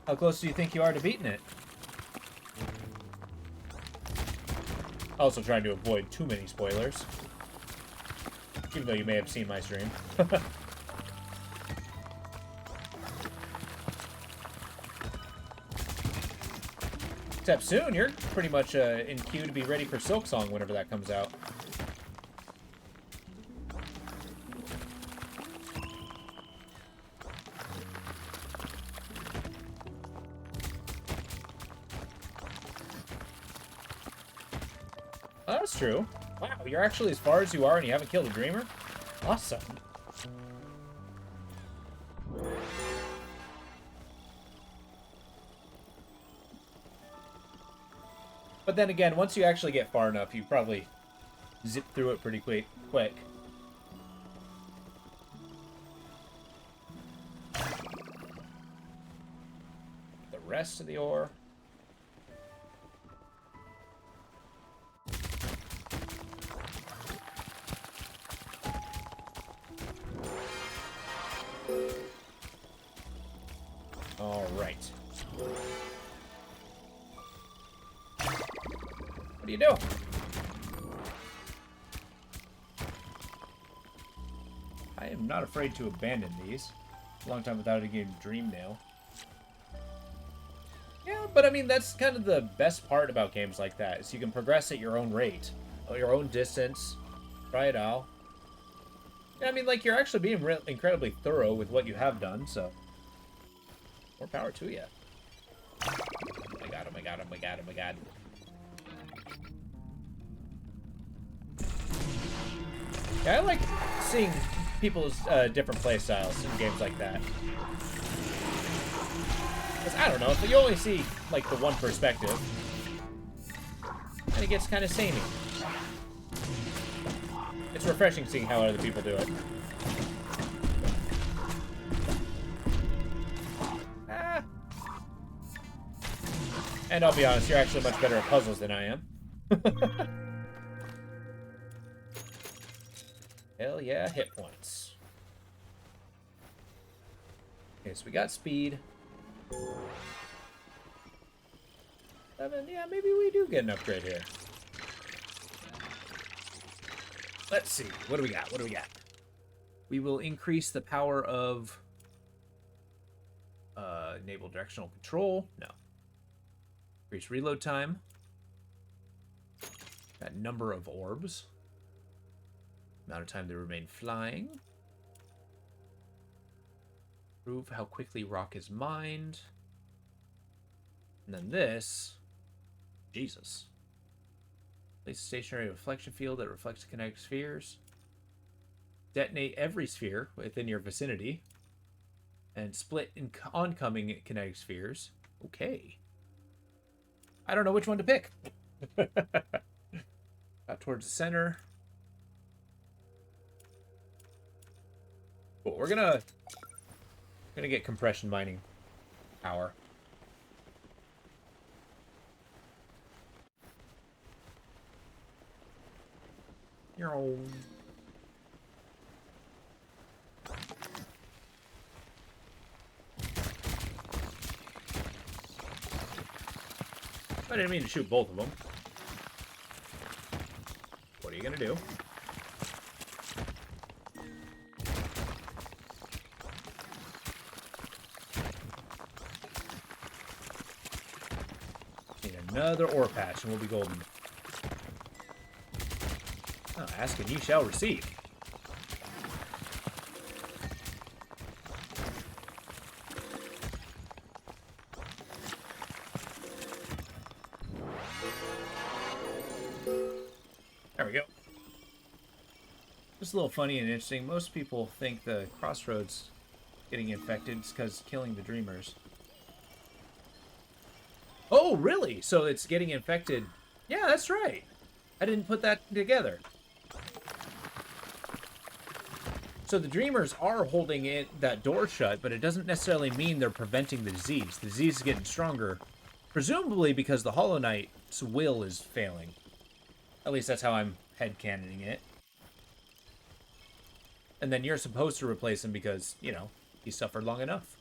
How close do you think you are to beating it? Also trying to avoid too many spoilers. Even though you may have seen my stream. Except soon, you're pretty much in queue to be ready for Silksong whenever that comes out. Oh, that's true. Wow, you're actually as far as you are and you haven't killed a Dreamer? Awesome. But then again, once you actually get far enough, you probably zip through it pretty quick. The rest of the ore. All right. What do you do? I am not afraid to abandon these. A long time without a game Dream Nail. Yeah, but I mean, that's kind of the best part about games like that, is you can progress at your own rate, at your own distance, try it out. Yeah, I mean, like, you're actually being incredibly thorough with what you have done, so more power to you. Oh my god, oh my god, oh my god, oh my god. Yeah, I like seeing people's different play styles in games like that. Because, I don't know, if you only see, like, the one perspective, then it gets kind of samey. It's refreshing seeing how other people do it. Ah. And I'll be honest, you're actually much better at puzzles than I am. Hell yeah, hit points. Okay, so we got speed. 7, yeah, maybe we do get an upgrade here. Let's see, what do we got? What do we got? We will increase the power of enable directional control. No. Increase reload time. Got number of orbs. Amount of time they remain flying. Prove how quickly rock is mined. And then this. Jesus. Place a stationary reflection field that reflects kinetic spheres. Detonate every sphere within your vicinity. And split in oncoming kinetic spheres. Okay. I don't know which one to pick. Out towards the center. Cool. We're gonna get compression mining power. I didn't mean to shoot both of them. What are you gonna do? Need another ore patch and we'll be golden. Oh, ask and ye shall receive. There we go. Just a little funny and interesting. Most people think the Crossroads getting infected is because killing the Dreamers. Oh, really? So it's getting infected. Yeah, that's right. I didn't put that together. So the Dreamers are holding that door shut, but it doesn't necessarily mean they're preventing the disease. The disease is getting stronger, presumably because the Hollow Knight's will is failing. At least that's how I'm headcanoning it. And then you're supposed to replace him because, you know, he suffered long enough.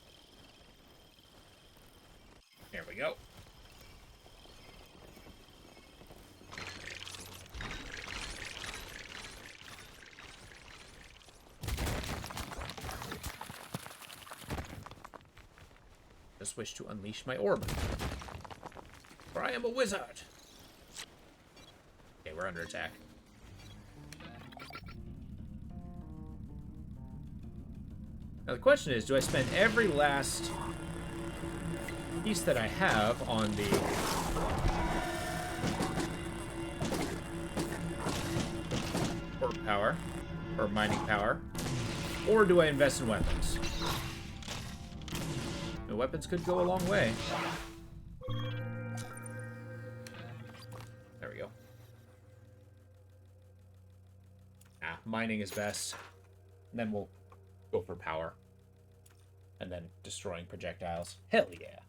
go. Just wish to unleash my orb. For I am a wizard. Okay, we're under attack. Now the question is, do I spend every last piece that I have on the orb power, or mining power, or do I invest in weapons? The weapons could go a long way. There we go. Mining is best. And then we'll go for power. And then destroying projectiles. Hell yeah.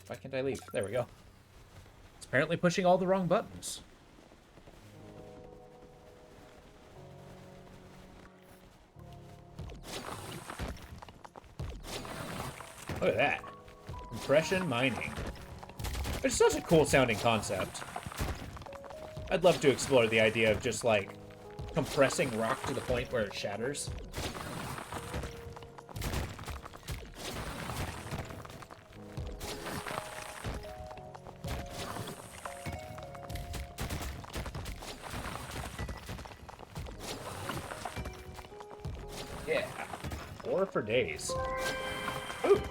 Why can't I leave? There we go. It's apparently pushing all the wrong buttons. Look at that. Compression mining. It's such a cool sounding concept. I'd love to explore the idea of just like compressing rock to the point where it shatters. Yeah. Ore for days. Ooh.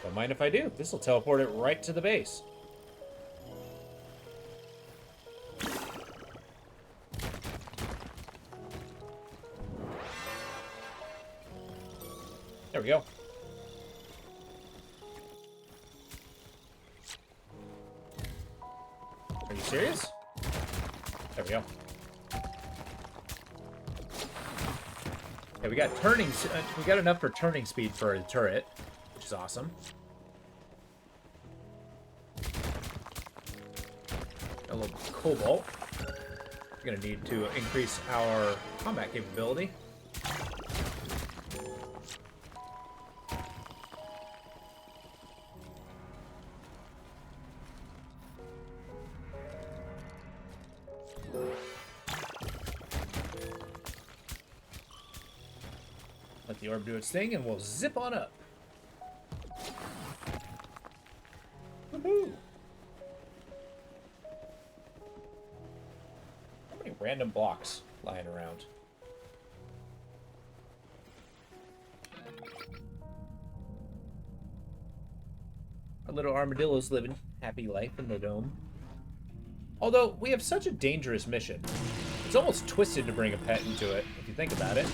Don't mind if I do. This will teleport it right to the base. There we go. Are you serious? There we go. Okay, we got turning. We got enough for turning speed for the turret, which is awesome. A little cobalt. We're gonna need to increase our combat capability. Let the orb do its thing, and we'll zip on up. Woohoo! How many random blocks lying around? Our little armadillo's living happy life in the dome. Although, we have such a dangerous mission. It's almost twisted to bring a pet into it, if you think about it.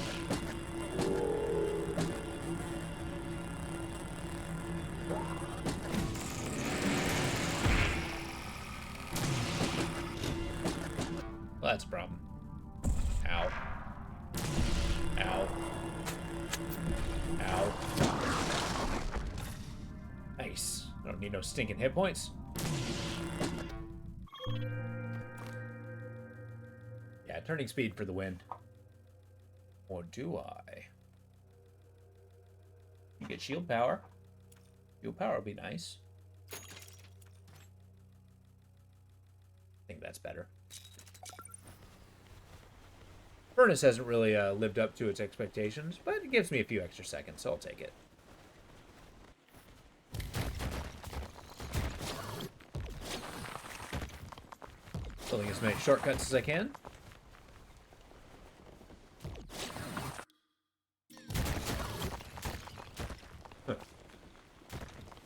Well, that's a problem. Ow. Ow. Ow. Nice. I don't need no stinking hit points. Yeah, turning speed for the win. Or do I? You get shield power. Shield power would be nice. I think that's better. Furnace hasn't really lived up to its expectations, but it gives me a few extra seconds, so I'll take it. Building as many shortcuts as I can. Huh.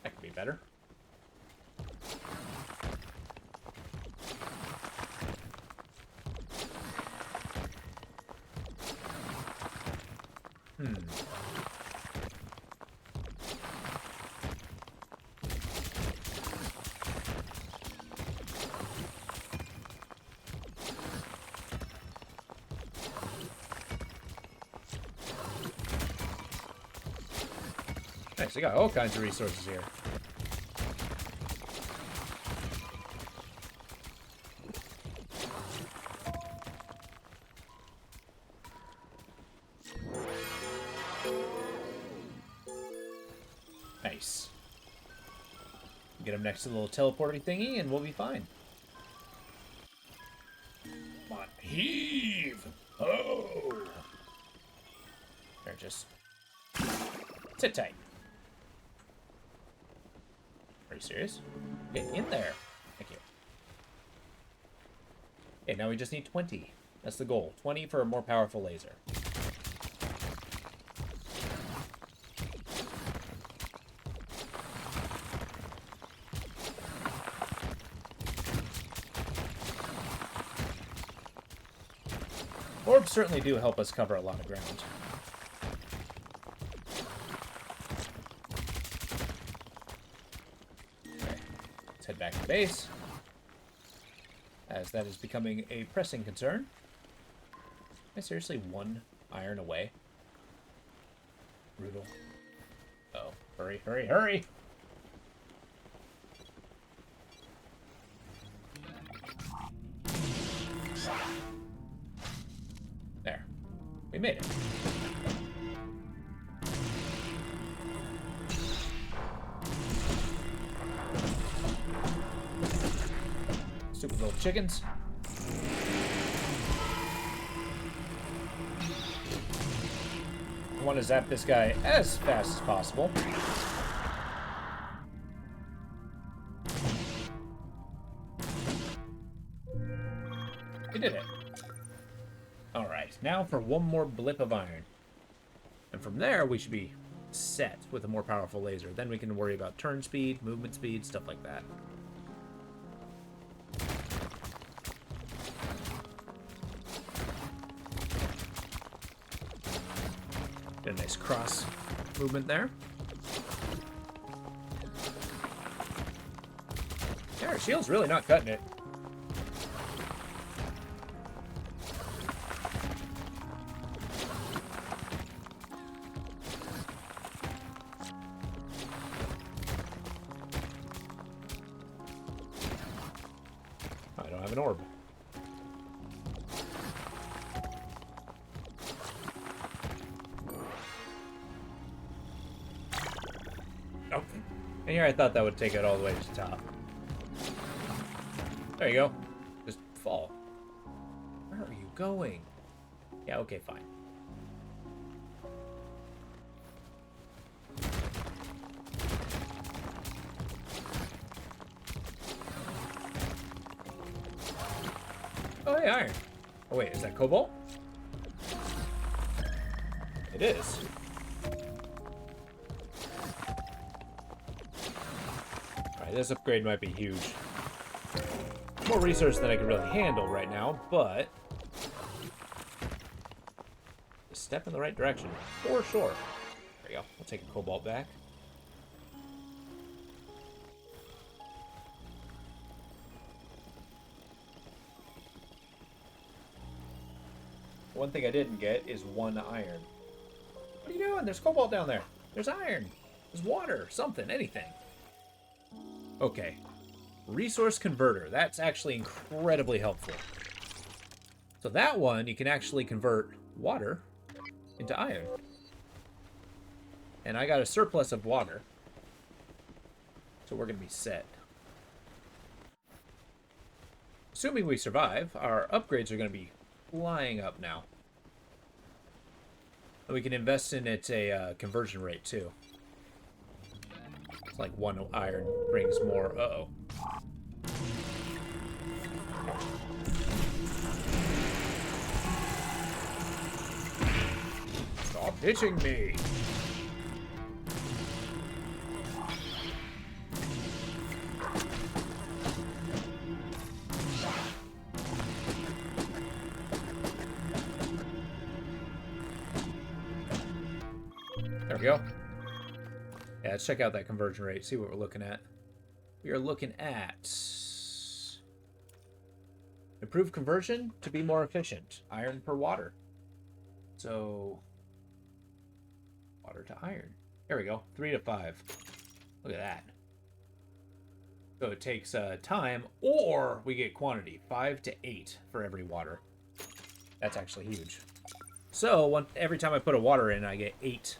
That could be better. Nice, I got all kinds of resources here. Get him next to the little teleporting thingy, and we'll be fine. Come on, heave! Oh! There, just sit tight. Are you serious? Get in there. Thank you. Okay, now we just need 20. That's the goal. 20 for a more powerful laser. Orbs certainly do help us cover a lot of ground. Okay, let's head back to base, as that is becoming a pressing concern. Am I seriously 1 iron away? Brutal. Oh, hurry, hurry, hurry! There. We made it. Stupid little chickens. I want to zap this guy as fast as possible. We did it. Alright, now for one more blip of iron. And from there, we should be set with a more powerful laser. Then we can worry about turn speed, movement speed, stuff like that. Get a nice cross movement there. Yeah, our shield's really not cutting it. I don't have an orb. Oh, and here I thought that would take it all the way to the top. There you go. Just fall. Where are you going? Yeah, okay, fine. Oh, hey, iron. Oh, wait, is that cobalt? It is. Alright, this upgrade might be huge. More resource than I can really handle right now, but a step in the right direction, for sure. There you go. I'll take a cobalt back. One thing I didn't get is 1 iron. What are you doing? There's cobalt down there. There's iron. There's water. Something. Anything. Okay. Resource converter. That's actually incredibly helpful. So that one, you can actually convert water into iron. And I got a surplus of water. So we're going to be set. Assuming we survive, our upgrades are going to be flying up now. And we can invest in it a conversion rate too. It's like 1 iron brings more. Uh-oh. Stop hitting me! There we go. Yeah, let's check out that conversion rate, see what we're looking at. We are looking at improved conversion to be more efficient. Iron per water. So, water to iron. There we go. 3 to 5. Look at that. So it takes time, or we get quantity. 5 to 8 for every water. That's actually huge. So every time I put a water in, I get 8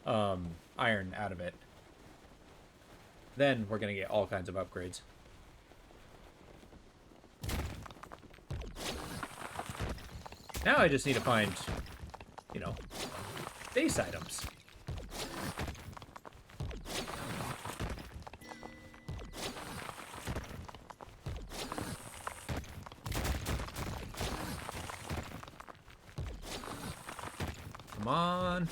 iron out of it. Then we're going to get all kinds of upgrades. Now I just need to find, you know, base items. Come on.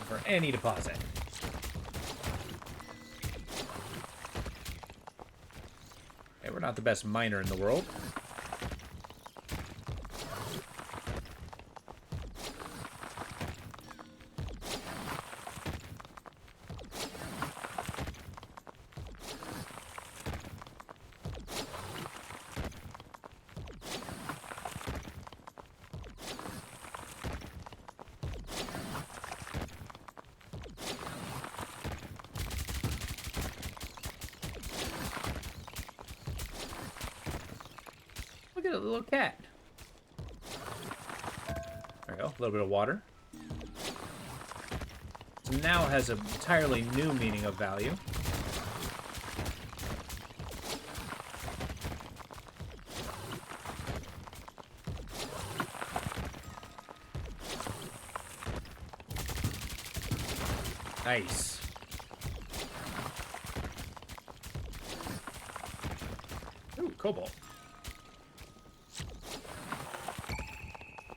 For any deposit. Okay, we're not the best miner in the world. Look at a little cat. There we go. A little bit of water. So now has an entirely new meaning of value. Nice. Ooh, cobalt.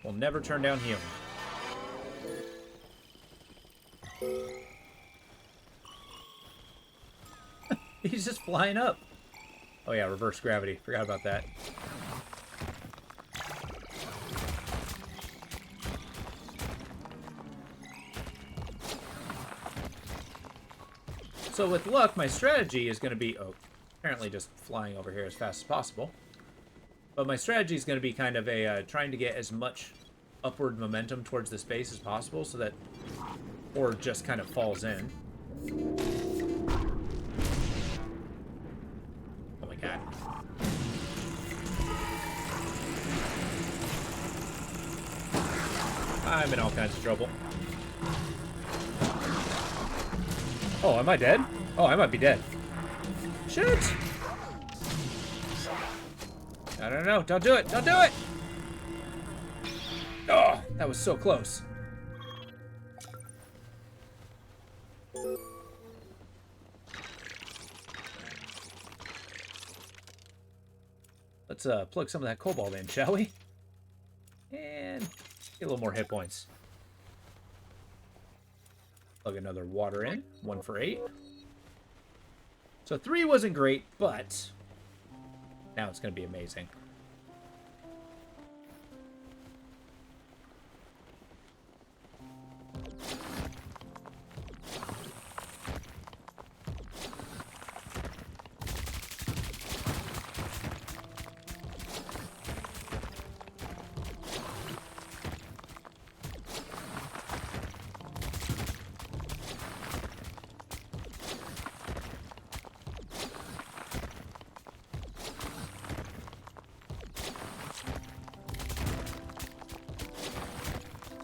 We'll never turn down helium. He's just flying up. Oh yeah, reverse gravity. Forgot about that. So with luck, my strategy is going to be... Oh, apparently just flying over here as fast as possible. But my strategy is going to be kind of a trying to get as much upward momentum towards the space as possible so that ore just kind of falls in. Oh my god. I'm in all kinds of trouble. Oh, am I dead? Oh, I might be dead. Shit! No, don't do it! Don't do it! Oh, that was so close. Let's plug some of that cobalt in, shall we? And get a little more hit points. Plug another water in. 1 for 8. So 3 wasn't great, but now it's going to be amazing.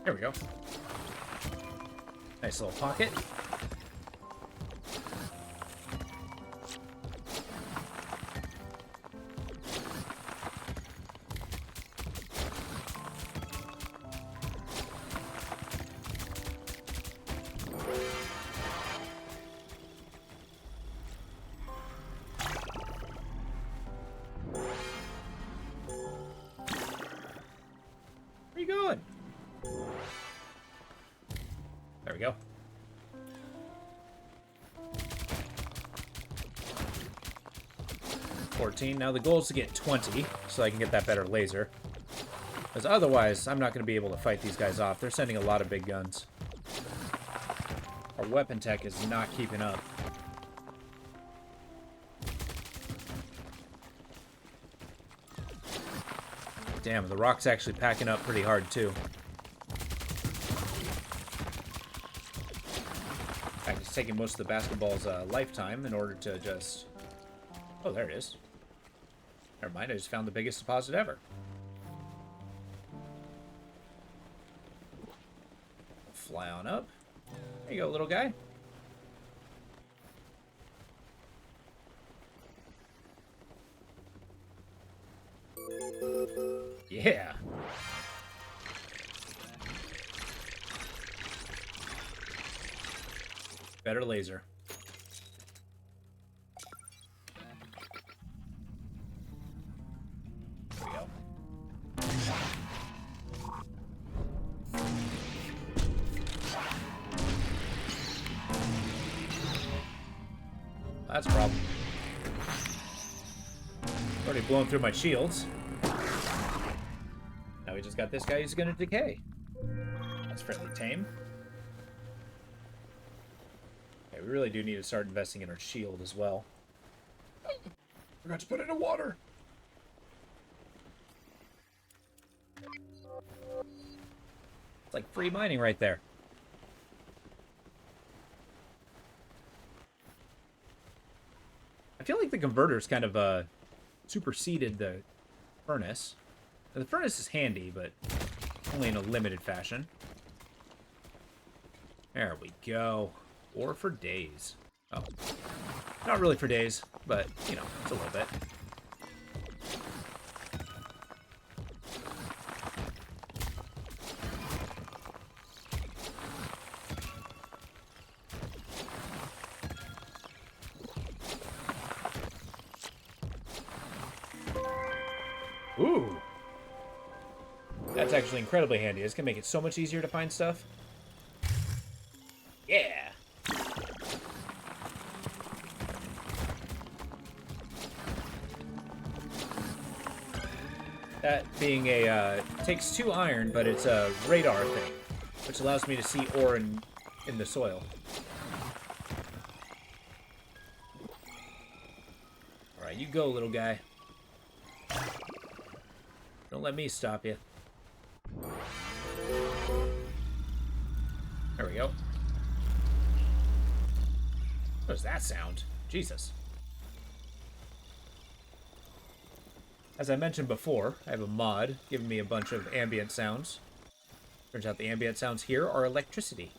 There we go. Nice little pocket. Where you going? There we go. $14. Now the goal is to get 20, so I can get that better laser. Because otherwise, I'm not going to be able to fight these guys off. They're sending a lot of big guns. Our weapon tech is not keeping up. Damn, the rock's actually packing up pretty hard, too. In fact, it's taking most of the basketball's lifetime in order to just... Oh, there it is. Never mind, I just found the biggest deposit ever. Fly on up. There you go, little guy. Better laser. There we go. That's a problem. Already blown through my shields. Now we just got this guy who's gonna decay. That's fairly tame. Okay, we really do need to start investing in our shield as well. Forgot to put it in water. It's like free mining right there. I feel like the converters kind of superseded the furnace. The furnace is handy, but only in a limited fashion. There we go. Or for days. Oh. Not really for days, but, you know, it's a little bit. Ooh. That's actually incredibly handy. It's gonna make it so much easier to find stuff. Yeah. That being a, takes 2 iron, but it's a radar thing, which allows me to see ore in the soil. Alright, you go, little guy. Don't let me stop you. There we go. What does that sound? Jesus. As I mentioned before, I have a mod giving me a bunch of ambient sounds. Turns out the ambient sounds here are electricity.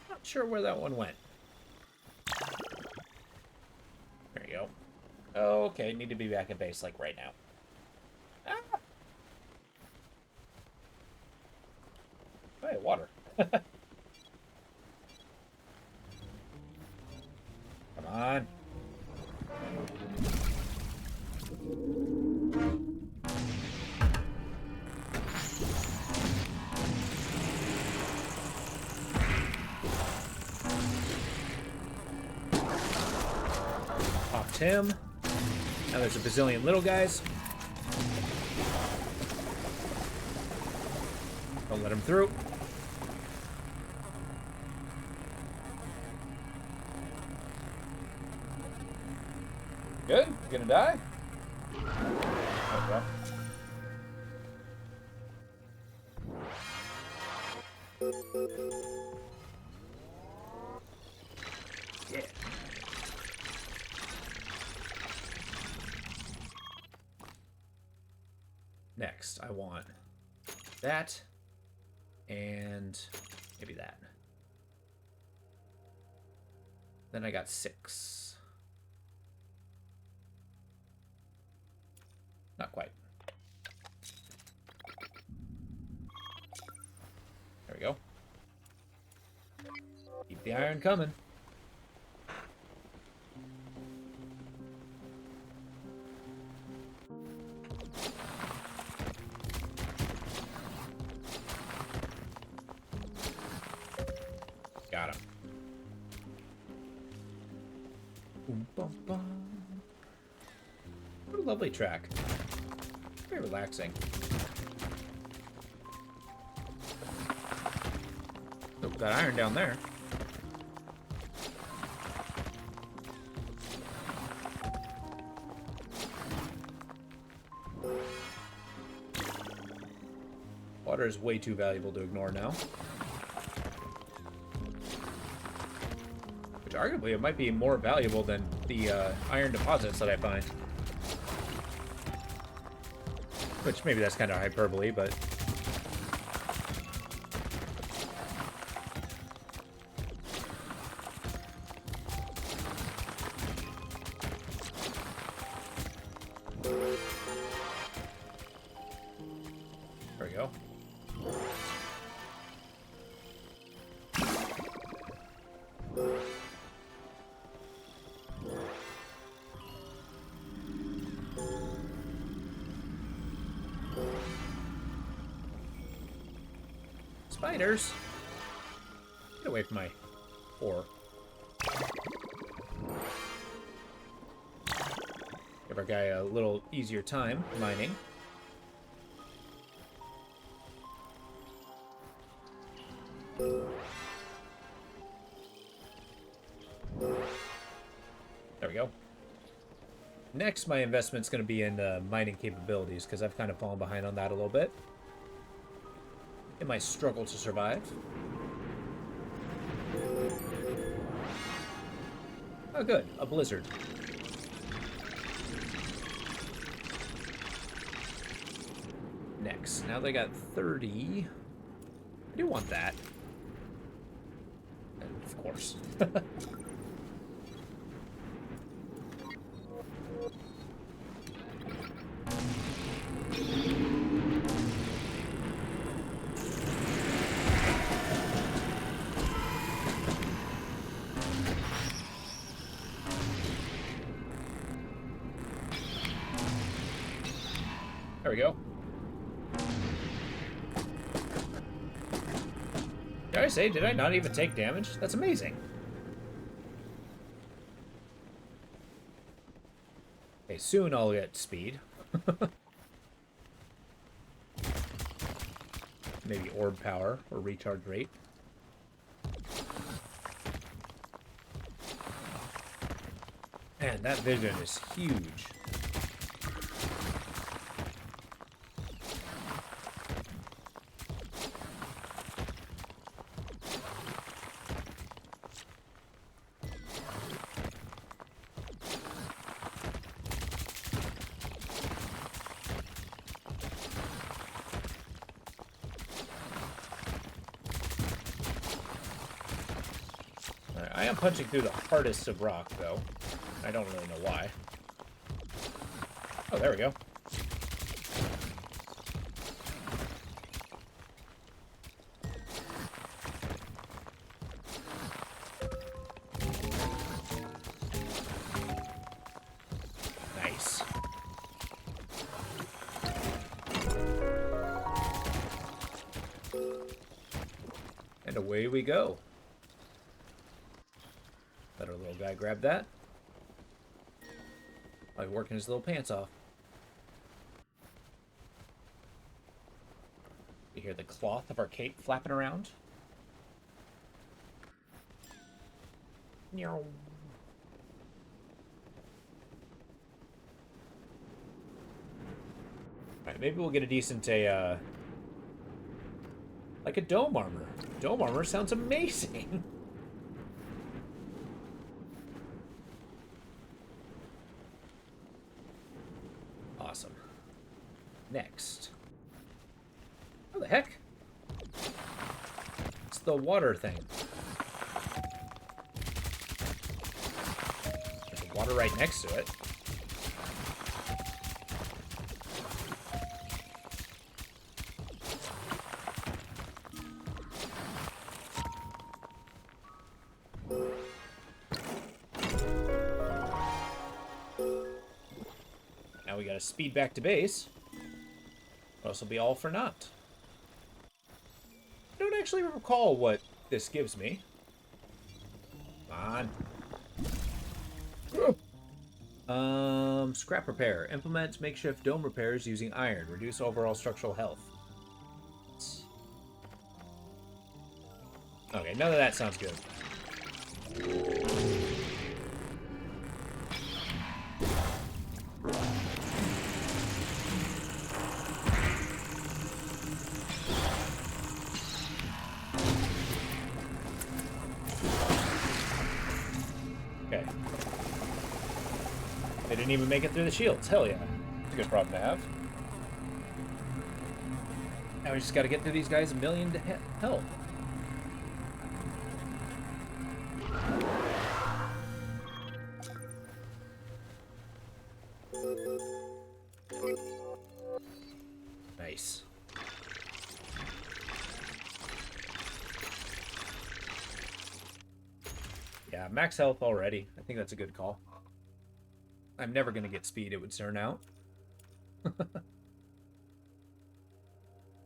Not sure where that one went. There you go. Okay, need to be back at base like right now. Ah! Hey, water. Come on. Popped him. Now there's a bazillion little guys. Don't let him through. Good? Gonna die? Okay. Yeah. Next, I want that and maybe that. Then I got 6. Not quite. There we go. Keep the iron coming. Got him. Boom, bum, bum. What a lovely track. Very relaxing. Oh, got iron down there. Water is way too valuable to ignore now. Which arguably it might be more valuable than the iron deposits that I find. Which maybe that's kind of hyperbole, but Spiders! Get away from my ore. Give our guy a little easier time mining. There we go. Next, my investment's going to be in mining capabilities, because I've kind of fallen behind on that a little bit. In my struggle to survive. Oh, good. A blizzard. Next. Now they got 30. I do want that. Of course. There we go. Did I say, did I not even take damage? That's amazing. Okay, soon I'll get speed. Maybe orb power or recharge rate. Man, that vision is huge. I am punching through the hardest of rock, though. I don't really know why. Oh, there we go. Nice. And away we go. Let our little guy grab that. While he's working his little pants off. You hear the cloth of our cape flapping around. Meow. Alright, maybe we'll get a decent, like a dome armor. Dome armor sounds amazing. Awesome. Next. What the heck? It's the water thing. There's water right next to it. Now we gotta speed back to base, or else it'll be all for naught. I don't actually recall what this gives me. Come on. Scrap repair. Implement makeshift dome repairs using iron. Reduce overall structural health. Okay, none of that sounds good. Okay. They didn't even make it through the shields. Hell yeah. It's a good problem to have. Now we just gotta get through these guys a million to health. Nice. Yeah, max health already. I think that's a good call. I'm never going to get speed, it would turn out.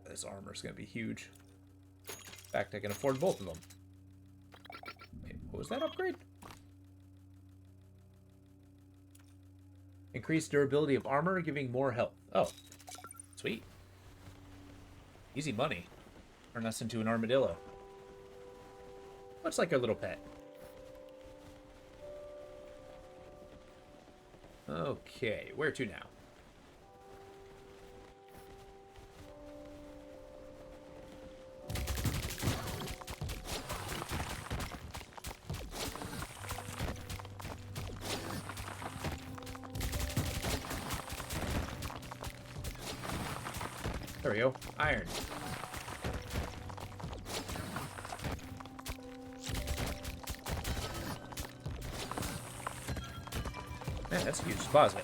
This armor's going to be huge. fact, I can afford both of them. Wait, what was that upgrade? Increased durability of armor, giving more health. Oh, sweet. Easy money. Turn us into an armadillo. Much like our little pet. Okay, where to now? There we go. Iron. Man, that's a huge deposit.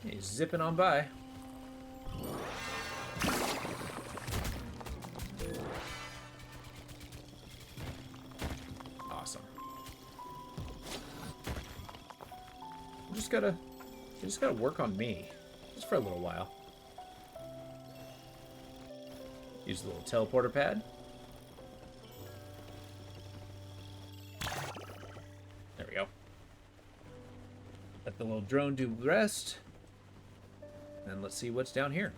He's zipping on by. Awesome. You just gotta work on me. Just for a little while. Use the little teleporter pad. There we go. Let the little drone do the rest. And let's see what's down here.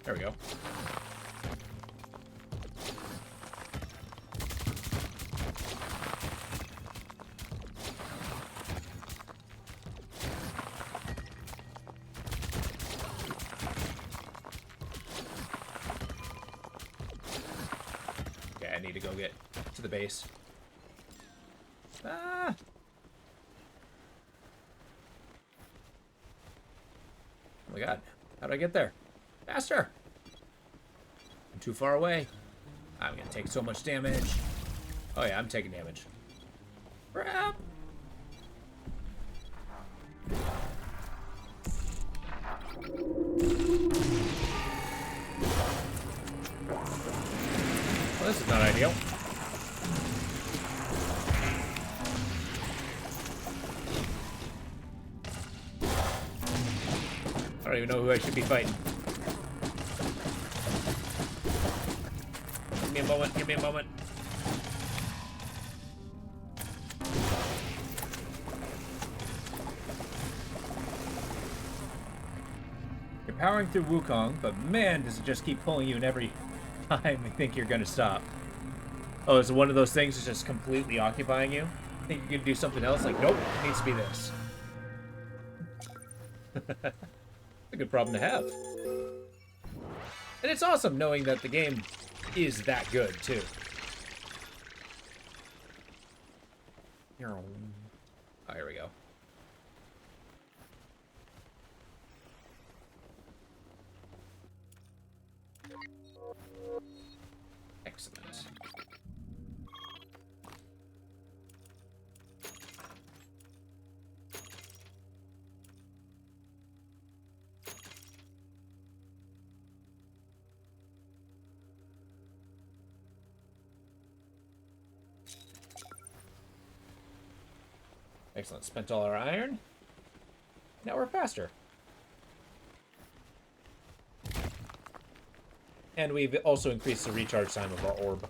There we go. Okay, I need to go get to the base. Ah! Oh my god. How do I get there? Faster! I'm too far away. I'm gonna take so much damage. Oh yeah, I'm taking damage. Crap! Well, this is not ideal. I don't even know who I should be fighting. Give me a moment, give me a moment. You're powering through Wukong, but man, does it just keep pulling you in every time you think you're gonna stop. Oh, is it one of those things that's just completely occupying you? Think you can do something else? Like, nope, it needs to be this. A good problem to have. And it's awesome knowing that the game is that good, too. Oh, here we go. Excellent. Excellent. Spent all our iron. Now we're faster. And we've also increased the recharge time of our orb.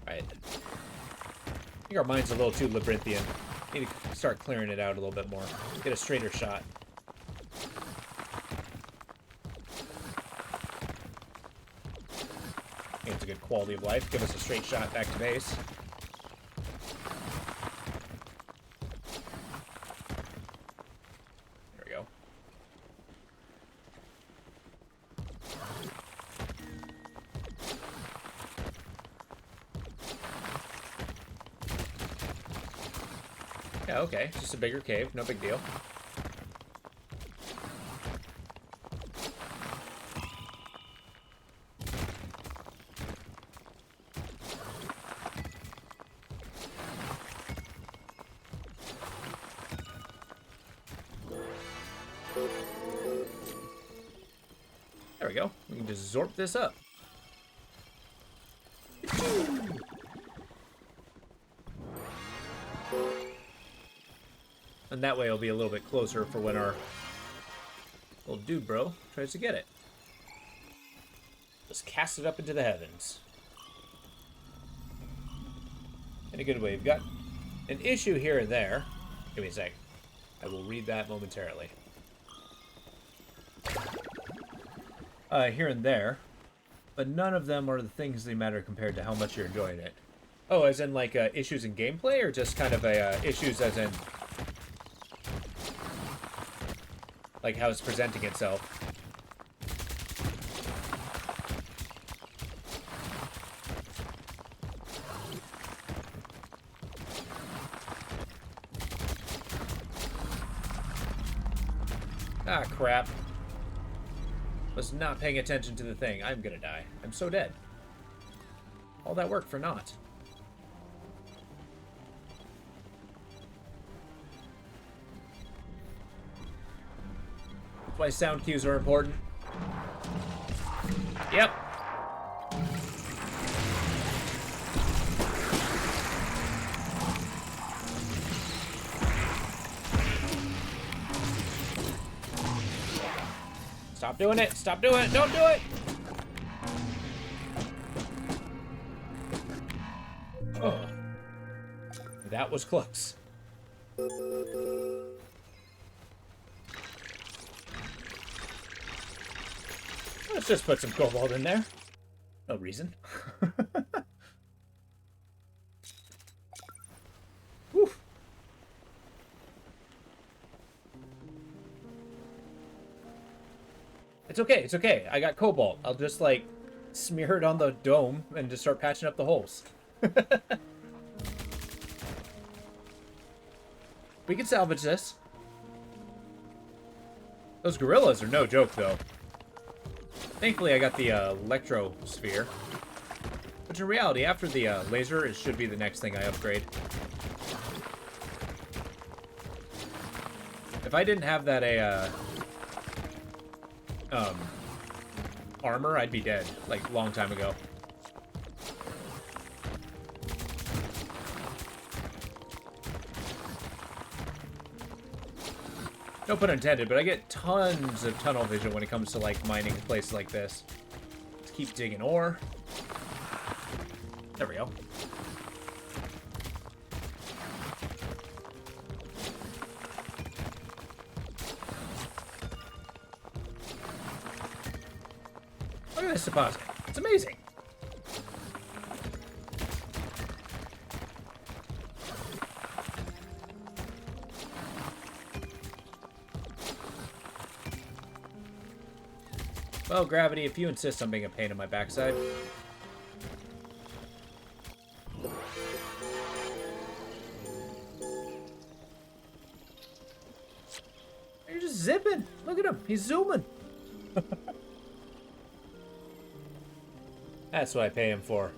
Alright. I think our mind's a little too labyrinthian. Need to start clearing it out a little bit more. Get a straighter shot. I think it's a good quality of life. Give us a straight shot back to base. There we go. Yeah, okay. Just a bigger cave. No big deal. There we go. We can just zorp this up. And that way it'll be a little bit closer for when our little dude bro tries to get it. Just cast it up into the heavens. In a good way. We've got an issue here and there. Give me a sec. I will read that momentarily. Here and there. But none of them are the things that matter compared to how much you're enjoying it. Oh, as in like issues in gameplay, or just kind of a issues as in like how it's presenting itself? Ah, crap. Was not paying attention to the thing. I'm gonna die. I'm so dead. All that work for naught. That's why sound cues are important. Yep. Stop doing it! Stop doing it! Don't do it! Oh. That was close. Let's just put some cobalt in there. No reason. Whew. It's okay, it's okay. I got cobalt. I'll just, like, smear it on the dome and just start patching up the holes. We can salvage this. Those gorillas are no joke, though. Thankfully, I got the electro sphere. Which in reality, after the laser, it should be the next thing I upgrade. If I didn't have that armor, I'd be dead, like, a long time ago. No pun intended, but I get tons of tunnel vision when it comes to, like, mining places like this. Let's keep digging ore. There we go. Look at this deposit. It's amazing. Well, Gravity, if you insist on being a pain in my backside. You're just zipping. Look at him. He's zooming. That's what I pay him for.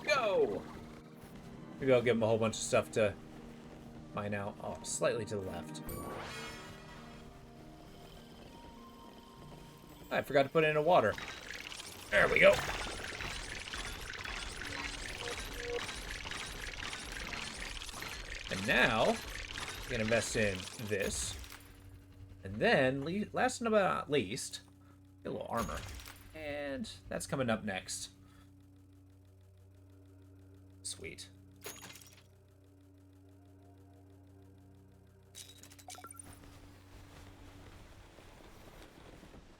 Go! Maybe I'll give him a whole bunch of stuff to mine out. Oh, slightly to the left. I forgot to put it in the water. There we go. And now, we can invest in this. And then, last but not least, get a little armor. And that's coming up next. Sweet.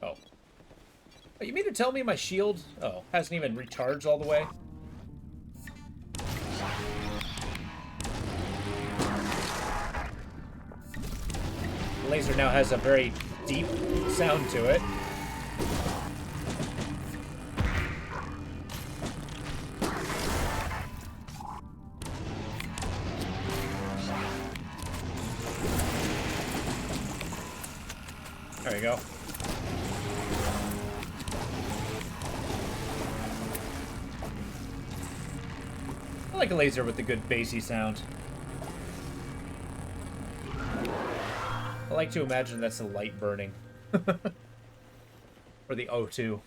Oh. You mean to tell me my shield, hasn't even recharged all the way? The laser now has a very deep sound to it. There you go. I like a laser with a good bassy sound. I like to imagine that's the light burning. Or the O2.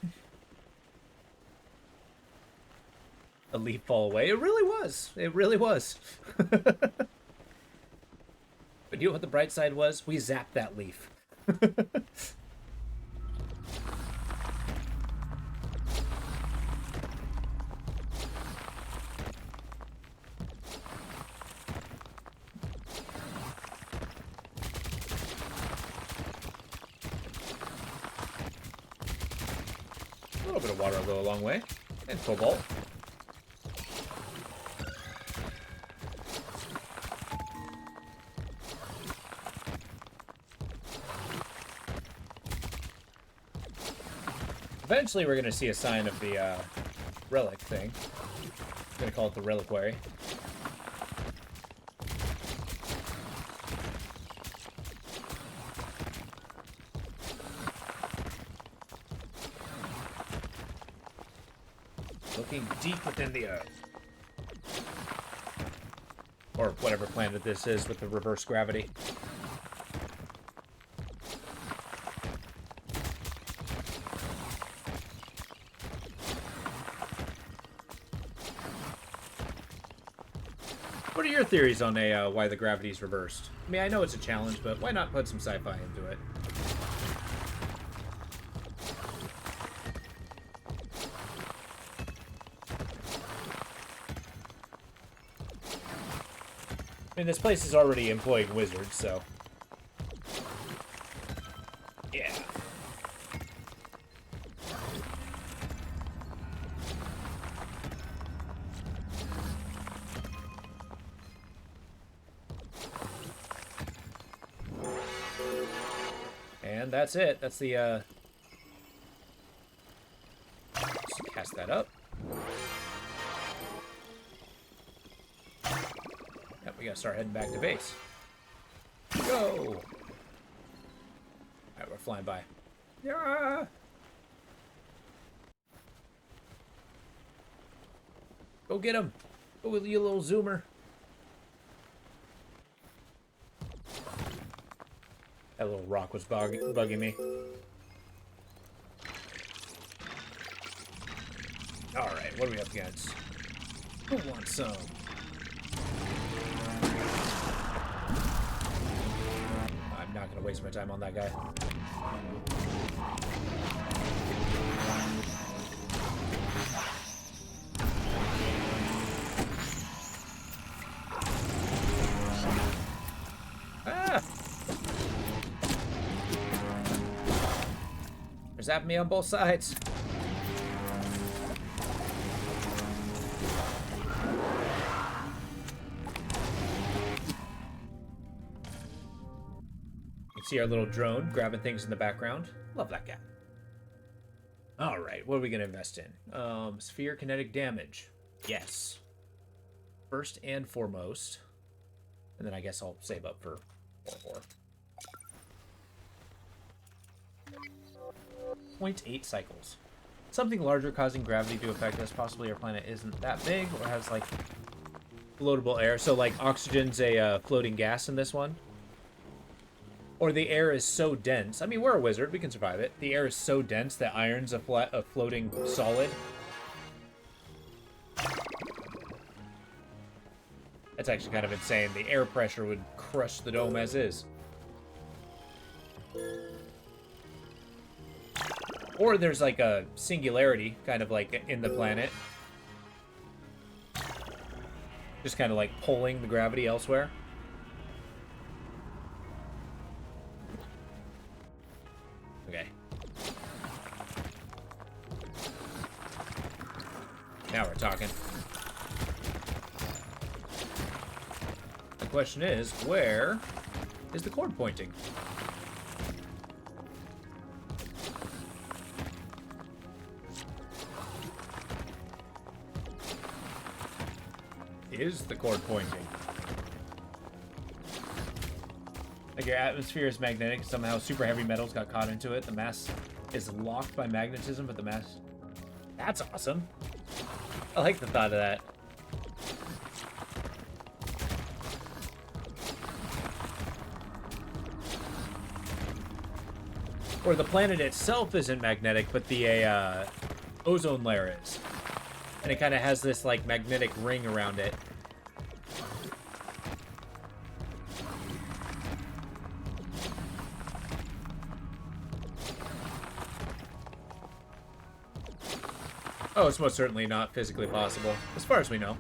A leaf fall away. It really was. It really was. But you know what the bright side was? We zapped that leaf. A little bit of water will go a long way. And cobalt. Eventually we're going to see a sign of the relic thing. I'm going to call it the reliquary. Looking deep within the earth. Or whatever planet this is with the reverse gravity. What are your theories on why the gravity's reversed? I mean, I know it's a challenge, but why not put some sci-fi into it? I mean, this place is already employing wizards, so... yeah. And that's it. That's the, just cast that up. Yep, we gotta start heading back to base. Go! Alright, we're flying by. Yeah! Go get him! Go with you, little zoomer. That little rock was bugging me. Alright, what are we up against? Who wants some? I'm not gonna waste my time on that guy. Ah! They're zapping me on both sides. You can see our little drone grabbing things in the background. Love that guy. Alright, what are we going to invest in? Sphere kinetic damage. Yes. First and foremost. And then I guess I'll save up for more. 0.8 cycles. Something larger causing gravity to affect us. Possibly our planet isn't that big or has like floatable air. So like oxygen's a floating gas in this one. Or the air is so dense. I mean, we're a wizard. We can survive it. The air is so dense that iron's a floating solid. That's actually kind of insane. The air pressure would crush the dome as is. Or there's like a singularity, kind of like in the planet. Just kind of like pulling the gravity elsewhere. Okay. The question is, where is the cord pointing? Is the cord pointing? Like your atmosphere is magnetic, somehow super heavy metals got caught into it. The mass is locked by magnetism, but the mass... That's awesome. I like the thought of that. Or the planet itself isn't magnetic, but the ozone layer is. And it kind of has this, like, magnetic ring around it. Oh, it's most certainly not physically possible, as far as we know.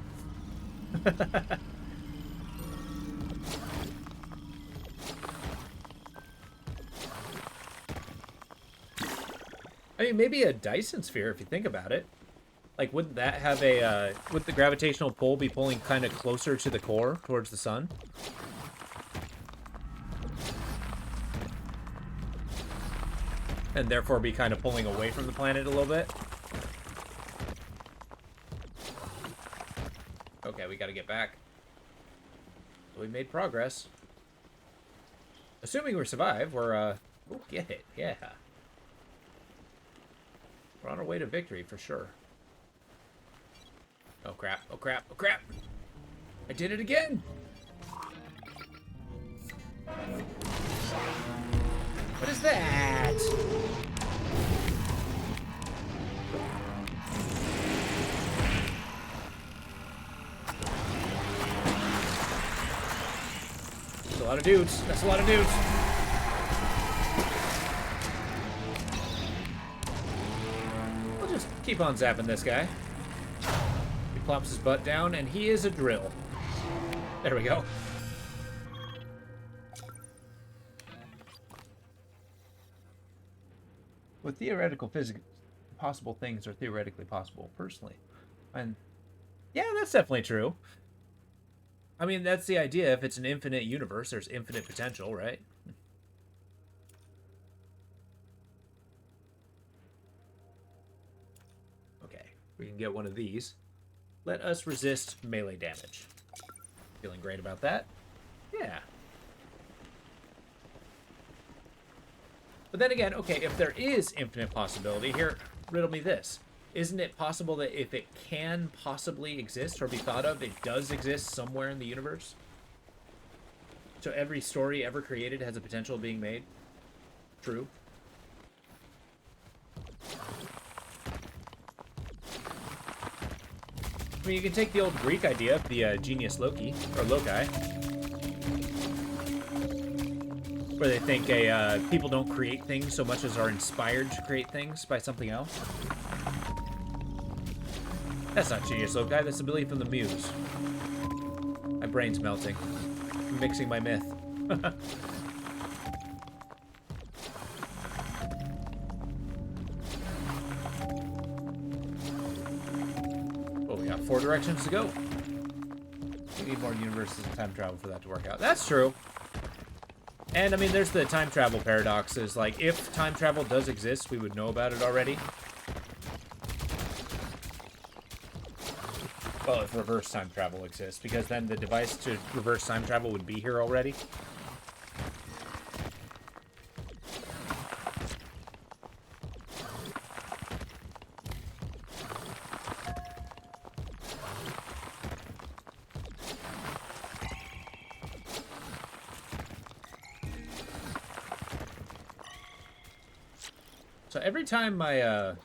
I mean, maybe a Dyson sphere, if you think about it. Like, wouldn't that have a, would the gravitational pull be pulling kind of closer to the core, towards the sun? And therefore be kind of pulling away from the planet a little bit? Okay, we gotta get back. So we made progress. Assuming we survive, we'll get it, yeah. We're on our way to victory, for sure. Oh crap, oh crap, oh crap! I did it again! What is that? That's a lot of dudes. That's a lot of dudes. We'll just keep on zapping this guy. He plops his butt down, and he is a drill. There we go. With theoretical physics, possible things are theoretically possible, personally. And yeah, that's definitely true. I mean, that's the idea. If it's an infinite universe, there's infinite potential, right? Okay, we can get one of these. Let us resist melee damage. Feeling great about that? Yeah. But then again, okay, if there is infinite possibility, here, riddle me this. Isn't it possible that if it can possibly exist or be thought of, it does exist somewhere in the universe? So every story ever created has a potential of being made? True. I mean, you can take the old Greek idea of the genius Loki, or Loki, where they think people don't create things so much as are inspired to create things by something else. That's not genius Loki, that's a belief in the muse. My brain's melting. I'm mixing my myth. Oh, we got 4 directions to go. We need more universes and time travel for that to work out. That's true. And, I mean, there's the time travel paradoxes. Like, if time travel does exist, we would know about it already. Well, if reverse time travel exists, because then the device to reverse time travel would be here already. So every time my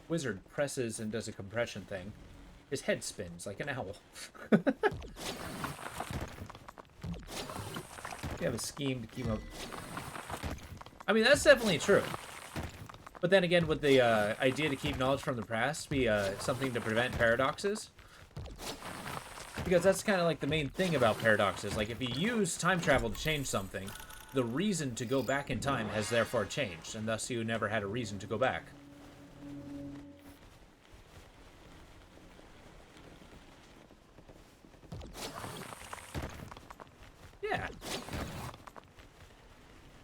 wizard presses and does a compression thing, his head spins like an owl. We have a scheme to keep up. I mean, that's definitely true. But then again, would the idea to keep knowledge from the past be something to prevent paradoxes? Because that's kind of like the main thing about paradoxes. Like, if you use time travel to change something, the reason to go back in time has therefore changed, and thus you never had a reason to go back. Yeah.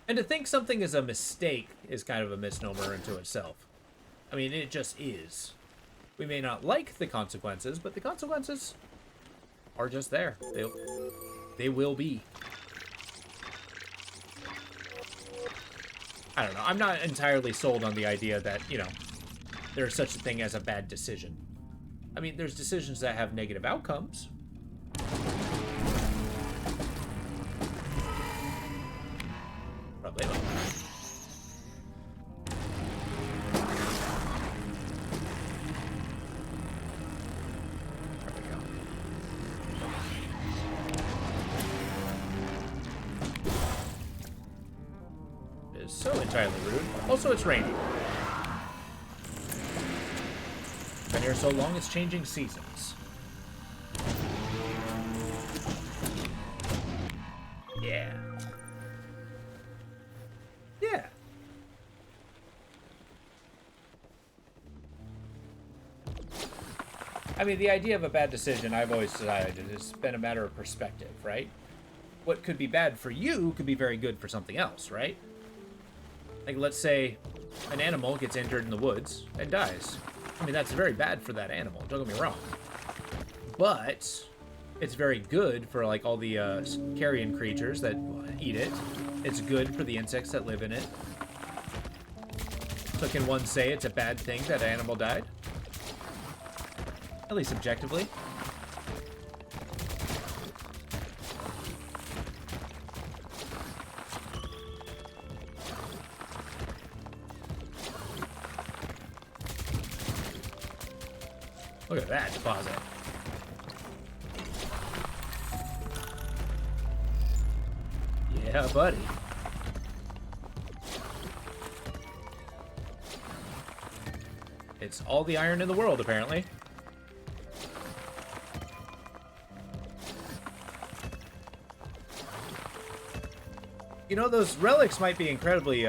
And to think something is a mistake is kind of a misnomer unto itself. I mean, it just is. We may not like the consequences, but the consequences are just there. They will be. I don't know. I'm not entirely sold on the idea that, you know, there's such a thing as a bad decision. I mean, there's decisions that have negative outcomes. Probably not. There we go. It is so entirely rude. Also, it's raining. Been here so long, it's changing seasons. Yeah. Yeah. I mean, the idea of a bad decision, I've always decided, has been a matter of perspective, right? What could be bad for you could be very good for something else, right? Like, let's say an animal gets injured in the woods and dies. I mean, that's very bad for that animal, don't get me wrong. But it's very good for, like, all the carrion creatures that eat it. It's good for the insects that live in it. So can one say it's a bad thing that an animal died? At least objectively. Look at that deposit. Yeah, buddy. It's all the iron in the world, apparently. You know, those relics might be incredibly,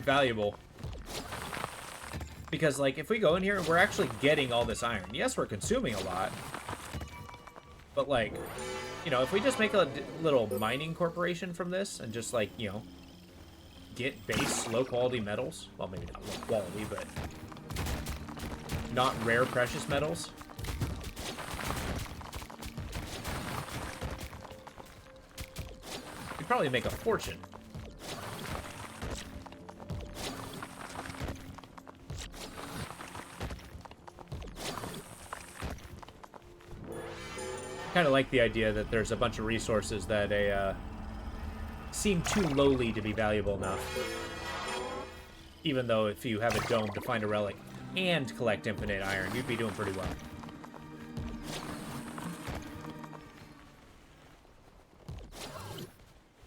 valuable. Because, like, if we go in here, we're actually getting all this iron. Yes, we're consuming a lot. But, like, you know, if we just make a little mining corporation from this and just, like, you know, get base low-quality metals. Well, maybe not low-quality, but not rare precious metals. You'd probably make a fortune. Kind of like the idea that there's a bunch of resources that seem too lowly to be valuable enough. Even though if you have a dome to find a relic and collect infinite iron, you'd be doing pretty well.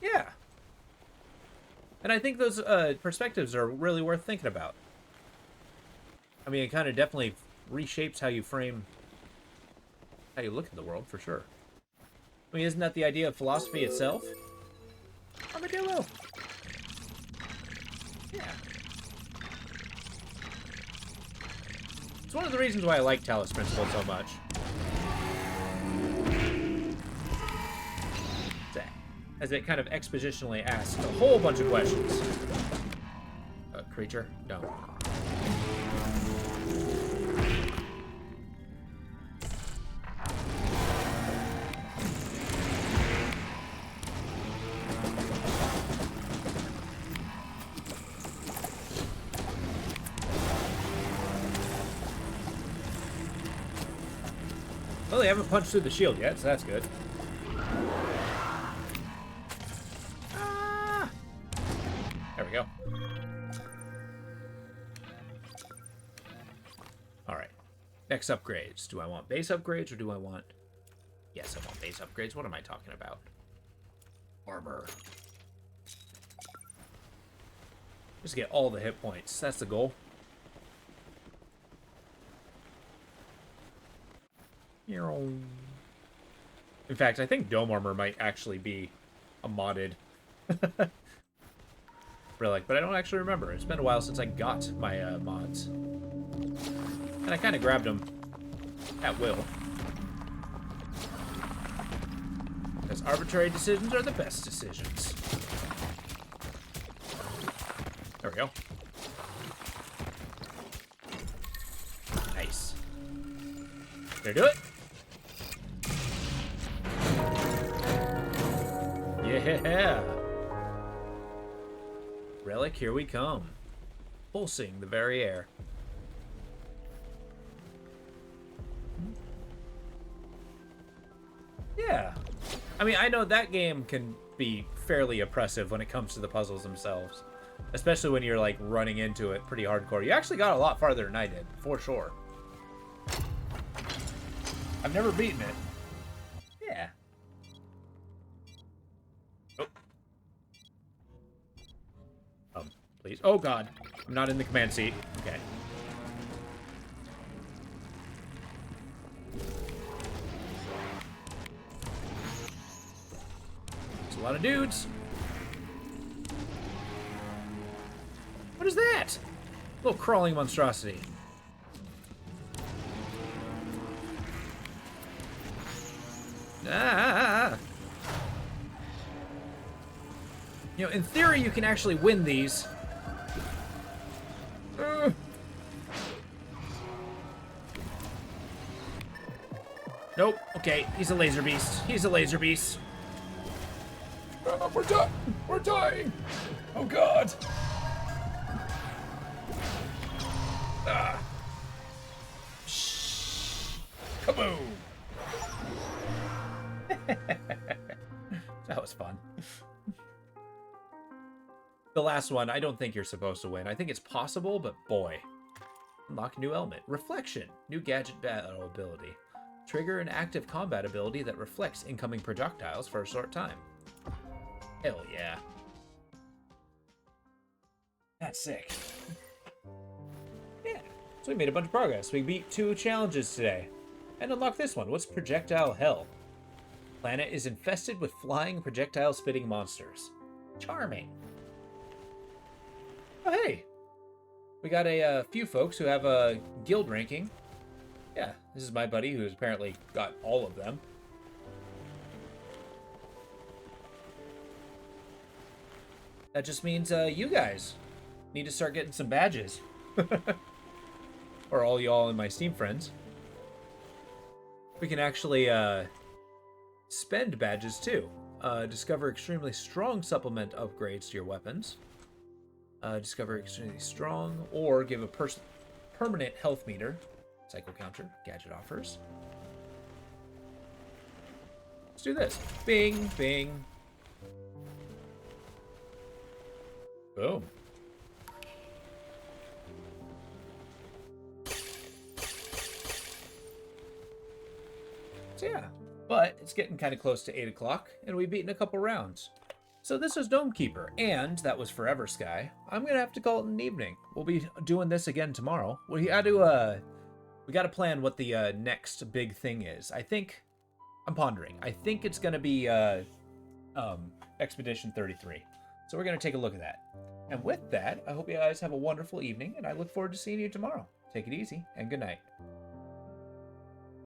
Yeah. And I think those perspectives are really worth thinking about. I mean, it kind of definitely reshapes how you frame, how you look at the world, for sure. I mean, isn't that the idea of philosophy itself? I'm gonna do well. Yeah. It's one of the reasons why I like Talos Principle so much. As it kind of expositionally asks a whole bunch of questions. Creature? No. Well, they haven't punched through the shield yet, so that's good. Ah! There we go. Alright. Next upgrades. Do I want base upgrades or do I want... Yes, I want base upgrades. What am I talking about? Armor. Just get all the hit points. That's the goal. In fact, I think Dome Armor might actually be a modded relic, but I don't actually remember. It's been a while since I got my mods. And I kind of grabbed them at will. because arbitrary decisions are the best decisions. There we go. Nice. There, do it. Yeah. Relic, here we come. Pulsing the very air. Yeah. I mean, I know that game can be fairly oppressive when it comes to the puzzles themselves. Especially when you're, like, running into it pretty hardcore. You actually got a lot farther than I did, for sure. I've never beaten it. Yeah. Oh. Please. Oh, God. I'm not in the command seat. Okay. There's a lot of dudes. What is that? Little crawling monstrosity. Ah! You know, in theory, you can actually win these. Nope. Okay, he's a laser beast. He's a laser beast. We're done. We're dying. Oh, God. Ah. Kaboom. That was fun. The last one, I don't think you're supposed to win. I think it's possible, but boy. Unlock new element. Reflection. New gadget battle ability. Trigger an active combat ability that reflects incoming projectiles for a short time. Hell yeah. That's sick. Yeah. So we made a bunch of progress. We beat 2 challenges today. And unlocked this one. What's Projectile Hell? Planet is infested with flying projectile-spitting monsters. Charming. Oh, hey. We got a few folks who have a guild ranking. Yeah, this is my buddy who's apparently got all of them. That just means you guys need to start getting some badges. Or all y'all and my Steam friends. We can actually spend badges too. Discover extremely strong supplement upgrades to your weapons. Discover extremely strong, or give a permanent health meter. Cycle counter, gadget offers. Let's do this. Bing, bing. Boom. So yeah, but it's getting kind of close to 8 o'clock, and we've beaten a couple rounds. So this was Dome Keeper, and that was Forever Sky. I'm gonna have to call it an evening. We'll be doing this again tomorrow. We got to plan what the next big thing is. I'm pondering. I think it's gonna be Expedition 33. So we're gonna take a look at that. And with that, I hope you guys have a wonderful evening, and I look forward to seeing you tomorrow. Take it easy, and good night.